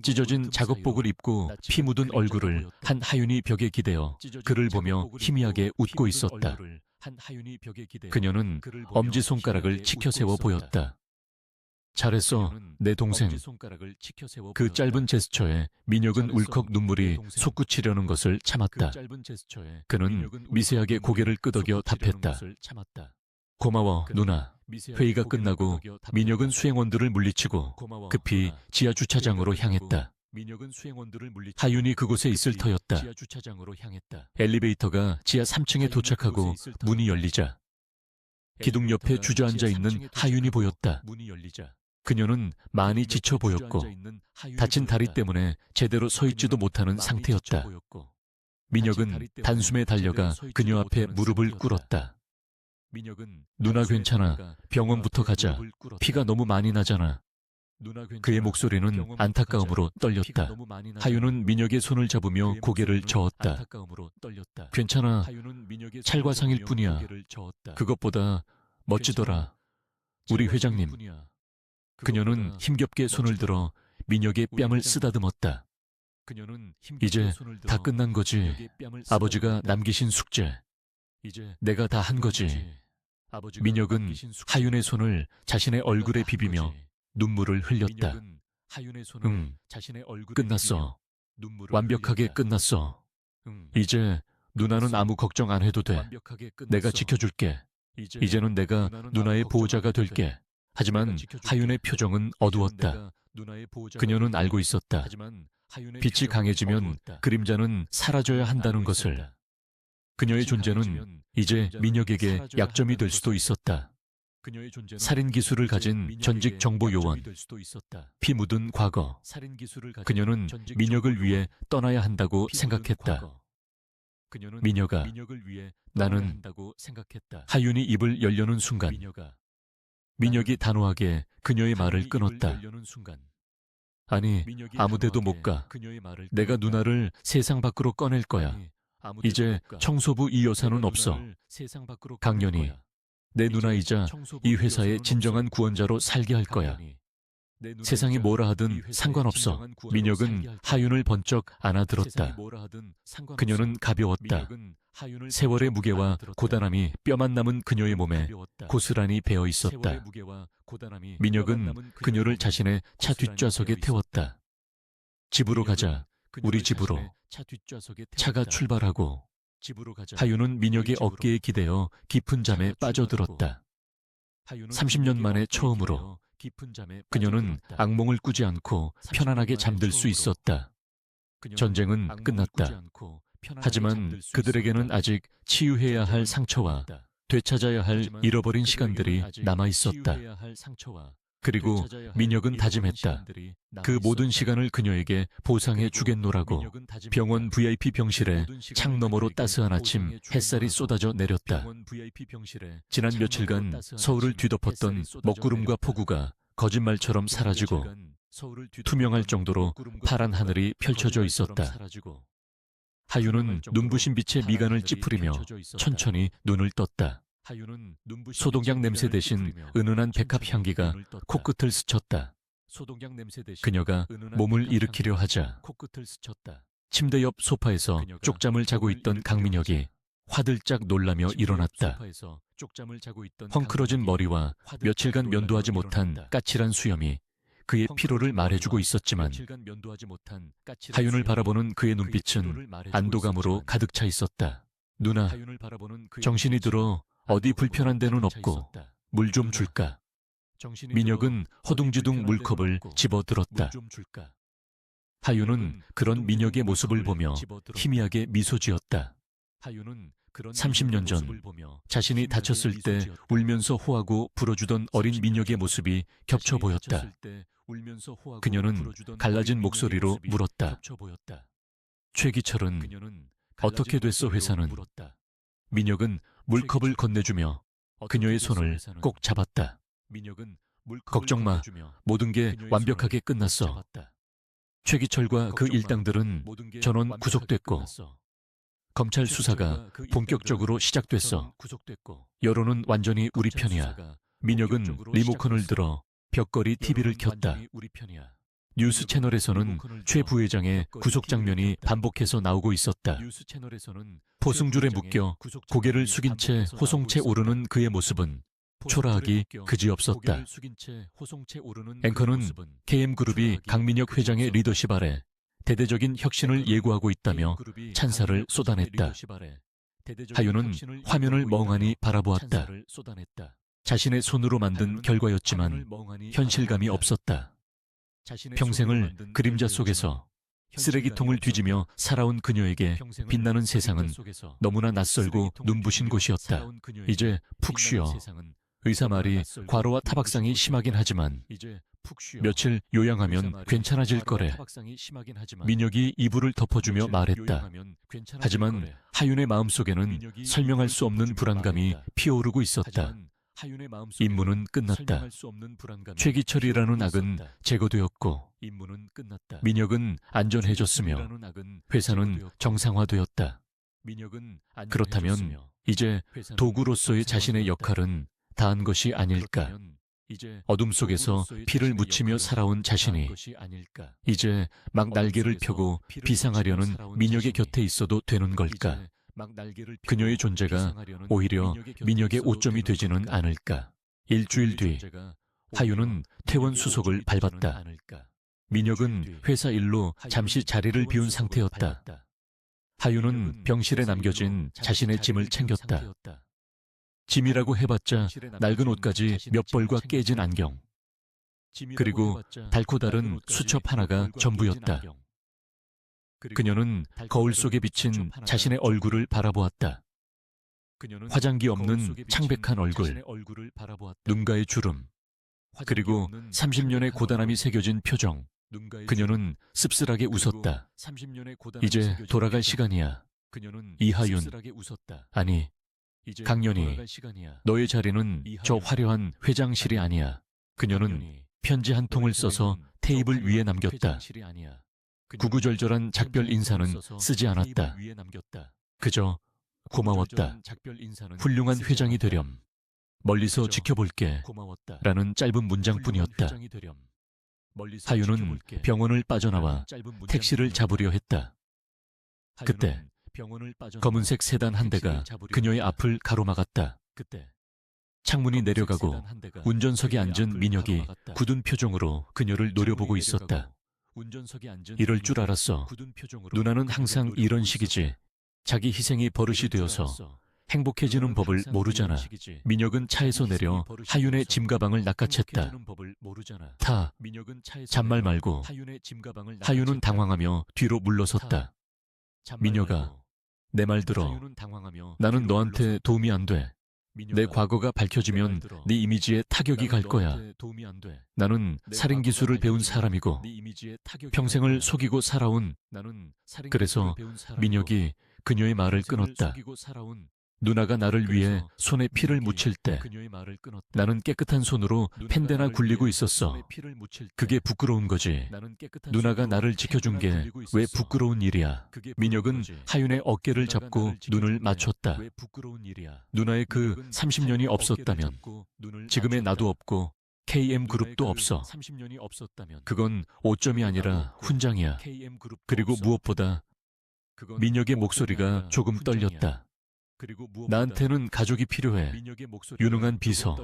찢어진 작업복을 입고 피 묻은 얼굴을 한 하윤이 벽에 기대어 그를 보며 희미하게 웃고 있었다. 그녀는 엄지손가락을 치켜세워 보였다. 잘했어, 내 동생. 그 짧은 제스처에 민혁은 울컥 눈물이 솟구치려는 것을 참았다. 그는 미세하게 고개를 끄덕여 답했다. 고마워, 누나. 회의가 끝나고 민혁은 수행원들을 물리치고 급히 지하 주차장으로 향했다. 하윤이 그곳에 있을 터였다. 엘리베이터가 지하 3층에 도착하고 문이 열리자 기둥 옆에 주저앉아 있는 하윤이 보였다. 그녀는 많이 지쳐 보였고 다친 다리 때문에 제대로 서 있지도 못하는 상태였다. 민혁은 단숨에 달려가 그녀 앞에 무릎을 꿇었다. 누나 괜찮아. 병원부터 가자. 피가 너무 많이 나잖아. 그의 목소리는 안타까움으로 떨렸다. 하윤은 민혁의 손을 잡으며 고개를 저었다. 괜찮아. 찰과상일 뿐이야. 그것보다 멋지더라. 우리 회장님. 그녀는 힘겹게 손을 들어 민혁의 뺨을 쓰다듬었다. 이제 다 끝난 거지. 아버지가 남기신 숙제. 내가 다 한 거지. 민혁은 하윤의 손을 자신의 얼굴에 비비며 눈물을 흘렸다. 응, 끝났어. 완벽하게 끝났어. 이제 누나는 아무 걱정 안 해도 돼. 내가 지켜줄게. 이제는 내가 누나의 보호자가 될게. 하지만 하윤의 표정은 어두웠다. 그녀는 알고 있었다. 빛이 강해지면 그림자는 사라져야 한다는 것을. 그녀의 존재는 이제 민혁에게 약점이 될 수도 있었다. 살인 기술을 가진 전직 정보 요원, 피 묻은 과거. 그녀는 민혁을 위해 떠나야 한다고 생각했다. 민혁아, 나는 하윤이 입을 열려는 순간 민혁이 단호하게 그녀의 말을 끊었다. 아니, 아무데도 못 가. 내가 누나를 세상 밖으로 꺼낼 거야. 이제 청소부 이 여사는 없어. 강연이 내 누나이자 이 회사의 진정한 구원자로 살게 할 거야. 세상이 뭐라 하든 상관없어. 민혁은 하윤을 번쩍 안아들었다. 그녀는 가벼웠다. 세월의 무게와 고단함이 뼈만 남은 그녀의 몸에 고스란히 배어 있었다. 민혁은 그녀를 자신의 차 뒷좌석에 태웠다. 집으로 가자. 우리 집으로. 차가 출발하고 하윤은 민혁의 어깨에 기대어 깊은 잠에 빠져들었다. 30년 만에 처음으로 그녀는 악몽을 꾸지 않고 편안하게 잠들 수 있었다. 전쟁은 끝났다. 하지만 그들에게는 아직 치유해야 할 상처와 되찾아야 할 잃어버린 시간들이 남아 있었다. 그리고 민혁은 다짐했다. 그 모든 시간을 그녀에게 보상해 주겠노라고. 병원 VIP 병실에 창 너머로 따스한 아침 햇살이 쏟아져 내렸다. 지난 며칠간 서울을 뒤덮었던 먹구름과 폭우가 거짓말처럼 사라지고 투명할 정도로 파란 하늘이 펼쳐져 있었다. 하윤은 눈부신 빛에 미간을 찌푸리며 천천히 눈을 떴다. 소독약 냄새 대신 은은한 백합 향기가 코끝을 스쳤다. 그녀가 몸을 일으키려 하자 침대 옆 소파에서 쪽잠을 자고 있던 강민혁이 화들짝 놀라며 일어났다. 헝클어진 머리와 며칠간 면도하지 못한 까칠한 수염이 그의 피로를 말해주고 있었지만 하윤을 바라보는 그의 눈빛은 안도감으로 가득 차 있었다. 누나, 정신이 들어. 어디 불편한 데는 없고 물 좀 줄까? 민혁은 허둥지둥 물컵을 집어들었다. 하윤은 그런 민혁의 모습을 보며 희미하게 미소 지었다. 30년 전 자신이 다쳤을 때 울면서 호하고 불어주던 어린 민혁의 모습이 겹쳐 보였다. 그녀는 갈라진 목소리로 물었다. 최기철은 어떻게 됐어 회사는? 민혁은 물컵을 건네주며 그녀의 손을 꼭 잡았다. 걱정 마. 모든 게 완벽하게 끝났어. 최기철과 그 일당들은 전원 구속됐고 검찰 수사가 본격적으로 시작됐어. 여론은 완전히 우리 편이야. 민혁은 리모컨을 들어 벽걸이 TV를 켰다. 뉴스 채널에서는 최 부회장의 구속 장면이 반복해서 나오고 있었다. 포승줄에 묶여 고개를 숙인 채 호송채 오르는 그의 모습은 초라하기 그지없었다. 앵커는 KM그룹이 강민혁 회장의 리더십 아래 대대적인 혁신을 예고하고 있다며 찬사를 쏟아냈다. 하윤은 화면을 멍하니 바라보았다. 자신의 손으로 만든 결과였지만 현실감이 없었다. 평생을 그림자 속에서 쓰레기통을 뒤지며 살아온 그녀에게 빛나는 세상은 너무나 낯설고 눈부신 곳이었다. 이제 푹 쉬어. 의사 말이 과로와 타박상이 심하긴 하지만 며칠 요양하면 괜찮아질 거래. 민혁이 이불을 덮어주며 말했다. 하지만 하윤의 마음속에는 설명할 수 없는 불안감이 피어오르고 있었다. 임무는 끝났다. 최기철이라는 악은 제거되었고 민혁은 안전해졌으며 회사는 정상화되었다. 그렇다면 이제 도구로서의 자신의 역할은 다한 것이 아닐까. 어둠 속에서 피를 묻히며 살아온 자신이 이제 막 날개를 펴고 비상하려는 민혁의 곁에 있어도 되는 걸까. 그녀의 존재가 오히려 민혁의 오점이 되지는 않을까. 일주일 뒤 하윤은 퇴원 수속을 밟았다. 민혁은 회사 일로 잠시 자리를 비운 상태였다. 하윤은 병실에 남겨진 자신의 짐을 챙겼다. 짐이라고 해봤자 낡은 옷까지 몇 벌과 깨진 안경, 그리고 닳고 다른 수첩 하나가 전부였다. 그녀는 거울 속에 비친 자신의 얼굴을 바라보았다. 화장기 없는 창백한 얼굴, 눈가의 주름, 그리고 30년의 고단함이 새겨진 표정. 그녀는 씁쓸하게 웃었다. 이제 돌아갈 시간이야. 이하윤, 아니 강연희, 너의 자리는 저 화려한 회장실이 아니야. 그녀는 편지 한 통을 써서 테이블 위에 남겼다. 구구절절한 작별 인사는 쓰지 않았다. 그저 고마웠다. 훌륭한 회장이 되렴. 멀리서 지켜볼게. 라는 짧은 문장뿐이었다. 하윤은 병원을 빠져나와 택시를 잡으려 했다. 그때 검은색 세단 한 대가 그녀의 앞을 가로막았다. 창문이 내려가고 운전석에 앉은 민혁이 굳은 표정으로 그녀를 노려보고 있었다. 이럴 줄 알았어. 누나는 항상 이런 식이지. 자기 희생이 버릇이 되어서 행복해지는 법을 모르잖아. 민혁은 차에서 내려 하윤의 짐가방을 낚아챘다. 타. 잔말 말고. 하윤은 당황하며 뒤로 물러섰다. 민혁아, 내 말 들어. 나는 너한테 도움이 안 돼. 내 과거가 밝혀지면 네 이미지에 타격이 갈 거야. 나는 살인 기술을 배운 사람이고 평생을 속이고 살아온. 그래서 민혁이 그녀의 말을 끊었다. 누나가 나를 위해 손에 피를 묻힐 때 나는 깨끗한 손으로 펜대나 굴리고 있었어. 그게 부끄러운 거지. 누나가 나를 지켜준 게 왜 부끄러운 일이야. 민혁은 하윤의 어깨를 잡고 눈을 맞췄다. 누나의 그 30년이 없었다면 지금의 나도 없고 KM그룹도 없어. 그건 오점이 아니라 훈장이야. 그리고 무엇보다 민혁의 목소리가 조금 떨렸다. 나한테는 가족이 필요해. 유능한 비서,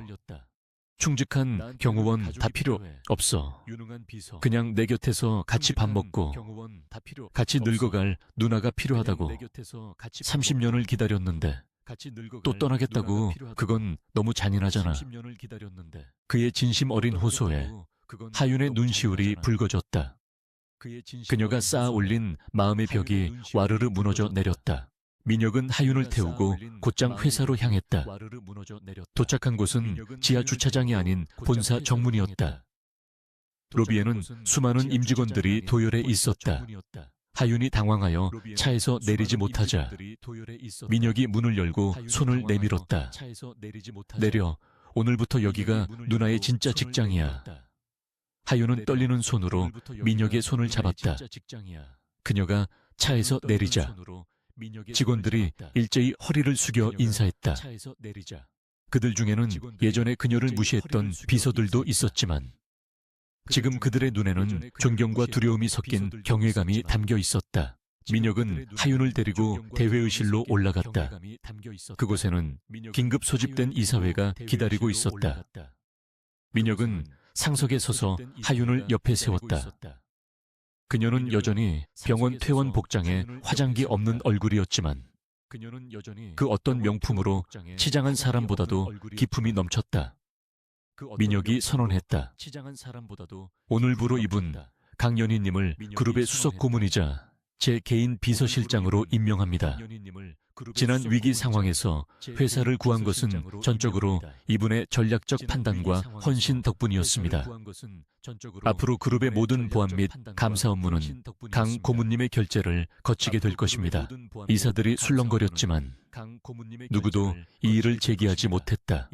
충직한 경호원 다 필요 없어. 그냥 내 곁에서 같이 밥 먹고 같이 늙어갈 누나가 필요하다고. 30년을 기다렸는데 또 떠나겠다고. 그건 너무 잔인하잖아. 그의 진심 어린 호소에 하윤의 눈시울이 붉어졌다. 그녀가 쌓아 올린 마음의 벽이 와르르 무너져 내렸다. 민혁은 하윤을 태우고 곧장 회사로 향했다. 도착한 곳은 지하 주차장이 아닌 본사 정문이었다. 로비에는 수많은 임직원들이 도열해 있었다. 하윤이 당황하여 차에서 내리지 못하자 민혁이 문을 열고 손을 내밀었다. 내려. 오늘부터 여기가 누나의 진짜 직장이야. 하윤은 떨리는 손으로 민혁의 손을 잡았다. 그녀가 차에서 내리자 직원들이 일제히 허리를 숙여 인사했다. 그들 중에는 예전에 그녀를 무시했던 비서들도 있었지만 지금 그들의 눈에는 존경과 두려움이 섞인 경외감이 담겨 있었다. 민혁은 하윤을 데리고 대회의실로 올라갔다. 그곳에는 긴급 소집된 이사회가 기다리고 있었다. 민혁은 상석에 서서 하윤을 옆에 세웠다. 그녀는 여전히 병원 퇴원 복장에 화장기 없는 얼굴이었지만 그 어떤 명품으로 치장한 사람보다도 기품이 넘쳤다. 민혁이 선언했다. 오늘부로 이분 강연희님을 그룹의 수석 고문이자 제 개인 비서실장으로 임명합니다. 지난 위기 상황에서 회사를 구한 것은 전적으로 이분의 전략적 판단과 헌신 덕분이었습니다. 앞으로 그룹의 모든 보안 및 감사 업무는 강 고문님의 결재를 거치게 될 것입니다. 이사들이 술렁거렸지만 누구도 이 일을 제기하지 못했다.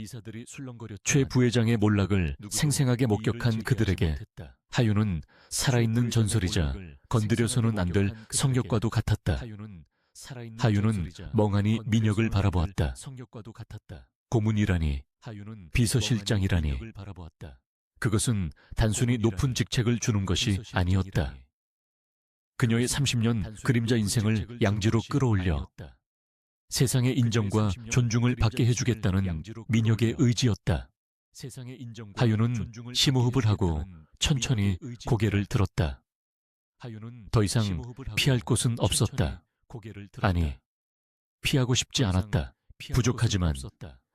최 부회장의 몰락을 생생하게 목격한 그들에게 하윤은 살아있는 전설이자 건드려서는 안 될 성격과도 같았다. 하윤은 멍하니 민혁을 바라보았다. 고문이라니, 비서실장이라니. 그것은 단순히 높은 직책을 주는 것이 아니었다. 그녀의 30년 그림자 인생을 양지로 끌어올려 세상의 인정과 존중을 받게 해주겠다는 민혁의 의지였다. 하윤은 심호흡을 하고 천천히 고개를 들었다. 더 이상 피할 곳은 없었다. 아니, 피하고 싶지 않았다. 부족하지만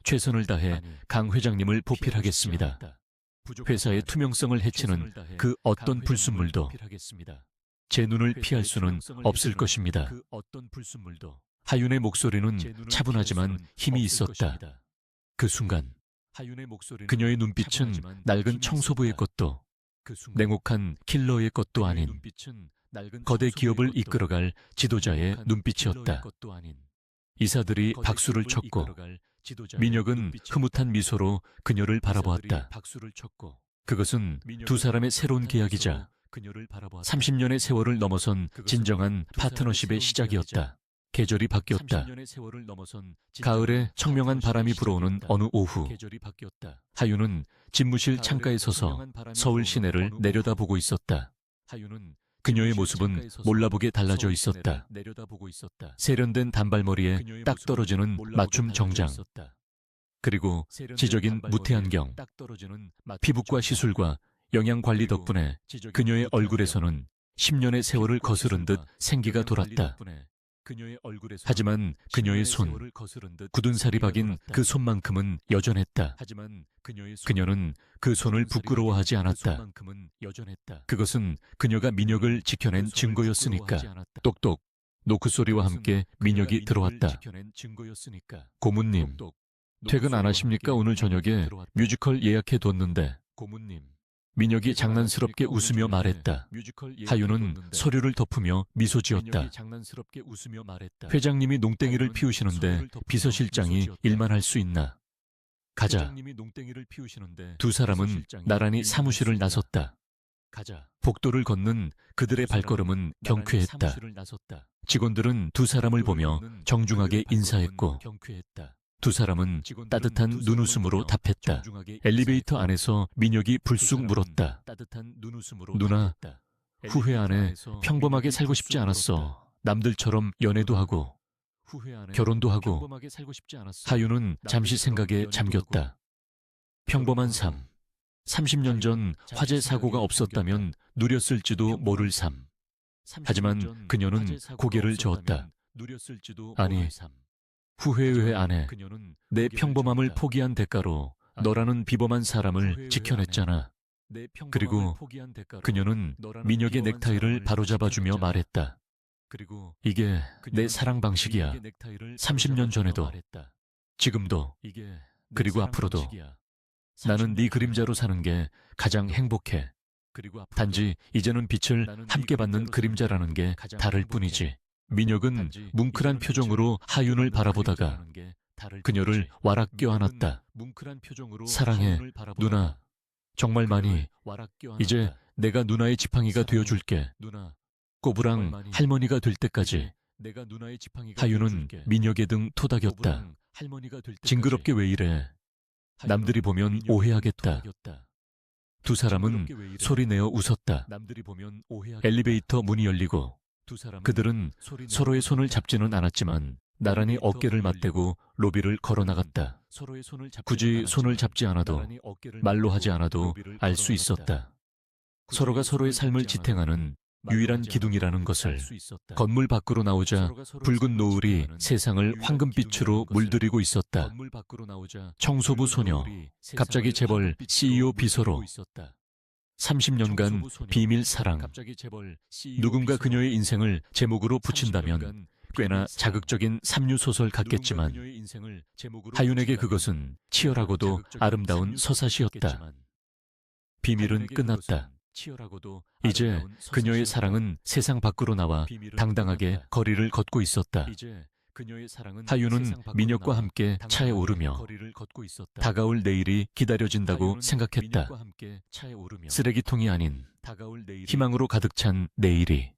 최선을 다해 강 회장님을 보필하겠습니다. 회사의 투명성을 해치는 그 어떤 불순물도 제 눈을 피할 수는 없을 것입니다. 하윤의 목소리는 차분하지만 힘이 있었다. 그 순간 그녀의 눈빛은 낡은 청소부의 것도 냉혹한 킬러의 것도 아닌 거대 기업을 이끌어갈 지도자의 눈빛이었다. 이사들이 박수를 쳤고 민혁은 흐뭇한 미소로 그녀를 바라보았다. 그것은 두 사람의 새로운 계약이자 30년의 세월을 넘어선 진정한 파트너십의 시작이었다. 계절이 바뀌었다. 가을에 청명한 바람이 불어오는 어느 오후 하윤은 집무실 창가에 서서 서울 시내를 내려다보고 있었다. 그녀의 모습은 몰라보게 달라져 있었다. 세련된 단발머리에 딱 떨어지는 맞춤 정장, 그리고 지적인 무태안경, 피부과 시술과 영양관리 덕분에 그녀의 얼굴에서는 10년의 세월을 거스른 듯 생기가 돌았다. 하지만 그녀의 손, 굳은 살이 박인 그 손만큼은 여전했다. 그녀는 그 손을 부끄러워하지 않았다. 그것은 그녀가 민혁을 지켜낸 증거였으니까. 똑똑, 노크 소리와 함께 민혁이 들어왔다. 고문님, 퇴근 안 하십니까? 오늘 저녁에 뮤지컬 예약해뒀는데. 민혁이 장난스럽게 웃으며 말했다. 하윤은 서류를 덮으며 미소 지었다. 회장님이 농땡이를 피우시는데 비서실장이 일만 할 수 있나? 가자. 두 사람은 나란히 사무실을 나섰다. 복도를 걷는 그들의 발걸음은 경쾌했다. 직원들은 두 사람을 보며 정중하게 인사했고 두 사람은 따뜻한 눈웃음으로 답했다. 엘리베이터 안에서 민혁이 불쑥 물었다. 누나, 후회 안 해. 평범하게 살고 싶지 않았어. 남들처럼 연애도 하고 결혼도 하고. 하윤은 잠시 생각에 잠겼다. 평범한 삶. 30년 전 화재 사고가 없었다면 누렸을지도 모를 삶. 하지만 그녀는 고개를 저었다. 아니, 후회의 안에 내 평범함을 포기한 대가로 너라는 비범한 사람을 지켜냈잖아. 그리고 그녀는 민혁의 넥타이를 바로잡아주며 말했다. 이게 내 사랑 방식이야. 30년 전에도, 지금도, 그리고 앞으로도. 나는 네 그림자로 사는 게 가장 행복해. 단지 이제는 빛을 함께 받는 그림자라는 게 다를 뿐이지. 민혁은 뭉클한 표정으로 하윤을 바라보다가 그녀를 와락 껴안았다. 사랑해, 누나. 정말 많이. 이제 내가 누나의 지팡이가 되어줄게. 꼬부랑 할머니가 될 때까지. 하윤은 민혁의 등 토닥였다. 징그럽게 왜 이래. 남들이 보면 오해하겠다. 두 사람은 소리내어 웃었다. 엘리베이터 문이 열리고 그들은 서로의 손을 잡지는 않았지만 나란히 어깨를 맞대고 로비를 걸어나갔다. 굳이 손을 잡지 않아도, 말로 하지 않아도 알 수 있었다. 서로가 서로의 삶을 지탱하는 유일한 기둥이라는 것을. 건물 밖으로 나오자 붉은 노을이 세상을 황금빛으로 물들이고 있었다. 청소부 소녀, 갑자기 재벌 CEO 비서로 30년간 비밀 사랑. 누군가 그녀의 인생을 제목으로 붙인다면 꽤나 자극적인 삼류소설 같겠지만 하윤에게 그것은 치열하고도 아름다운 서사시였다. 비밀은 끝났다. 이제 그녀의 사랑은 세상 밖으로 나와 당당하게 거리를 걷고 있었다. 하윤은 민혁과 함께 차에 오르며 다가올 내일이 기다려진다고 생각했다. 쓰레기통이 아닌 희망으로 가득 찬 내일이.